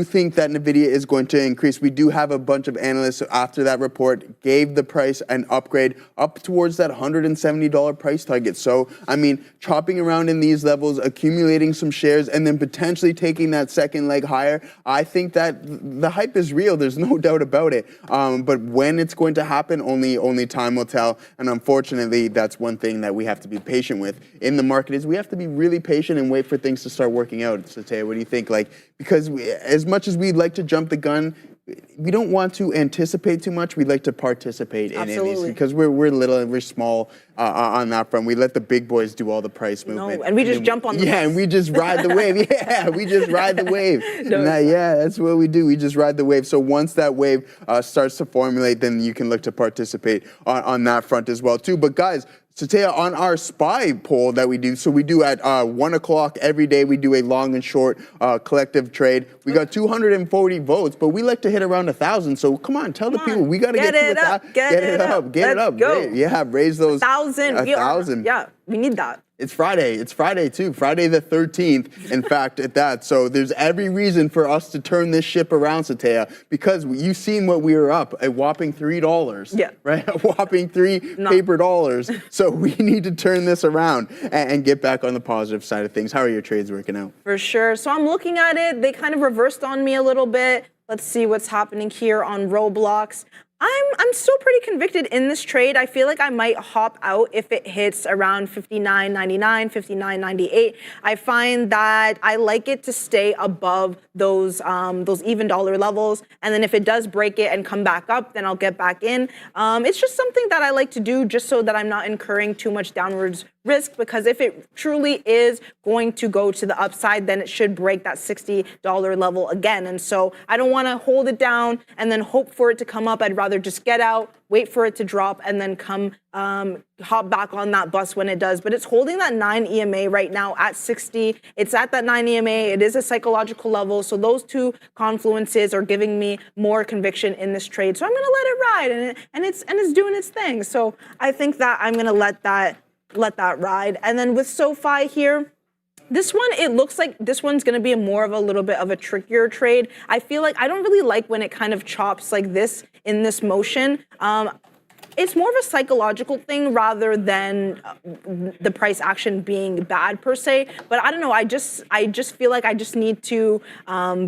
think that NVIDIA is going to increase. We do have a bunch of analysts after that report gave the price an upgrade up towards that $170 price target. So, I mean, chopping around in these levels, accumulating some shares, and then potentially taking that second leg higher, I think that the hype is real. There's no doubt about it. But when it's going to happen, only time will tell. And unfortunately, that's one thing that we have to be patient with in the market is we have to be really patient and wait for things to start working out. So, Taya, what do you think? Because as much as we'd like to jump the gun, we don't want to anticipate too much. We'd like to participate in these because we're little and we're small on that front. We let the big boys do all the price movement. No, and we just jump on the bus. and we just ride the wave. Yeah, we just ride the wave. That's what we do. We just ride the wave. So once that wave starts to formulate, then you can look to participate on that front as well too. But guys, so Taya, on our SPY poll that we do, so we do at 1 o'clock every day, we do a long and short collective trade. We got 240 votes, but we like to hit around 1,000. So come on, tell the people we got to get to 1,000. Get it up. Get it up. Go. Yeah, raise those 1,000. 1,000. Yeah, we need that. It's Friday. It's Friday too. Friday the 13th, in fact, at that. So there's every reason for us to turn this ship around, Sataya, because you've seen what we were up, a whopping $3. Yeah. Right? A whopping paper dollars. So we need to turn this around and get back on the positive side of things. How are your trades working out? For sure. So I'm looking at it. They kind of reversed on me a little bit. Let's see what's happening here on Roblox. I'm still pretty convicted in this trade. I feel like I might hop out if it hits around 59.99, 59.98. I find that I like it to stay above those even dollar levels, and then if it does break it and come back up, then I'll get back in. It's just something that I like to do just so that I'm not incurring too much downwards risk, because if it truly is going to go to the upside, then it should break that $60 level again. And so I don't want to hold it down and then hope for it to come up. I'd rather just get out, wait for it to drop, and then come hop back on that bus when it does. But it's holding that 9 EMA right now at 60. It's at that 9 EMA. It is a psychological level. So those two confluences are giving me more conviction in this trade. So I'm going to let it ride, and it's doing its thing. So I think that I'm going to let that ride. And then with SoFi here, this one, it looks like this one's going to be more of a little bit of a trickier trade. I feel like I don't really like when it kind of chops like this in this motion. It's more of a psychological thing rather than the price action being bad per se. But I don't know. I just feel like I just need to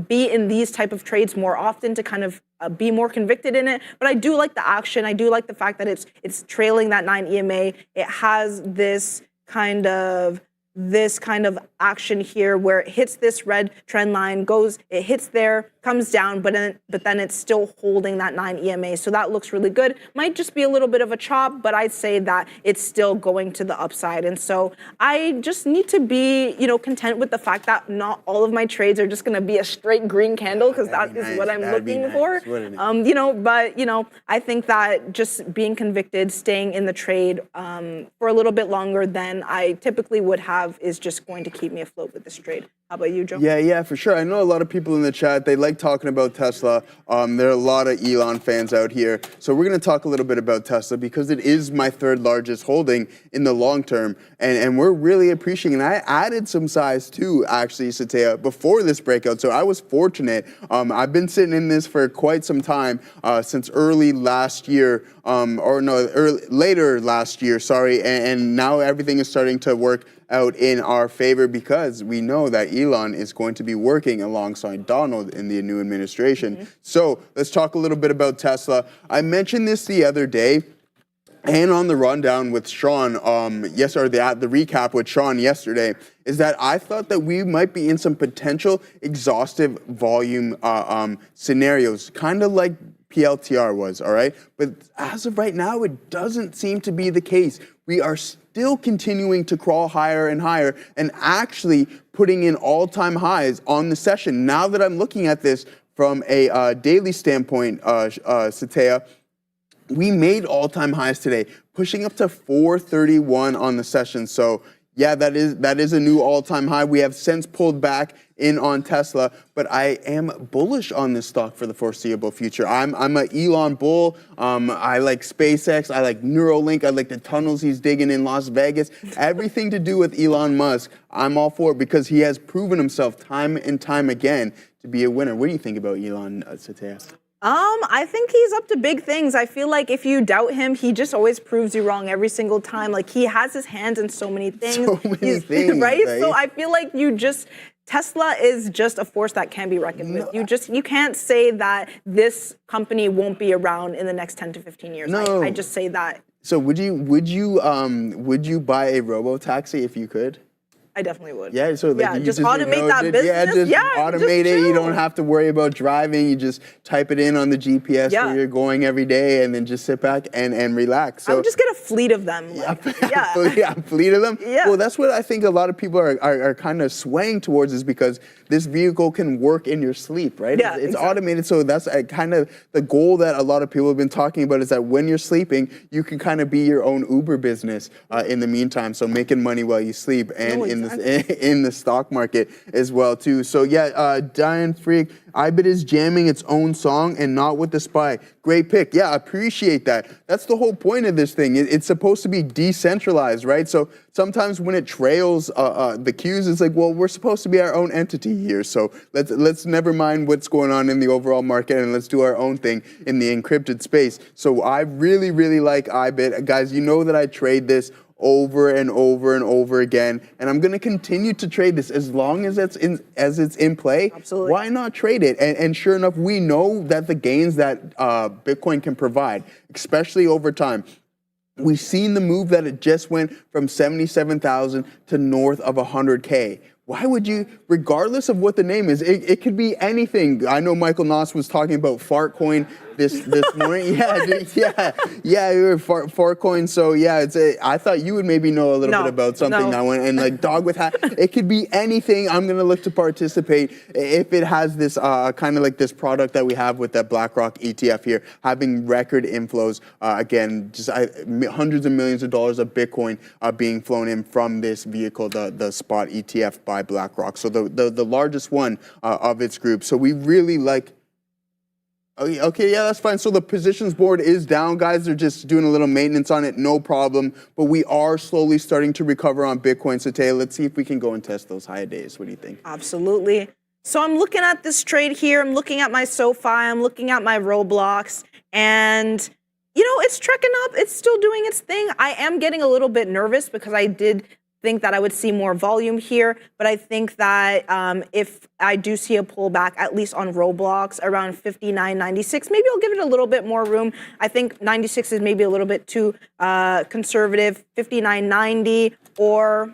be in these type of trades more often to kind of be more convicted in it. But I do like the action. I do like the fact that it's trailing that 9 EMA. It has this kind of this kind of action here where it hits this red trend line, it hits there, comes down, but then it's still holding that 9 EMA. So that looks really good. Might just be a little bit of a chop, but I'd say that it's still going to the upside. And so I just need to be, content with the fact that not all of my trades are just going to be a straight green candle, because that is what I'm looking for. I think that just being convicted, staying in the trade for a little bit longer than I typically would have is just going to keep me afloat with this trade. How about you, Joe? Yeah, for sure. I know a lot of people in the chat, they like talking about Tesla. There are a lot of Elon fans out here. So we're going to talk a little bit about Tesla because it is my third largest holding in the long term. And we're really appreciating it. And I added some size too, actually, Satea, before this breakout. So I was fortunate. I've been sitting in this for quite some time, since early last year, later last year, sorry. And now everything is starting to work out in our favor because we know that Elon is going to be working alongside Donald in the new administration. So let's talk a little bit about Tesla. I mentioned this the other day and on the rundown with Sean, the recap with Sean yesterday, is that I thought that we might be in some potential exhaustive volume scenarios, kind of like PLTR was, all right? But as of right now, it doesn't seem to be the case. We are still continuing to crawl higher and higher and actually putting in all-time highs on the session. Now that I'm looking at this from a daily standpoint, Satea, we made all-time highs today, pushing up to 431 on the session. So yeah, that is a new all-time high. We have since pulled back in on Tesla, but I am bullish on this stock for the foreseeable future. I'm an Elon bull. I like SpaceX. I like Neuralink. I like the tunnels he's digging in Las Vegas. Everything to do with Elon Musk, I'm all for it because he has proven himself time and time again to be a winner. What do you think about Elon, Satea? I think he's up to big things. I feel like if you doubt him, he just always proves you wrong every single time. Like, he has his hands in so many things. Things, right? So I feel like Tesla is just a force that can be reckoned with. You can't say that this company won't be around in the next 10 to 15 years. No. I just say that. So would you buy a robo-taxi if you could? I definitely would. Yeah, so like you just automate that business. Yeah, just automate it. You don't have to worry about driving. You just type it in on the GPS where you're going every day, and then just sit back and relax. So I would just get a fleet of them. A fleet of them. Yeah. Well, that's what I think a lot of people are kind of swaying towards, is because this vehicle can work in your sleep, right? Yeah, it's automated, so that's kind of the goal that a lot of people have been talking about, is that when you're sleeping, you can kind of be your own Uber business in the meantime. So making money while you sleep, and in the stock market as well too. So yeah, Diane Freak, IBIT is jamming its own song and not with the SPY. Great pick. Yeah, I appreciate that. That's the whole point of this thing. It's supposed to be decentralized, right? So sometimes when it trails the cues, it's like, well, we're supposed to be our own entity here. So let's never mind what's going on in the overall market, and let's do our own thing in the encrypted space. So I really, really like IBIT. Guys, you know that I trade this over and over and over again, and I'm going to continue to trade this as long as it's in play. Absolutely. Why not trade it? And sure enough, we know that the gains that Bitcoin can provide, especially over time. We've seen the move that it just went from 77,000 to north of 100K. Why would you, regardless of what the name is, it could be anything. I know Michael Noss was talking about Fartcoin this morning. Fartcoin. So yeah, I thought you would maybe know a little bit about something that went, and like dog with hat. It could be anything. I'm gonna look to participate if it has this kind of like this product that we have with that BlackRock ETF here, having record inflows. Again, just hundreds of millions of dollars of Bitcoin being flown in from this vehicle, the spot ETF by BlackRock. So the largest one of its group. So we really like. Okay, yeah, that's fine. So the positions board is down, guys. They're just doing a little maintenance on it, no problem. But we are slowly starting to recover on Bitcoin. So Tay, let's see if we can go and test those higher days. What do you think? Absolutely. So I'm looking at this trade here. I'm looking at my SoFi. I'm looking at my Roblox. And, it's trekking up. It's still doing its thing. I am getting a little bit nervous because I did think that I would see more volume here, but I think that if I do see a pullback, at least on Roblox, around 59.96, maybe I'll give it a little bit more room. I think 96 is maybe a little bit too conservative. 59.90, or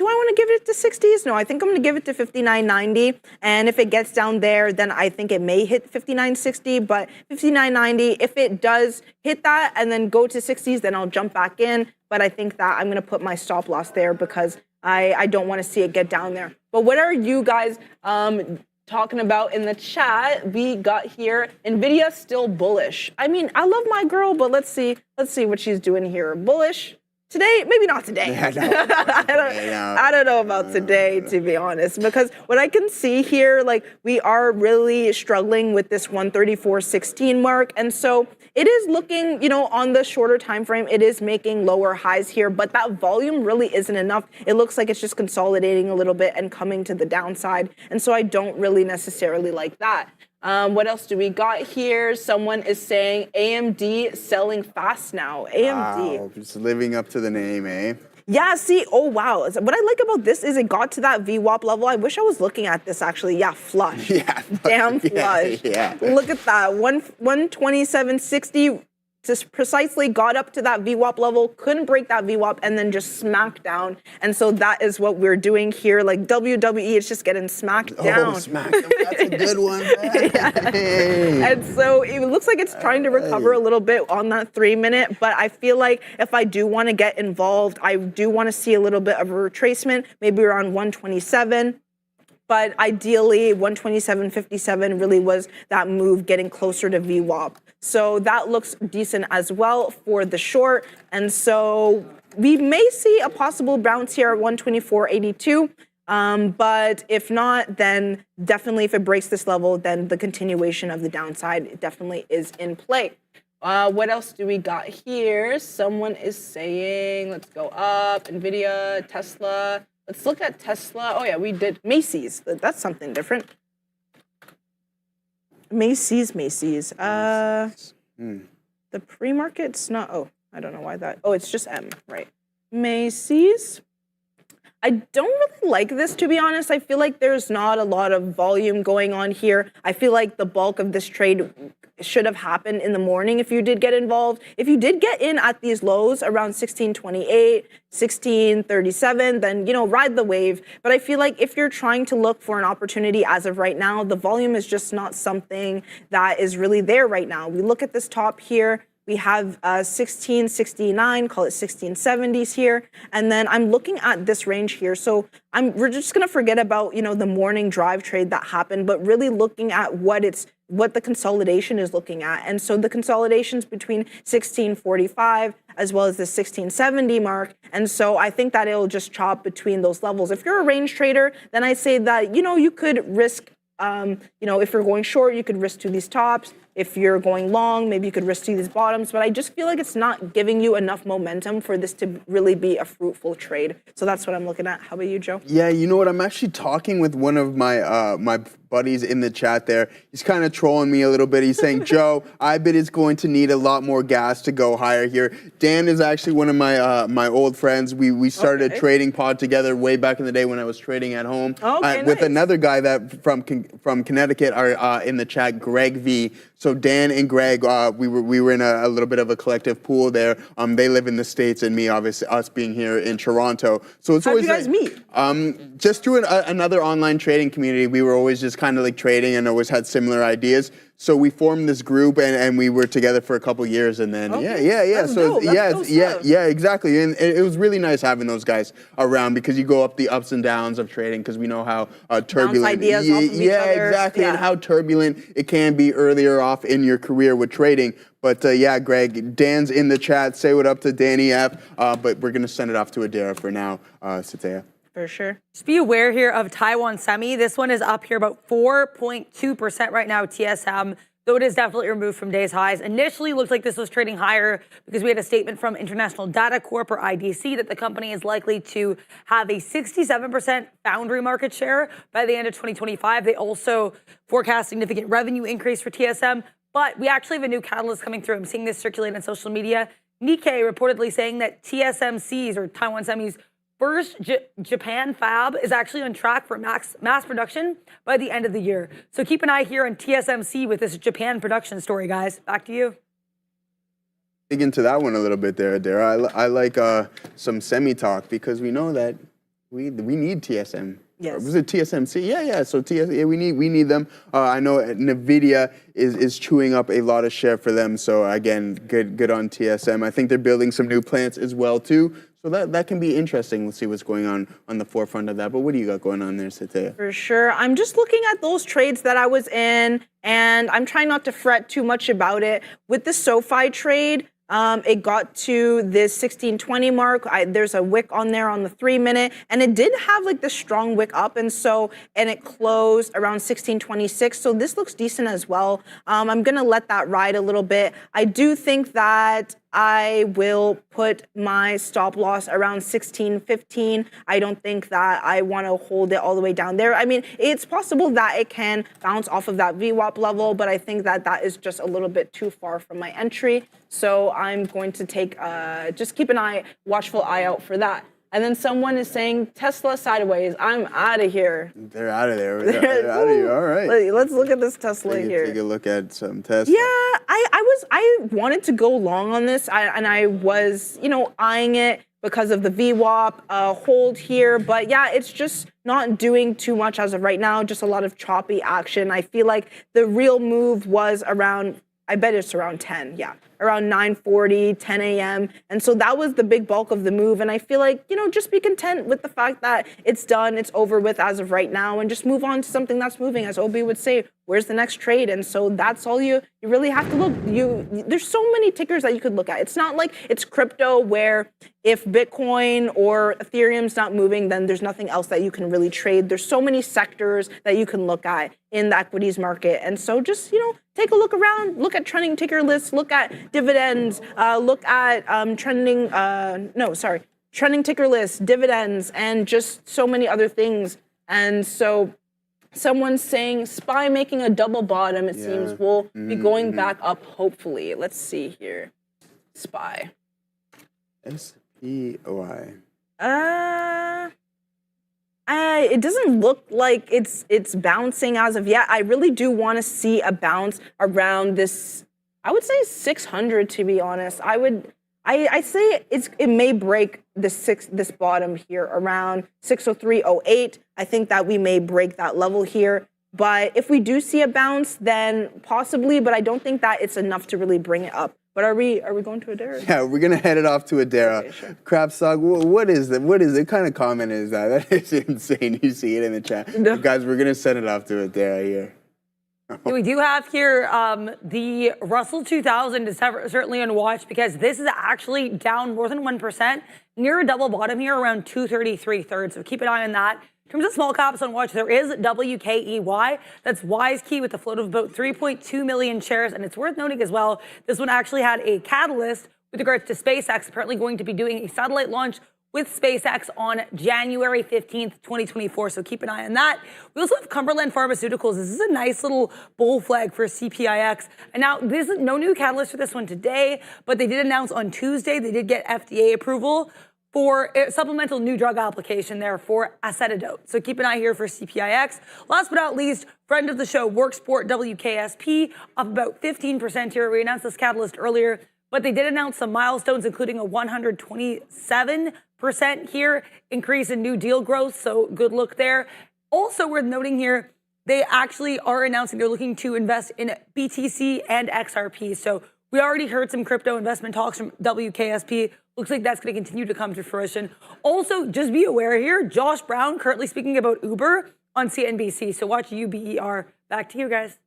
do I want to give it to 60s? No, I think I'm going to give it to 59.90. And if it gets down there, then I think it may hit 59.60. But 59.90, if it does hit that and then go to 60s, then I'll jump back in. But I think that I'm going to put my stop loss there because I don't want to see it get down there. But what are you guys talking about in the chat? We got here, NVIDIA still bullish. I mean, I love my girl, but let's see what she's doing here. Bullish. Today, maybe not today. I don't know about today, to be honest, because what I can see here, like we are really struggling with this 134.16 mark, and so it is looking, you know, on the shorter time frame, it is making lower highs here, but that volume really isn't enough. It looks like it's just consolidating a little bit and coming to the downside, and so I don't really necessarily like that. What else do we got here? Someone is saying AMD selling fast now. AMD. Wow, just living up to the name, eh? Yeah, see, oh wow. What I like about this is it got to that VWAP level. I wish I was looking at this actually. Yeah, flush. Yeah. Damn flush. Yeah. Look at that. 127.60. Just precisely got up to that VWAP level, couldn't break that VWAP, and then just smacked down. And so that is what we're doing here. Like WWE, it's just getting smacked down. Oh, smack. That's a good one. Yeah. And so it looks like it's trying to recover a little bit on that 3 minute. But I feel like if I do want to get involved, I do want to see a little bit of a retracement, maybe around 127. But ideally, 127.57 really was that move getting closer to VWAP. So that looks decent as well for the short. And so we may see a possible bounce here at 124.82. But if not, then definitely if it breaks this level, then the continuation of the downside definitely is in play. What else do we got here? Someone is saying, let's go up, NVIDIA, Tesla. Let's look at Tesla. Oh yeah, we did Macy's. That's something different. Macy's. The pre-market's not, oh, I don't know why that, oh, it's just M, right. Macy's. I don't really like this, to be honest. I feel like there's not a lot of volume going on here. I feel like the bulk of this trade should have happened in the morning if you did get involved. If you did get in at these lows around 16.28, 16.37, then, you know, ride the wave. But I feel like if you're trying to look for an opportunity as of right now, the volume is just not something that is really there right now. We look at this top here. We have 1669, call it 1670s here. And then I'm looking at this range here. So we're just going to forget about, you know, the morning drive trade that happened, but really looking at what the consolidation is looking at. And so the consolidation's between 1645 as well as the 1670 mark. And so I think that it'll just chop between those levels. If you're a range trader, then I say that, you know, you could risk, you know, if you're going short, you could risk to these tops. If you're going long, maybe you could risk to these bottoms, but I just feel like it's not giving you enough momentum for this to really be a fruitful trade. So that's what I'm looking at. How about you, Joe? Yeah, you know what? I'm actually talking with one of my my buddies in the chat there. He's kind of trolling me a little bit. He's saying, Joe, IBIT is going to need a lot more gas to go higher here. Dan is actually one of my my old friends. We started a trading pod together way back in the day when I was trading at home with another guy that from Connecticut are in the chat, Greg V. So Dan and Greg, we were in a little bit of a collective pool there. They live in the States, and me, obviously, us being here in Toronto. So it's always. How'd you guys meet? Just through another online trading community. We were always just kind of like trading and always had similar ideas. So we formed this group and we were together for a couple years, and then That's so dope. yeah, exactly. And it was really nice having those guys around because you go up the ups and downs of trading because we know how turbulent. Bounce ideas off of each other. Exactly, and how turbulent it can be earlier off in your career with trading. But yeah, Greg, Dan's in the chat. Say what up to Danny F. But we're gonna send it off to Adara for now, Satea. For sure. Just be aware here of Taiwan Semi. This one is up here about 4.2% right now, TSM, though it is definitely removed from day's highs. Initially looked like this was trading higher because we had a statement from International Data Corp or IDC that the company is likely to have a 67% foundry market share by the end of 2025. They also forecast significant revenue increase for TSM, but we actually have a new catalyst coming through. I'm seeing this circulate on social media. Nikkei reportedly saying that TSMC's or Taiwan Semi's first Japan fab is actually on track for mass production by the end of the year. So keep an eye here on TSMC with this Japan production story, guys. Back to you. Dig into that one a little bit there, Adara. I like some semi talk because we know that We need TSM. Yes. Was it TSMC? Yeah. So we need them. I know Nvidia is chewing up a lot of share for them. So again, good on TSM. I think they're building some new plants as well too. So that can be interesting. We'll see what's going on the forefront of that. But what do you got going on there, Satya? For sure. I'm just looking at those trades that I was in, and I'm trying not to fret too much about it. With the SoFi trade, it got to this 1620 mark. There's a wick on there on the 3-minute, and it did have like this strong wick up, and it closed around 1626. So this looks decent as well. I'm gonna let that ride a little bit. I do think that I will put my stop loss around 1615. I don't think that I want to hold it all the way down there. I mean, it's possible that it can bounce off of that VWAP level, but I think that that is just a little bit too far from my entry. So I'm going to take, just keep an watchful eye out for that. And then someone is saying Tesla sideways. I'm out of here. They're out of there. They're out of here. All right. Let's look at this Tesla here. Take a look at some Tesla. Yeah, I wanted to go long on this, and I was, eyeing it because of the VWAP hold here. But yeah, it's just not doing too much as of right now. Just a lot of choppy action. I feel like the real move was around, I bet it's around 10. Yeah, around 9:40, 10 a.m. And so that was the big bulk of the move. And I feel like, just be content with the fact that it's done, it's over with as of right now, and just move on to something that's moving. As Obi would say, where's the next trade? And so that's all you really have to look. There's so many tickers that you could look at. It's not like it's crypto where if Bitcoin or Ethereum's not moving, then there's nothing else that you can really trade. There's so many sectors that you can look at in the equities market. And so just, take a look around, look at trending ticker lists, look at dividends, look at trending ticker lists, dividends, and just so many other things. And so someone's saying SPY making a double bottom, it seems, will be going back up, hopefully. Let's see here. SPY. SPY. It doesn't look like it's bouncing as of yet. I really do want to see a bounce around this, I would say 600, to be honest. I say it may break this bottom here around 603.08. I think that we may break that level here. But if we do see a bounce, then possibly, but I don't think that it's enough to really bring it up. But are we going to Adara? Yeah, we're gonna head it off to Adara. Okay, sure. Crapstock, what is that? What kind of comment is that? That is insane. You see it in the chat. No. Guys, we're gonna send it off to Adara here. We do have here the Russell 2000 is certainly on watch because this is actually down more than 1%, near a double bottom here around 233.3. So keep an eye on that. In terms of small caps on watch, there is WKEY. That's WiseKey with a float of about 3.2 million shares. And it's worth noting as well, this one actually had a catalyst with regards to SpaceX, apparently going to be doing a satellite launch with SpaceX on January 15th, 2024. So keep an eye on that. We also have Cumberland Pharmaceuticals. This is a nice little bull flag for CPIX. And now, this is no new catalyst for this one today, but they did announce on Tuesday they did get FDA approval for a supplemental new drug application there for acetadote. So keep an eye here for CPIX. Last but not least, friend of the show, Worksport WKSP, up about 15% here. We announced this catalyst earlier, but they did announce some milestones, including a 127% here increase in new deal growth. So good look there. Also worth noting here, they actually are announcing they're looking to invest in BTC and XRP. So we already heard some crypto investment talks from WKSP. Looks like that's going to continue to come to fruition. Also, just be aware here, Josh Brown currently speaking about Uber on CNBC. So watch UBER. Back to you guys.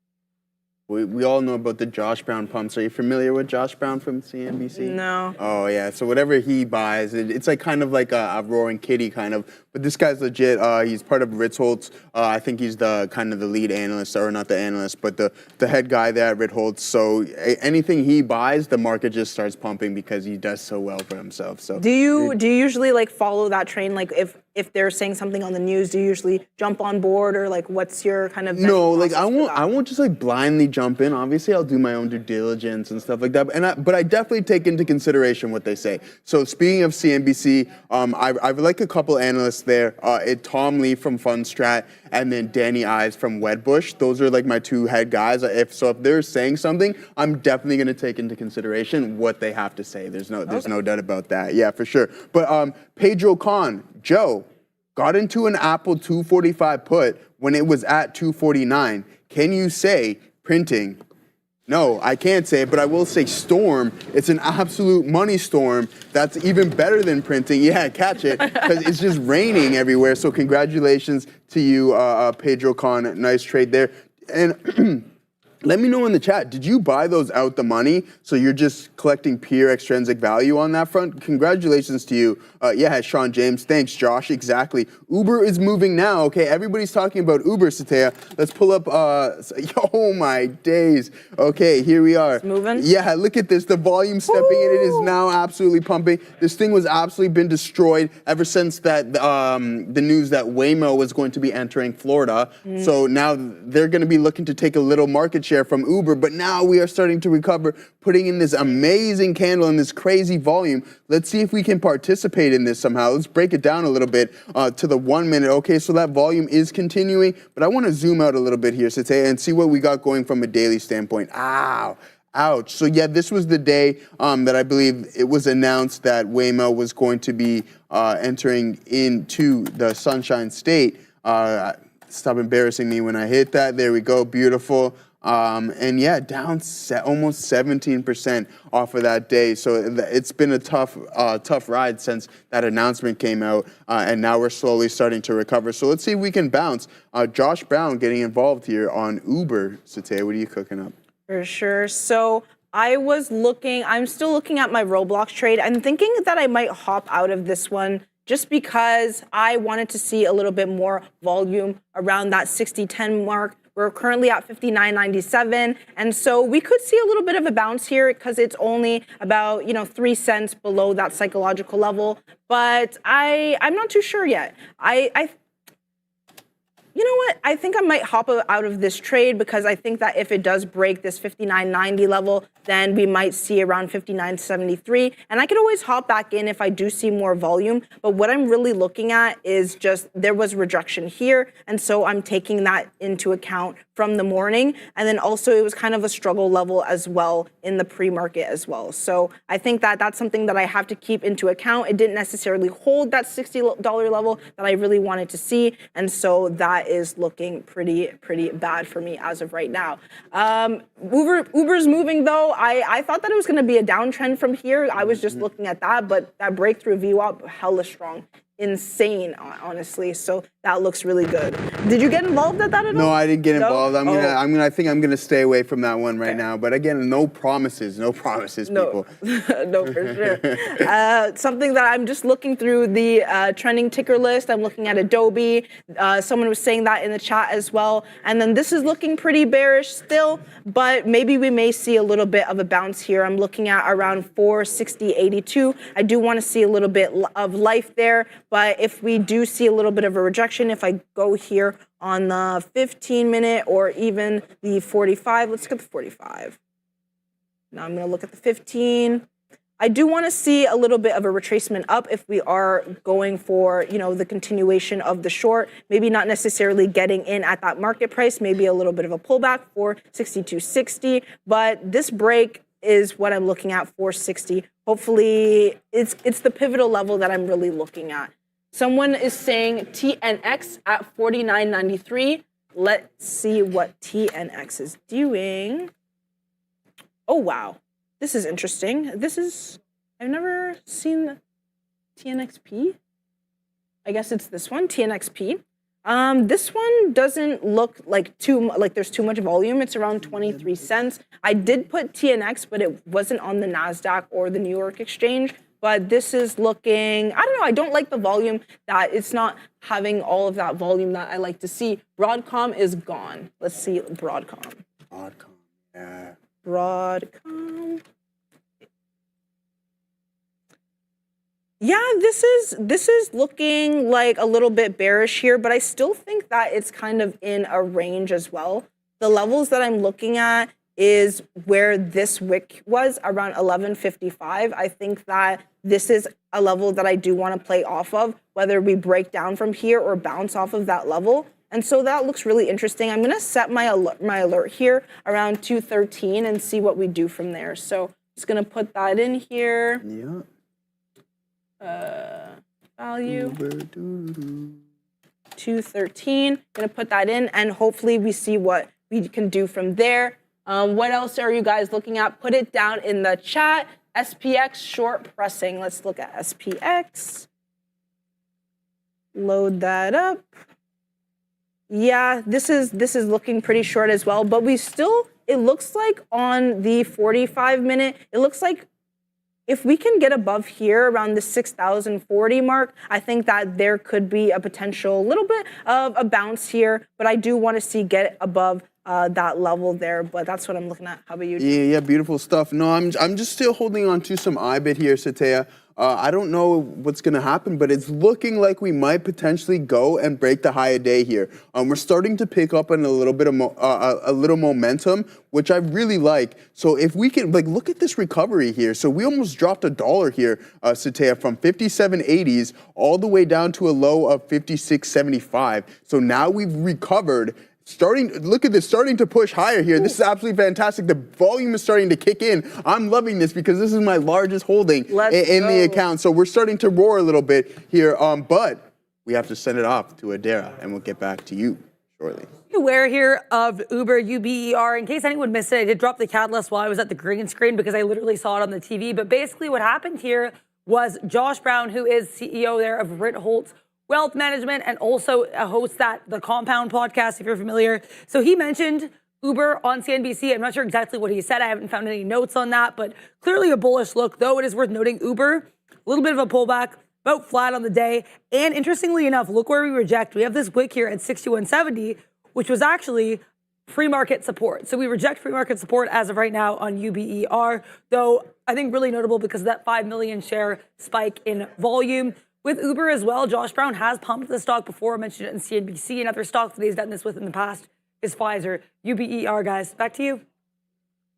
We all know about the Josh Brown pumps. Are you familiar with Josh Brown from CNBC? No. Oh, yeah. So whatever he buys, it's like kind of like a roaring kitty kind of. But this guy's legit. He's part of Ritholtz. I think he's the kind of the lead analyst, or not the analyst, but the head guy there at Ritholtz. So anything he buys, the market just starts pumping because he does so well for himself. So do you usually like follow that train? Like if they're saying something on the news, do you usually jump on board, or like what's your kind of no? Like I won't just like blindly jump in. Obviously, I'll do my own due diligence and stuff like that. But I definitely take into consideration what they say. So speaking of CNBC, I've like a couple analysts there. Tom Lee from Fundstrat and then Danny Ives from Wedbush. Those are like my two head guys. If they're saying something, I'm definitely going to take into consideration what they have to say. There's no doubt about that. Yeah, for sure. But Pedro Khan, Joe, got into an Apple 245 put when it was at 249. Can you say printing? No, I can't say it, but I will say storm. It's an absolute money storm. That's even better than printing. Yeah, catch it, because it's just raining everywhere. So congratulations to you, Pedro Con. Nice trade there. And let me know in the chat, did you buy those out the money? So you're just collecting pure extrinsic value on that front? Congratulations to you. Yeah, Sean James. Thanks, Josh. Exactly. Uber is moving now. Okay, everybody's talking about Uber, Satea. Let's pull up, oh my days. Okay, here we are. It's moving? Yeah, look at this. The volume stepping in. It is now absolutely pumping. This thing was absolutely been destroyed ever since that the news that Waymo was going to be entering Florida. So now they're going to be looking to take a little market share from Uber, but now we are starting to recover, putting in this amazing candle and this crazy volume. Let's see if we can participate in this somehow. Let's break it down a little bit to the 1 minute. Okay, so that volume is continuing, but I want to zoom out a little bit here, Satea, and see what we got going from a daily standpoint. Ow. Ouch. So yeah, this was the day that I believe it was announced that Waymo was going to be entering into the Sunshine State. Stop embarrassing me when I hit that. There we go. Beautiful. And yeah, down almost 17% off of that day. So it's been a tough ride since that announcement came out. And now we're slowly starting to recover. So let's see if we can bounce. Josh Brown getting involved here on Uber. Satea, what are you cooking up? For sure. So I'm still looking at my Roblox trade. I'm thinking that I might hop out of this one just because I wanted to see a little bit more volume around that 60-10 mark. We're currently at 59.97, and so we could see a little bit of a bounce here because it's only about 3 cents below that psychological level. But I'm not too sure yet. You know what? I think I might hop out of this trade because I think that if it does break this 59.90 level, then we might see around 59.73. And I could always hop back in if I do see more volume. But what I'm really looking at is just there was rejection here. And so I'm taking that into account from the morning. And then also it was kind of a struggle level as well in the pre-market as well. So I think that that's something that I have to keep into account. It didn't necessarily hold that $60 level that I really wanted to see. And so that is looking pretty bad for me as of right now. Uber's moving though. I thought that it was going to be a downtrend from here. I was just looking at that, but that breakthrough VWAP hella strong. Insane, honestly. So that looks really good. Did you get involved at that at all? No, I didn't get involved. No? I think I'm gonna stay away from that one right now. But again, no promises, people. No, for sure. Something that I'm just looking through the trending ticker list. I'm looking at Adobe. Someone was saying that in the chat as well. And then this is looking pretty bearish still, but maybe we may see a little bit of a bounce here. I'm looking at around 460.82. I do want to see a little bit of life there. But if we do see a little bit of a rejection, if I go here on the 15-minute or even the 45, let's get the 45. Now I'm going to look at the 15. I do want to see a little bit of a retracement up if we are going for, the continuation of the short, maybe not necessarily getting in at that market price, maybe a little bit of a pullback for 62.60. But this break is what I'm looking at, 460. Hopefully, it's the pivotal level that I'm really looking at. Someone is saying TNX at 49.93. Let's see what TNX is doing. Oh, wow. This is interesting. I've never seen TNXP. I guess it's this one, TNXP. This one doesn't look like there's too much volume. It's around 23 cents. I did put TNX, but it wasn't on the NASDAQ or the New York Exchange. But this is looking, I don't know, I don't like the volume, that it's not having all of that volume that I like to see. Broadcom is gone. Let's see Broadcom. Yeah. Broadcom. Yeah, this is looking like a little bit bearish here, but I still think that it's kind of in a range as well. The levels that I'm looking at is where this wick was, around 11.55. I think that this is a level that I do want to play off of, whether we break down from here or bounce off of that level. And so that looks really interesting. I'm going to set my alert here around 213 and see what we do from there. So just going to put that in here. Yeah. Value. 213. Gonna put that in, and hopefully we see what we can do from there. What else are you guys looking at? Put it down in the chat. SPX short pressing. Let's look at SPX. Load that up. Yeah, this is looking pretty short as well, but we still, it looks like on the 45-minute, it looks like if we can get above here around the 6,040 mark, I think that there could be a potential little bit of a bounce here, but I do want to see get above that level there, but that's what I'm looking at. How about you? Yeah, beautiful stuff. No, I'm just still holding on to some IBIT here, Satea. I don't know what's going to happen, but it's looking like we might potentially go and break the high a day here. We're starting to pick up on a little bit of a little momentum, which I really like. So if we can, like, look at this recovery here. So we almost dropped $1 here, Satea, from 57.80s all the way down to a low of 56.75. So now we've recovered. Look at this, starting to push higher here. This is absolutely fantastic. The volume is starting to kick in. I'm loving this because this is my largest holding in the account. So we're starting to roar a little bit here, but we have to send it off to Adara, and we'll get back to you shortly. Aware here of Uber, UBER. In case anyone missed it, I did drop the catalyst while I was at the green screen because I literally saw it on the TV. But basically what happened here was Josh Brown, who is CEO there of Ritholtz Wealth Management and also a host at the Compound podcast, if you're familiar. So he mentioned Uber on CNBC. I'm not sure exactly what he said. I haven't found any notes on that, but clearly a bullish look, though it is worth noting Uber, a little bit of a pullback, about flat on the day. And interestingly enough, look where we reject. We have this wick here at 6170, which was actually pre-market support. So we reject pre-market support as of right now on UBER, though I think really notable because of that 5 million share spike in volume. With Uber as well, Josh Brown has pumped the stock before. I mentioned it in CNBC. Another stock that he's done this with in the past is Pfizer. UBER, guys. Back to you.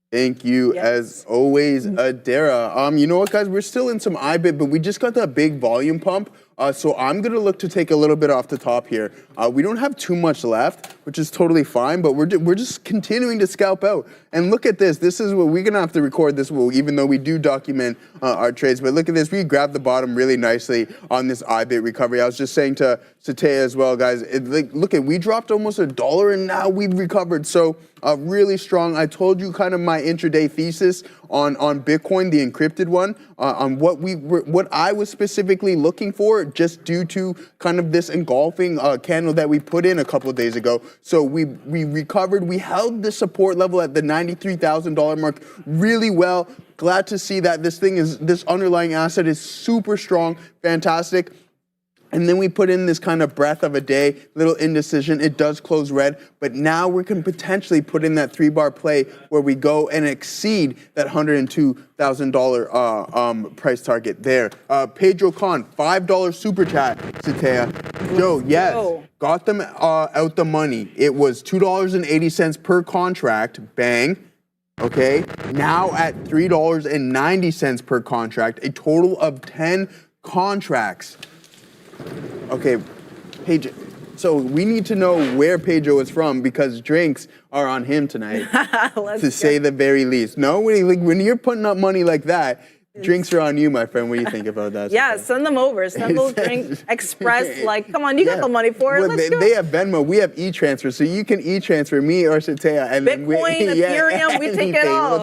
Thank you, as always, Adara. You know what, guys? We're still in some IBIT, but we just got that big volume pump. So I'm going to look to take a little bit off the top here. We don't have too much left, which is totally fine, but we're just continuing to scalp out. And look at this. This is what we're going to have to record this, even though we do document our trades. But look at this. We grabbed the bottom really nicely on this IBIT recovery. I was just saying to Satea as well, guys, look at, we dropped almost $1 and now we've recovered. So really strong. I told you kind of my intraday thesis on Bitcoin, the encrypted one, on what I was specifically looking for, just due to kind of this engulfing candle that we put in a couple of days ago. So we recovered. We held the support level at the $93,000 mark really well. Glad to see that this underlying asset is super strong, fantastic. And then we put in this kind of breath of a day, little indecision. It does close red, but now we can potentially put in that 3-bar play where we go and exceed that $102,000 price target there. Pedro Khan, $5 super chat, Satea. Joe, yes, got them out the money. It was $2.80 per contract, bang. Okay, now at $3.90 per contract, a total of 10 contracts. Okay, Pedro. So we need to know where Pedro is from because drinks are on him tonight, to say the very least. No, when you're putting up money like that, drinks are on you, my friend. What do you think about that? Yeah, send them over. Send those drinks express. Like, come on, you got the money for it. Well, Let's go. They have Venmo. We have e-transfer, so you can e-transfer me or Satea. And Bitcoin, Ethereum, we take it all.